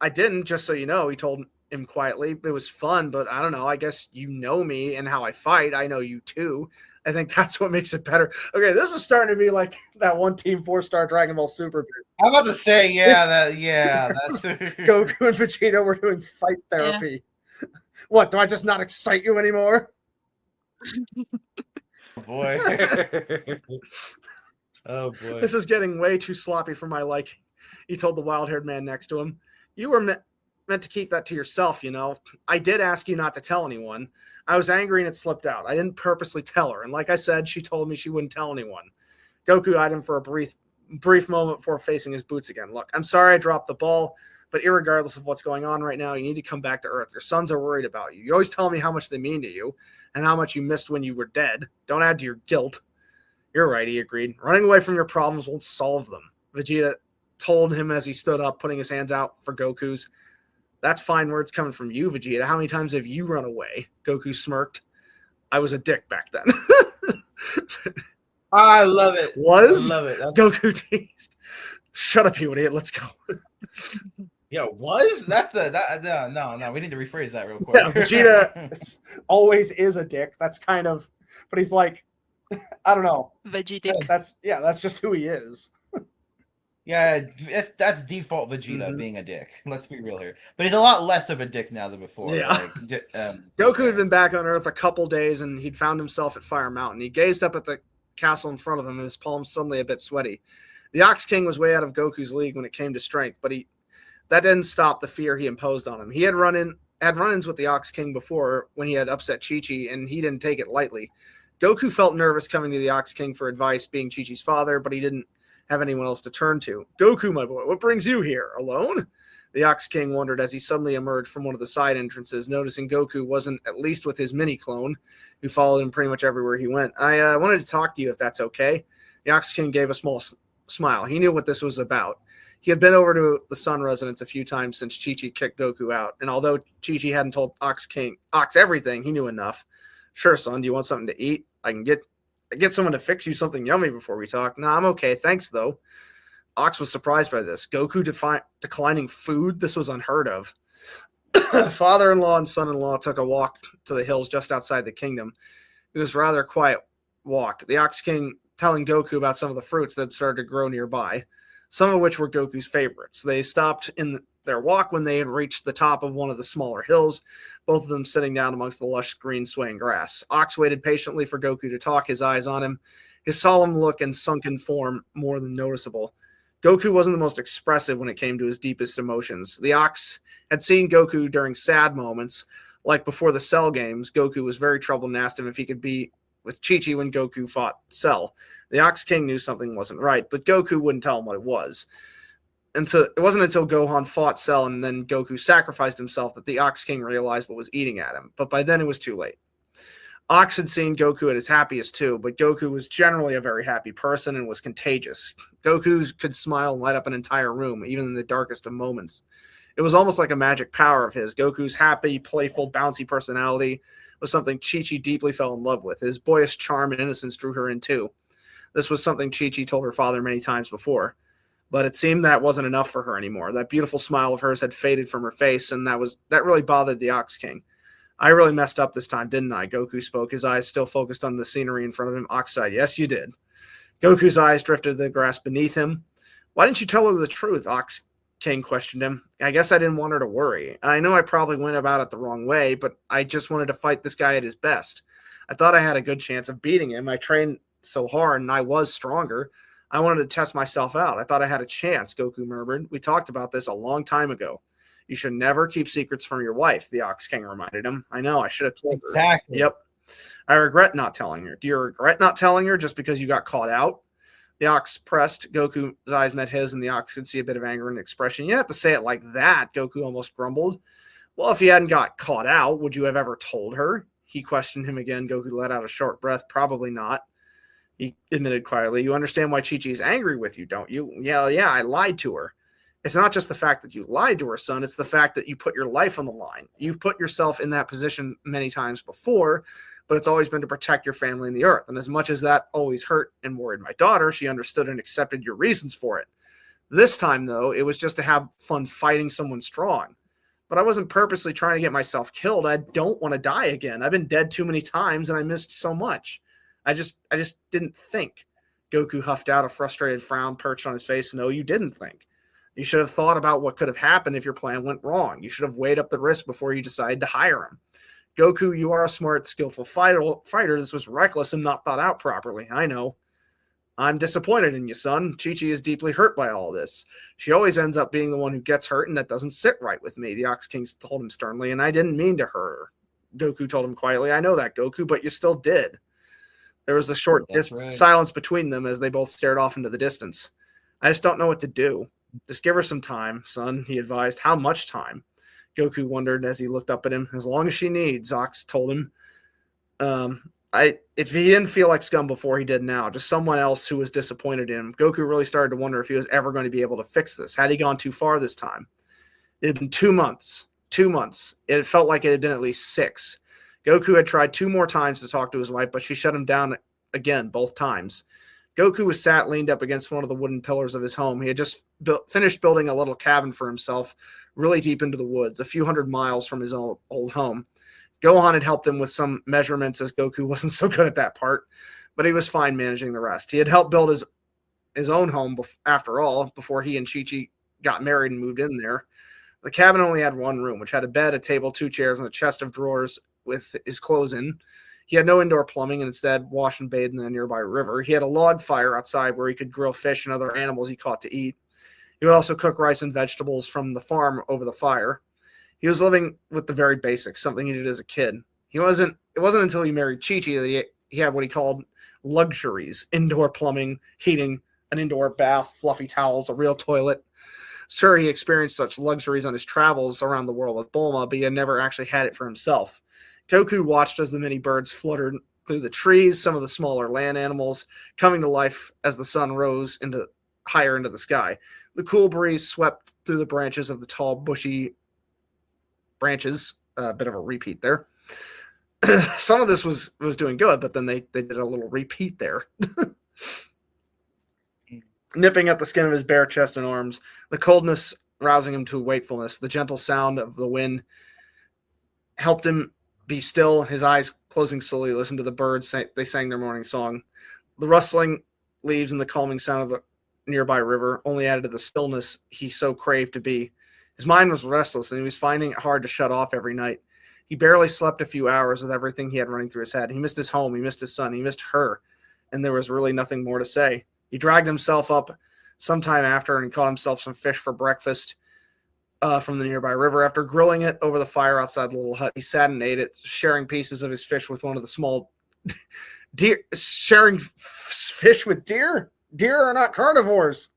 Speaker 1: didn't, just so you know, he told him quietly. It was fun, but I don't know. I guess you know me and how I fight. I know you too. I think that's what makes it better. Okay, this is starting to be like that one Team 4-Star Dragon Ball Super.
Speaker 5: I'm about to say, that's
Speaker 1: Goku and Vegeta were doing fight therapy. Yeah. What, do I just not excite you anymore?
Speaker 5: Oh boy. Oh boy.
Speaker 1: This is getting way too sloppy for my liking, he told the wild-haired man next to him. You were meant to keep that to yourself, you know. I did ask you not to tell anyone. I was angry and it slipped out. I didn't purposely tell her. And like I said, she told me she wouldn't tell anyone. Goku eyed him for a brief moment before facing his boots again. Look, I'm sorry I dropped the ball, but irregardless of what's going on right now, you need to come back to Earth. Your sons are worried about you. You always tell me how much they mean to you and how much you missed when you were dead. Don't add to your guilt. You're right, he agreed. Running away from your problems won't solve them. Vegeta told him as he stood up, putting his hands out for Goku's. That's fine words coming from you, Vegeta. How many times have you run away? Goku smirked. I was a dick back then.
Speaker 5: I love it.
Speaker 1: Was?
Speaker 5: I love it.
Speaker 1: Goku teased. Shut up, you idiot. Let's go.
Speaker 5: Yo, was? That's no. We need to rephrase that real quick.
Speaker 1: Yeah, Vegeta always is a dick. That's kind of, but he's like, I don't know.
Speaker 3: Vegeta.
Speaker 1: That's just who he is.
Speaker 5: Yeah, that's default Vegeta being a dick. Let's be real here. But he's a lot less of a dick now than before.
Speaker 1: Yeah. Goku had been back on Earth a couple days, and he'd found himself at Fire Mountain. He gazed up at the castle in front of him, and his palms suddenly a bit sweaty. The Ox King was way out of Goku's league when it came to strength, but that didn't stop the fear he imposed on him. He had run-ins with the Ox King before when he had upset Chi-Chi, and he didn't take it lightly. Goku felt nervous coming to the Ox King for advice, being Chi-Chi's father, but he didn't have anyone else to turn to. Goku, my boy, what brings you here? Alone? The Ox King wondered as he suddenly emerged from one of the side entrances, noticing Goku wasn't at least with his mini-clone, who followed him pretty much everywhere he went. I wanted to talk to you if that's okay. The Ox King gave a small smile. He knew what this was about. He had been over to the Sun residence a few times since Chi-Chi kicked Goku out, and although Chi-Chi hadn't told Ox everything, he knew enough. Sure, son, do you want something to eat? I can get someone to fix you something yummy before we talk. Nah, I'm okay. Thanks, though. Ox was surprised by this. Goku declining food? This was unheard of. Father-in-law and son-in-law took a walk to the hills just outside the kingdom. It was a rather quiet walk. The Ox King telling Goku about some of the fruits that started to grow nearby, some of which were Goku's favorites. They stopped in their walk when they had reached the top of one of the smaller hills, both of them sitting down amongst the lush green swaying grass. Ox waited patiently for Goku to talk, his eyes on him, his solemn look and sunken form more than noticeable. Goku wasn't the most expressive when it came to his deepest emotions. The Ox had seen Goku during sad moments, like before the Cell games. Goku was very troubled and asked him if he could be with Chi-Chi when Goku fought Cell. The Ox King knew something wasn't right, but Goku wouldn't tell him what it was. It wasn't until Gohan fought Cell and then Goku sacrificed himself that the Ox King realized what was eating at him. But by then it was too late. Ox had seen Goku at his happiest too, but Goku was generally a very happy person and was contagious. Goku could smile and light up an entire room, even in the darkest of moments. It was almost like a magic power of his. Goku's happy, playful, bouncy personality was something Chi-Chi deeply fell in love with. His boyish charm and innocence drew her in too. This was something Chi-Chi told her father many times before. But it seemed that wasn't enough for her anymore. That beautiful smile of hers had faded from her face, and that really bothered the Ox King. I really messed up this time, didn't I? Goku spoke, his eyes still focused on the scenery in front of him. Ox sighed, yes, you did. Goku's eyes drifted to the grass beneath him. Why didn't you tell her the truth? Ox King questioned him. I guess I didn't want her to worry. I know I probably went about it the wrong way, but I just wanted to fight this guy at his best. I thought I had a good chance of beating him. I trained so hard, and I was stronger. I wanted to test myself out. I thought I had a chance, Goku murmured. We talked about this a long time ago. You should never keep secrets from your wife, the Ox King reminded him. I know, I should have told her.
Speaker 5: Exactly.
Speaker 1: Yep. I regret not telling her. Do you regret not telling her just because you got caught out? The Ox pressed. Goku's eyes met his, and the Ox could see a bit of anger in the expression. You didn't have to say it like that, Goku almost grumbled. Well, if you hadn't got caught out, would you have ever told her? He questioned him again. Goku let out a short breath. Probably not. He admitted quietly. You understand why Chi-Chi is angry with you, don't you? Yeah, I lied to her. It's not just the fact that you lied to her, son. It's the fact that you put your life on the line. You've put yourself in that position many times before, but it's always been to protect your family and the Earth. And as much as that always hurt and worried my daughter, she understood and accepted your reasons for it. This time, though, it was just to have fun fighting someone strong. But I wasn't purposely trying to get myself killed. I don't want to die again. I've been dead too many times, and I missed so much. I just didn't think. Goku huffed out, a frustrated frown perched on his face. No, you didn't think. You should have thought about what could have happened if your plan went wrong. You should have weighed up the risk before you decided to hire him. Goku, you are a smart, skillful fighter. This was reckless and not thought out properly. I know. I'm disappointed in you, son. Chi-Chi is deeply hurt by all this. She always ends up being the one who gets hurt, and that doesn't sit right with me, the Ox King told him sternly, and I didn't mean to hurt her. Goku told him quietly, I know that, Goku, but you still did. There was a short silence between them as they both stared off into the distance. I just don't know what to do. Just give her some time, son, he advised. How much time? Goku wondered as he looked up at him. As long as she needs, Ox told him. if he didn't feel like scum before, he did now. Just someone else who was disappointed in him. Goku really started to wonder if he was ever going to be able to fix this. Had he gone too far this time? It had been 2 months. 2 months. It felt like it had been at least 6. Goku had tried 2 more times to talk to his wife, but she shut him down again both times. Goku was sat leaned up against one of the wooden pillars of his home. He had just finished building a little cabin for himself really deep into the woods, a few hundred miles from his old home. Gohan had helped him with some measurements, as Goku wasn't so good at that part, but he was fine managing the rest. He had helped build his own home, after all, before he and Chi-Chi got married and moved in there. The cabin only had one room, which had a bed, a table, 2 chairs, and a chest of drawers with his clothes in. He had no indoor plumbing and instead washed and bathed in a nearby river. He had a log fire outside where he could grill fish and other animals he caught to eat. He would also cook rice and vegetables from the farm over the fire. He was living with the very basics, something he did as a kid. It wasn't until he married Chi-Chi that he had what he called luxuries: indoor plumbing, heating, an indoor bath, fluffy towels, a real toilet. Sure, he experienced such luxuries on his travels around the world with Bulma, but he had never actually had it for himself. Goku watched as the many birds fluttered through the trees, some of the smaller land animals coming to life as the sun rose higher into the sky. The cool breeze swept through the branches of the tall, bushy branches. A bit of a repeat there. Some of this was doing good, but then they did a little repeat there. Nipping at the skin of his bare chest and arms, the coldness rousing him to wakefulness, the gentle sound of the wind helped him be still, his eyes closing slowly, listen to the birds. They sang their morning song. The rustling leaves and the calming sound of the nearby river only added to the stillness he so craved to be. His mind was restless, and he was finding it hard to shut off every night. He barely slept a few hours with everything he had running through his head. He missed his home, he missed his son, he missed her, and there was really nothing more to say. He dragged himself up sometime after, and he caught himself some fish for breakfast from the nearby river. After grilling it over the fire outside the little hut, he sat and ate it, sharing pieces of his fish with one of the small deer. Sharing fish with deer? Deer are not carnivores.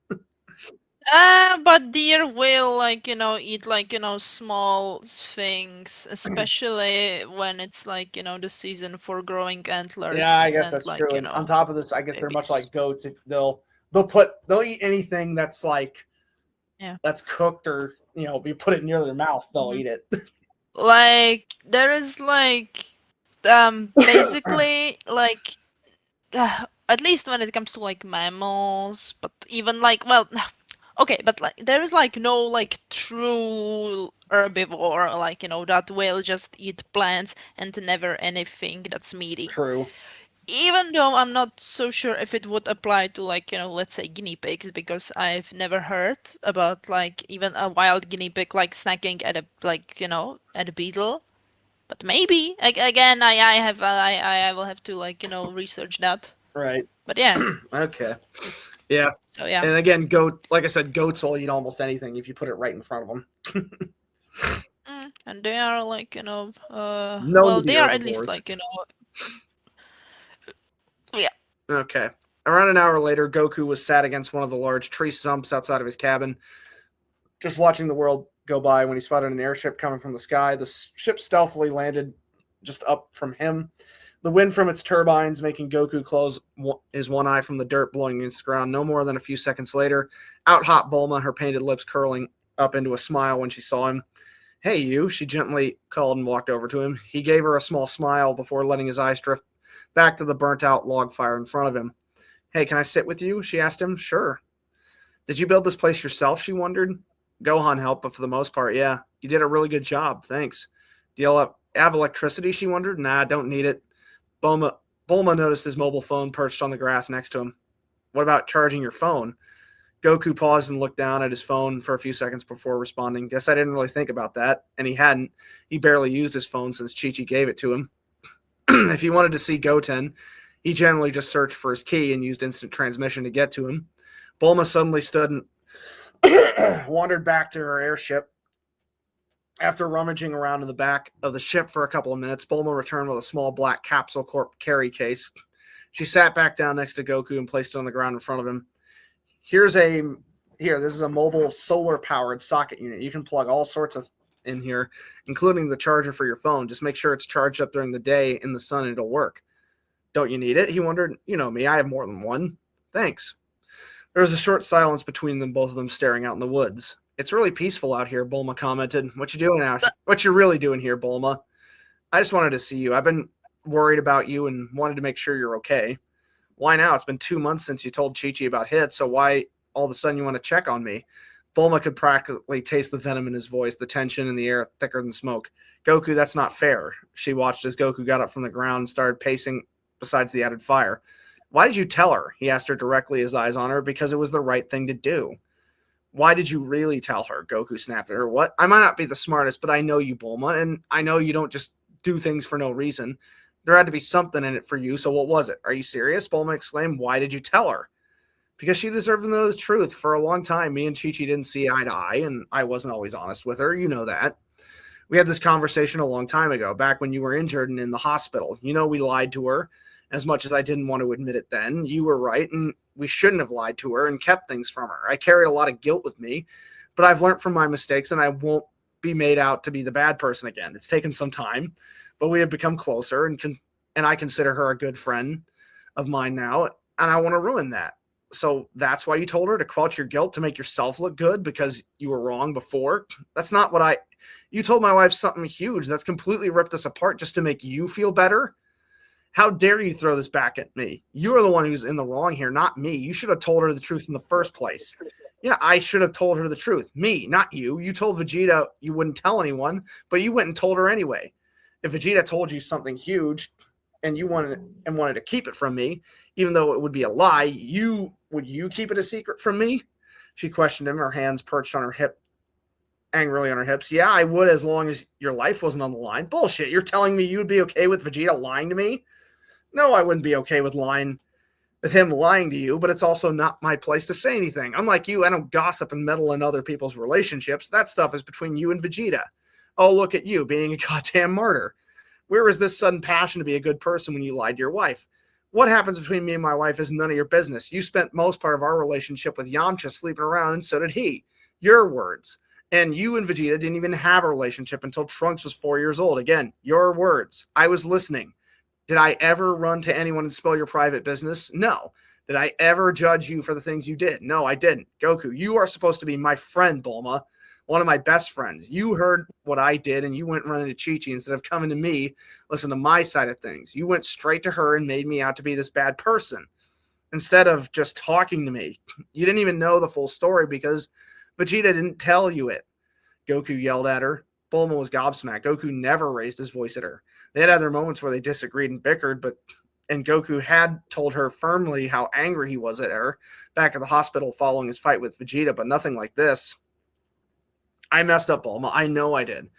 Speaker 3: But deer will, eat, small things, especially when it's, the season for growing antlers.
Speaker 1: Yeah, I guess that's true. And on top of this, I guess they're much like goats. They'll eat anything that's that's cooked, or if you put it near their mouth, they'll eat it.
Speaker 3: There is basically at least when it comes to mammals, but even okay, but there is no true herbivore that will just eat plants and never anything that's meaty.
Speaker 1: True.
Speaker 3: Even though I'm not so sure if it would apply to let's say guinea pigs, because I've never heard about even a wild guinea pig snacking at a beetle. But maybe again, I will have to research that.
Speaker 1: Right.
Speaker 3: But yeah.
Speaker 1: Okay. Yeah.
Speaker 3: So yeah.
Speaker 1: And again, like I said, goats will eat almost anything if you put it right in front of them.
Speaker 3: And they are they are at least yeah.
Speaker 1: Okay. Around an hour later, Goku was sat against one of the large tree stumps outside of his cabin, just watching the world go by, when he spotted an airship coming from the sky. The ship stealthily landed just up from him, the wind from its turbines making Goku close his one eye from the dirt blowing against the ground. No more than a few seconds later, out hopped Bulma, her painted lips curling up into a smile when she saw him. "Hey, you," she gently called and walked over to him. He gave her a small smile before letting his eyes drift back to the burnt-out log fire in front of him. "Hey, can I sit with you?" she asked him. "Sure." "Did you build this place yourself?" she wondered. "Gohan helped, but for the most part, yeah. You did a really good job, thanks." "Do you have electricity?" she wondered. "Nah, don't need it." Bulma noticed his mobile phone perched on the grass next to him. "What about charging your phone?" Goku paused and looked down at his phone for a few seconds before responding. "Guess I didn't really think about that." And he hadn't. He barely used his phone since Chi-Chi gave it to him. If he wanted to see Goten, he generally just searched for his key and used instant transmission to get to him. Bulma suddenly stood and wandered back to her airship. After rummaging around in the back of the ship for a couple of minutes, Bulma returned with a small black Capsule Corp carry case. She sat back down next to Goku and placed it on the ground in front of him. This is a mobile solar-powered socket unit. You can plug all sorts of in here, including the charger for your phone. Just make sure it's charged up during the day in the sun and it'll work. Don't you need it? He wondered. You know me, I have more than one. Thanks. There was a short silence between them, both of them staring out in the woods. It's really peaceful out here, Bulma commented. What you doing out here? What you really doing here, Bulma? I just wanted to see you. I've been worried about you and wanted to make sure you're okay. Why now? It's been 2 months since you told Chi-Chi about Hit, so why all of a sudden you want to check on me? Bulma could practically taste the venom in his voice, the tension in the air thicker than smoke. Goku, that's not fair. She watched as Goku got up from the ground and started pacing besides the added fire. Why did you tell her? He asked her directly, his eyes on her, because it was the right thing to do. Why did you really tell her? Goku snapped at her. What? I might not be the smartest, but I know you, Bulma, and I know you don't just do things for no reason. There had to be something in it for you, so what was it? Are you serious? Bulma exclaimed. Why did you tell her? Because she deserved to know the truth. For a long time, me and Chi-Chi didn't see eye to eye, and I wasn't always honest with her. You know that. We had this conversation a long time ago, back when you were injured and in the hospital. You know we lied to her. As much as I didn't want to admit it then, you were right, and we shouldn't have lied to her and kept things from her. I carried a lot of guilt with me, but I've learned from my mistakes, and I won't be made out to be the bad person again. It's taken some time, but we have become closer, and I consider her a good friend of mine now, and I want to ruin that. So that's why you told her, to quench your guilt, to make yourself look good because you were wrong before? That's not what you told my wife something huge that's completely ripped us apart just to make you feel better. How dare you throw this back at me? You are the one who's in the wrong here, not me. You should have told her the truth in the first place. Yeah, I should have told her the truth. Me, not you. You told Vegeta you wouldn't tell anyone, but you went and told her anyway. If Vegeta told you something huge and you wanted to keep it from me, even though it would be a lie, would you keep it a secret from me? She questioned him, her hands perched on her hip, angrily on her hips. Yeah, I would, as long as your life wasn't on the line. Bullshit. You're telling me you'd be okay with Vegeta lying to me? No, I wouldn't be okay with him lying to you, but it's also not my place to say anything. Unlike you, I don't gossip and meddle in other people's relationships. That stuff is between you and Vegeta. Oh, look at you being a goddamn martyr. Where is this sudden passion to be a good person when you lied to your wife? What happens between me and my wife is none of your business. You spent most part of our relationship with Yamcha sleeping around, and so did he. Your words. And you and Vegeta didn't even have a relationship until Trunks was 4 years old. Again, your words. I was listening. Did I ever run to anyone and spill your private business? No. Did I ever judge you for the things you did? No, I didn't. Goku, you are supposed to be my friend, Bulma. One of my best friends. You heard what I did, and you went running to Chi-Chi instead of coming to me, listen to my side of things. You went straight to her and made me out to be this bad person instead of just talking to me. You didn't even know the full story because Vegeta didn't tell you it. Goku yelled at her. Bulma was gobsmacked. Goku never raised his voice at her. They had other moments where they disagreed and bickered, and Goku had told her firmly how angry he was at her back at the hospital following his fight with Vegeta, but nothing like this. I messed up, Bulma. I know I did.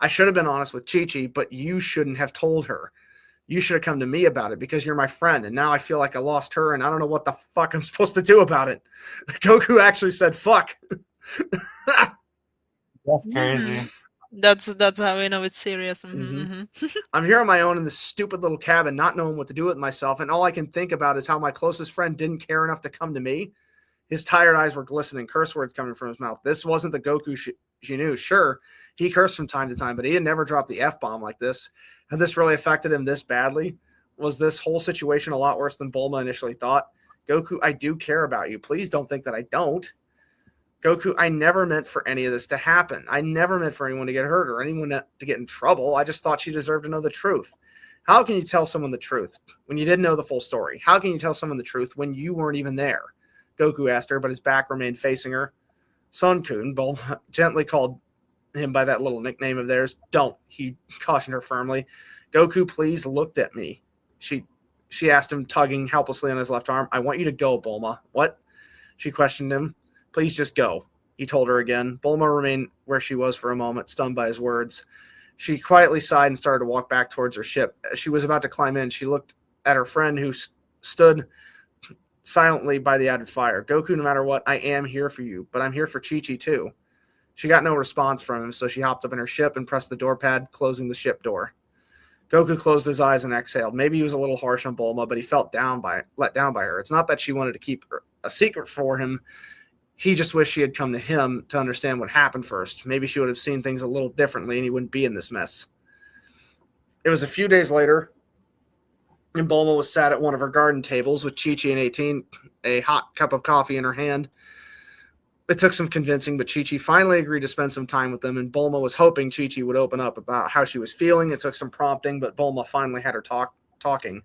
Speaker 1: I should have been honest with Chi-Chi, but you shouldn't have told her. You should have come to me about it because you're my friend, and now I feel like I lost her, and I don't know what the fuck I'm supposed to do about it. Goku actually said, fuck.
Speaker 5: That's crazy.
Speaker 3: That's how we know it's serious.
Speaker 1: I'm here on my own in this stupid little cabin, not knowing what to do with myself, and all I can think about is how my closest friend didn't care enough to come to me. His tired eyes were glistening, curse words coming from his mouth. This wasn't the Goku she knew. Sure, he cursed from time to time, but he had never dropped the F-bomb like this. Had this really affected him this badly? Was this whole situation a lot worse than Bulma initially thought? Goku, I do care about you. Please don't think that I don't. Goku, I never meant for any of this to happen. I never meant for anyone to get hurt or anyone to get in trouble. I just thought she deserved to know the truth. How can you tell someone the truth when you didn't know the full story? How can you tell someone the truth when you weren't even there? Goku asked her, but his back remained facing her. Sun-kun, Bulma gently called him by that little nickname of theirs. Don't, he cautioned her firmly. Goku, please looked at me. She asked him, tugging helplessly on his left arm. I want you to go, Bulma. What? She questioned him. Please just go, he told her again. Bulma remained where she was for a moment, stunned by his words. She quietly sighed and started to walk back towards her ship. As she was about to climb in, she looked at her friend who stood silently by the added fire. Goku, no matter what, I am here for you, but I'm here for Chi-Chi too. She got no response from him, so she hopped up in her ship and pressed the door pad, closing the ship door. Goku closed his eyes and exhaled. Maybe he was a little harsh on Bulma, but he felt let down by her. It's not that she wanted to keep a secret for him. He just wished she had come to him to understand what happened first. Maybe she would have seen things a little differently and he wouldn't be in this mess. It was a few days later. And Bulma was sat at one of her garden tables with Chi-Chi and 18, a hot cup of coffee in her hand. It took some convincing, but Chi-Chi finally agreed to spend some time with them, and Bulma was hoping Chi-Chi would open up about how she was feeling. It took some prompting, but Bulma finally had her talking.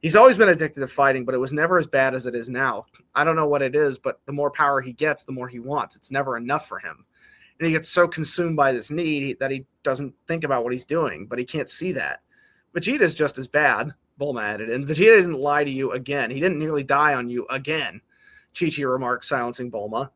Speaker 1: He's always been addicted to fighting, but it was never as bad as it is now. I don't know what it is, but the more power he gets, the more he wants. It's never enough for him. And he gets so consumed by this need that he doesn't think about what he's doing, but he can't see that. Vegeta's just as bad, Bulma added, and Vegeta didn't lie to you again. He didn't nearly die on you again, Chi-Chi remarked, silencing Bulma.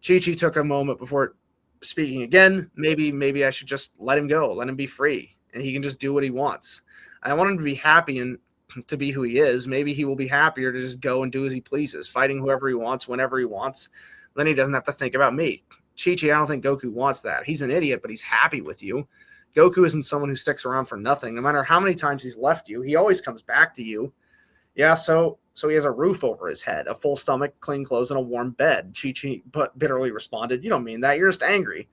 Speaker 1: Chi-Chi took a moment before speaking again. Maybe I should just let him go, let him be free, and he can just do what he wants. I want him to be happy and to be who he is. Maybe he will be happier to just go and do as he pleases, fighting whoever he wants, whenever he wants. Then he doesn't have to think about me. Chi-Chi, I don't think Goku wants that. He's an idiot, but he's happy with you. Goku isn't someone who sticks around for nothing. No matter how many times he's left you, he always comes back to you. Yeah, so he has a roof over his head, a full stomach, clean clothes, and a warm bed. Chi-Chi but bitterly responded, you don't mean that. You're just angry.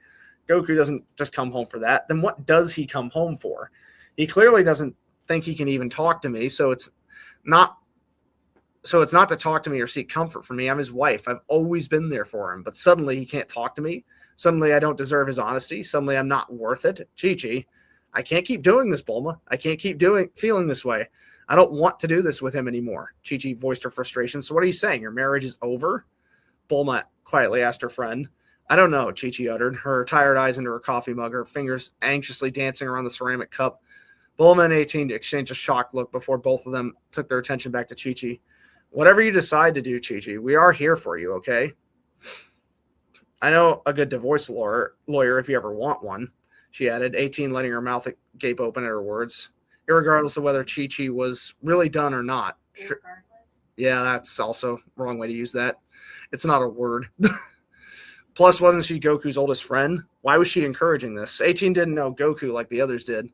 Speaker 1: Goku doesn't just come home for that. Then what does he come home for? He clearly doesn't think he can even talk to me, so it's not to talk to me or seek comfort from me. I'm his wife. I've always been there for him, but suddenly he can't talk to me. Suddenly I don't deserve his honesty. Suddenly I'm not worth it. Chi-Chi, I can't keep doing this, Bulma. I can't keep feeling this way. I don't want to do this with him anymore. Chi-Chi voiced her frustration. So what are you saying? Your marriage is over? Bulma quietly asked her friend. I don't know, Chi-Chi uttered, her tired eyes into her coffee mug, her fingers anxiously dancing around the ceramic cup. Bulma and 18 exchanged a shocked look before both of them took their attention back to Chi-Chi. Whatever you decide to do, Chi-Chi, we are here for you, okay? I know a good divorce lawyer if you ever want one, she added, 18 letting her mouth gape open at her words, irregardless of whether Chi-Chi was really done or not.
Speaker 4: Regardless.
Speaker 1: Yeah, that's also the wrong way to use that. It's not a word. Plus, wasn't she Goku's oldest friend? Why was she encouraging this? 18 didn't know Goku like the others did,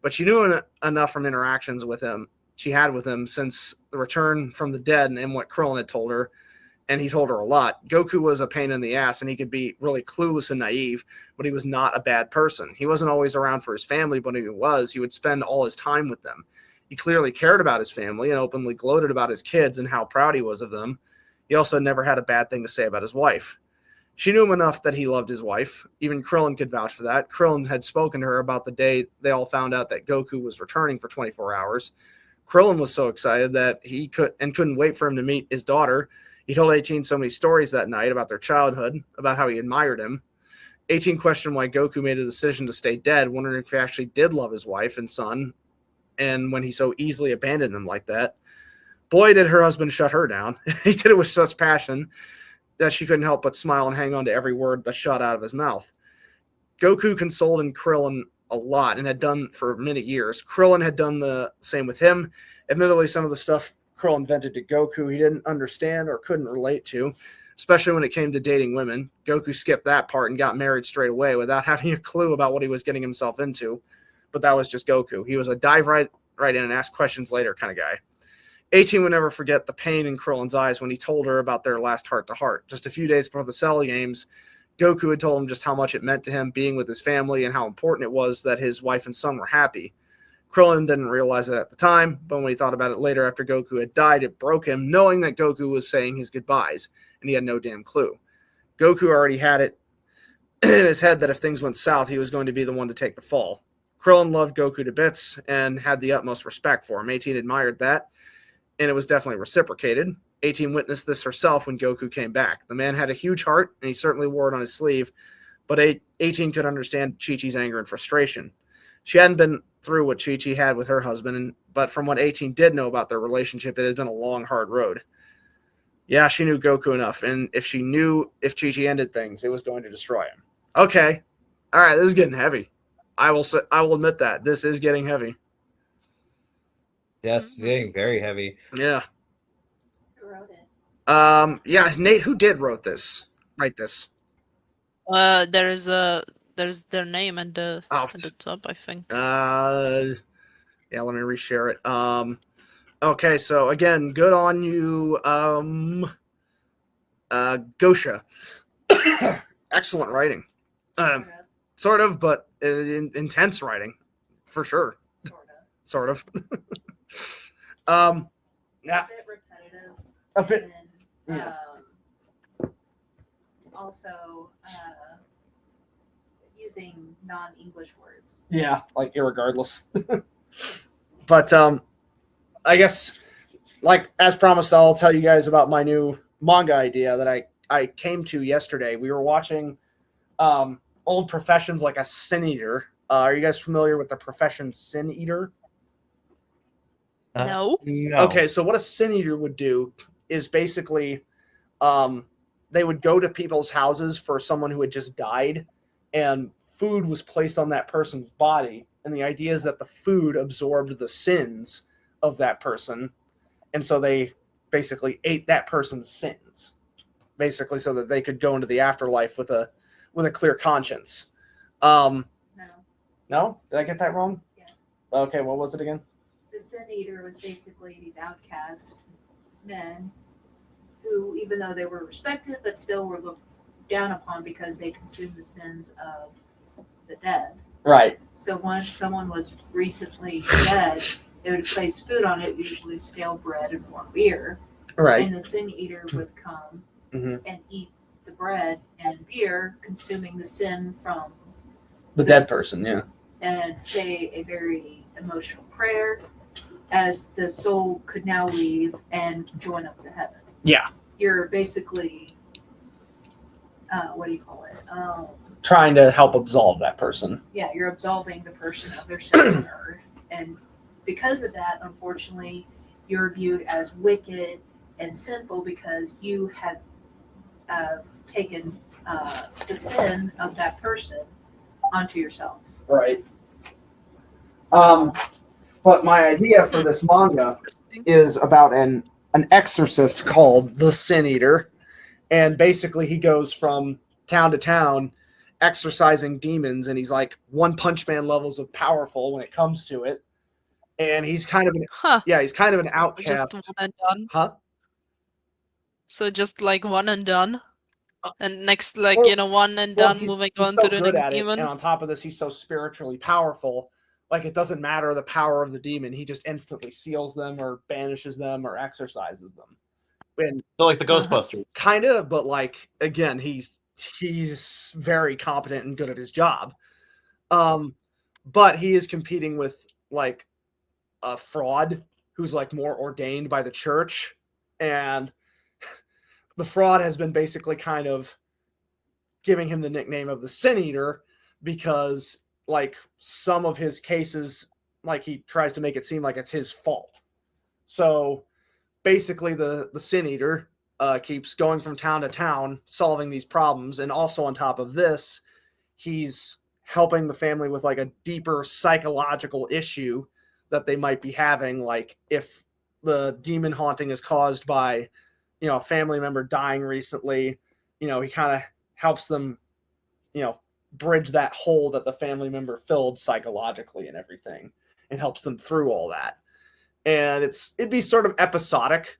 Speaker 1: but she knew enough from interactions with him she had with him since the return from the dead and what Krillin had told her, and he told her a lot. Goku was a pain in the ass, and he could be really clueless and naive, but he was not a bad person. He wasn't always around for his family, but if he was, he would spend all his time with them. He clearly cared about his family and openly gloated about his kids and how proud he was of them. He also never had a bad thing to say about his wife. She knew him enough that he loved his wife. Even Krillin could vouch for that. Krillin had spoken to her about the day they all found out that Goku was returning for 24 hours. Krillin was so excited that he couldn't wait for him to meet his daughter. He told 18 so many stories that night about their childhood, about how he admired him. 18 questioned why Goku made a decision to stay dead, wondering if he actually did love his wife and son, and when he so easily abandoned them like that. Boy, did her husband shut her down. He did it with such passion that she couldn't help but smile and hang on to every word that shot out of his mouth. Goku consoled Krillin a lot and had done for many years. Krillin had done the same with him. Admittedly, some of the stuff Krillin invented to Goku he didn't understand or couldn't relate to, especially when it came to dating women. Goku skipped that part and got married straight away without having a clue about what he was getting himself into. But that was just Goku. He was a dive right in and ask questions later kind of guy. 18 would never forget the pain in Krillin's eyes when he told her about their last heart-to-heart. Just a few days before the Cell Games, Goku had told him just how much it meant to him being with his family and how important it was that his wife and son were happy. Krillin didn't realize it at the time, but when he thought about it later after Goku had died, it broke him, knowing that Goku was saying his goodbyes, and he had no damn clue. Goku already had it in his head that if things went south, he was going to be the one to take the fall. Krillin loved Goku to bits and had the utmost respect for him. 18 admired that, and it was definitely reciprocated. 18 witnessed this herself when Goku came back. The man had a huge heart, and he certainly wore it on his sleeve, but 18 could understand Chi-Chi's anger and frustration. She hadn't been through what Chi-Chi had with her husband, but from what 18 did know about their relationship, it had been a long, hard road. Yeah, she knew Goku enough, and if she knew if Chi-Chi ended things, it was going to destroy him. Okay. All right, this is getting heavy. I will admit that. This is getting heavy.
Speaker 5: Yes, it's getting very heavy.
Speaker 1: Yeah.
Speaker 4: Who wrote it?
Speaker 1: Yeah, Nate, who did write this?
Speaker 3: There's their name at the top, I think.
Speaker 1: Yeah, let me reshare it. Okay, so again, good on you, Gosha. Excellent writing. Sort of, but intense writing, for sure.
Speaker 4: Sort of.
Speaker 1: Yeah.
Speaker 4: A bit repetitive.
Speaker 1: A bit.
Speaker 4: And then,
Speaker 1: Yeah.
Speaker 4: Also, using non-English words.
Speaker 1: Yeah, like irregardless. But I guess, like as promised, I'll tell you guys about my new manga idea that I came to yesterday. We were watching old professions like a sin eater. Are you guys familiar with the profession sin eater?
Speaker 3: No.
Speaker 1: Okay, so what a sin eater would do is basically they would go to people's houses for someone who had just died, and food was placed on that person's body. And the idea is that the food absorbed the sins of that person. And so they basically ate that person's sins, basically, so that they could go into the afterlife with a clear conscience.
Speaker 4: No.
Speaker 1: No? Did I get that wrong?
Speaker 4: Yes.
Speaker 1: Okay, what was it again?
Speaker 4: The sin eater was basically these outcast men who, even though they were respected, but still were looked down upon because they consumed the sins of the dead.
Speaker 1: Right.
Speaker 4: So once someone was recently dead, they would place food on it, usually stale bread and warm beer.
Speaker 1: Right.
Speaker 4: And the sin eater would come
Speaker 1: Mm-hmm.
Speaker 4: and eat the bread and beer, consuming the sin from
Speaker 1: The dead person, yeah.
Speaker 4: and say a very emotional prayer as the soul could now leave and join up to heaven.
Speaker 1: Yeah.
Speaker 4: You're basically, what do you call it?
Speaker 1: Trying to help absolve that person.
Speaker 4: Yeah, you're absolving the person of their sin on earth. And because of that, unfortunately, you're viewed as wicked and sinful because you have taken the sin of that person onto yourself.
Speaker 1: Right. But my idea for this manga is about an exorcist called the Sin Eater, and basically he goes from town to town exorcising demons, and he's like One Punch Man levels of powerful when it comes to it. And he's kind of he's kind of an outcast.
Speaker 3: Just one and done.
Speaker 1: Huh?
Speaker 3: So just like one and done. And next, like,
Speaker 1: Well,
Speaker 3: one and
Speaker 1: Well,
Speaker 3: done, moving
Speaker 1: he's
Speaker 3: on
Speaker 1: so
Speaker 3: to the
Speaker 1: good
Speaker 3: next
Speaker 1: at it,
Speaker 3: demon.
Speaker 1: and on top of this, he's so spiritually powerful. Like, it doesn't matter the power of the demon; he just instantly seals them, or banishes them, or exorcises them. And
Speaker 2: So like the Ghostbusters.
Speaker 1: kind of, but like again, he's very competent and good at his job. But he is competing with like a fraud who's like more ordained by the church, and the fraud has been basically kind of giving him the nickname of the Sin Eater because like some of his cases, like he tries to make it seem like it's his fault. So basically the Sin Eater keeps going from town to town solving these problems, and also on top of this, he's helping the family with like a deeper psychological issue that they might be having, like if the demon haunting is caused by a family member dying recently, he kind of helps them, bridge that hole that the family member filled psychologically and everything, and helps them through all that. And it'd be sort of episodic,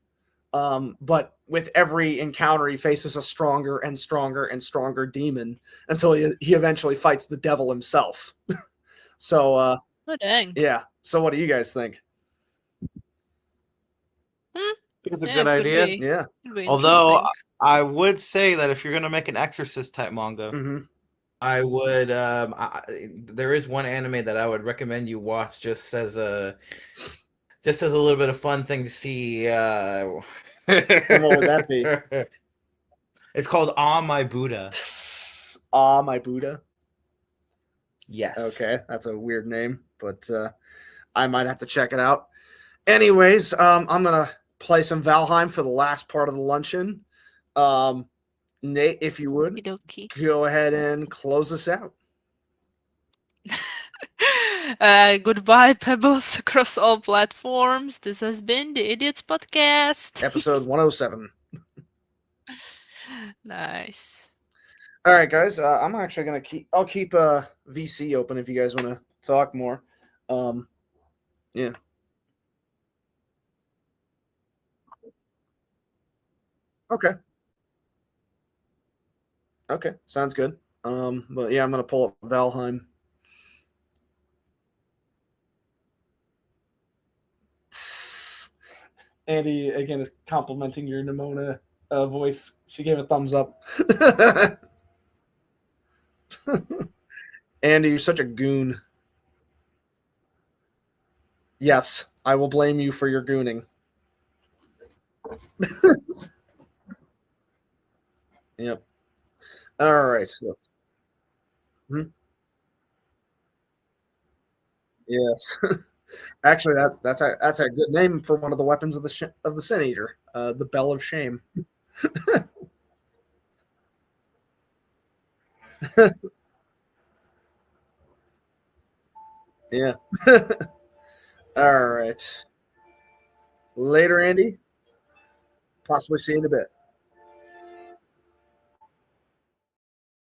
Speaker 1: but with every encounter, he faces a stronger and stronger and stronger demon until he eventually fights the devil himself. So,
Speaker 3: Oh, dang.
Speaker 1: yeah. So what do you guys think?
Speaker 2: It's a
Speaker 3: Yeah,
Speaker 2: good
Speaker 3: it could
Speaker 2: idea.
Speaker 3: be.
Speaker 1: Yeah.
Speaker 3: Could be
Speaker 2: Although
Speaker 3: interesting.
Speaker 2: I would say that if you're gonna make an exorcist type manga,
Speaker 1: Mm-hmm.
Speaker 2: I would. There is one anime that I would recommend you watch just as a little bit of fun thing to see.
Speaker 1: And what would that be?
Speaker 2: It's called Ah My Buddha.
Speaker 1: Ah, My Buddha.
Speaker 2: Yes.
Speaker 1: Okay, that's a weird name, but I might have to check it out. Anyways, I'm gonna play some Valheim for the last part of the luncheon. Nate, if you would,
Speaker 3: Okie
Speaker 1: go ahead and close us out.
Speaker 3: dokie. Goodbye, Pebbles across all platforms. This has been the Idiots Podcast.
Speaker 1: Episode 107.
Speaker 3: Nice.
Speaker 1: All right, guys. I'm actually gonna I'll keep VC open if you guys want to talk more. Yeah. Okay. Okay, sounds good. But yeah, I'm gonna pull up Valheim. Andy again is complimenting your Nimona voice. She gave a thumbs up. Andy, you're such a goon. Yes, I will blame you for your gooning. Yep. All right. So yes. Actually, that's a good name for one of the weapons of the Sin Eater, the Bell of Shame. Yeah. All right. Later, Andy. Possibly see you in a bit.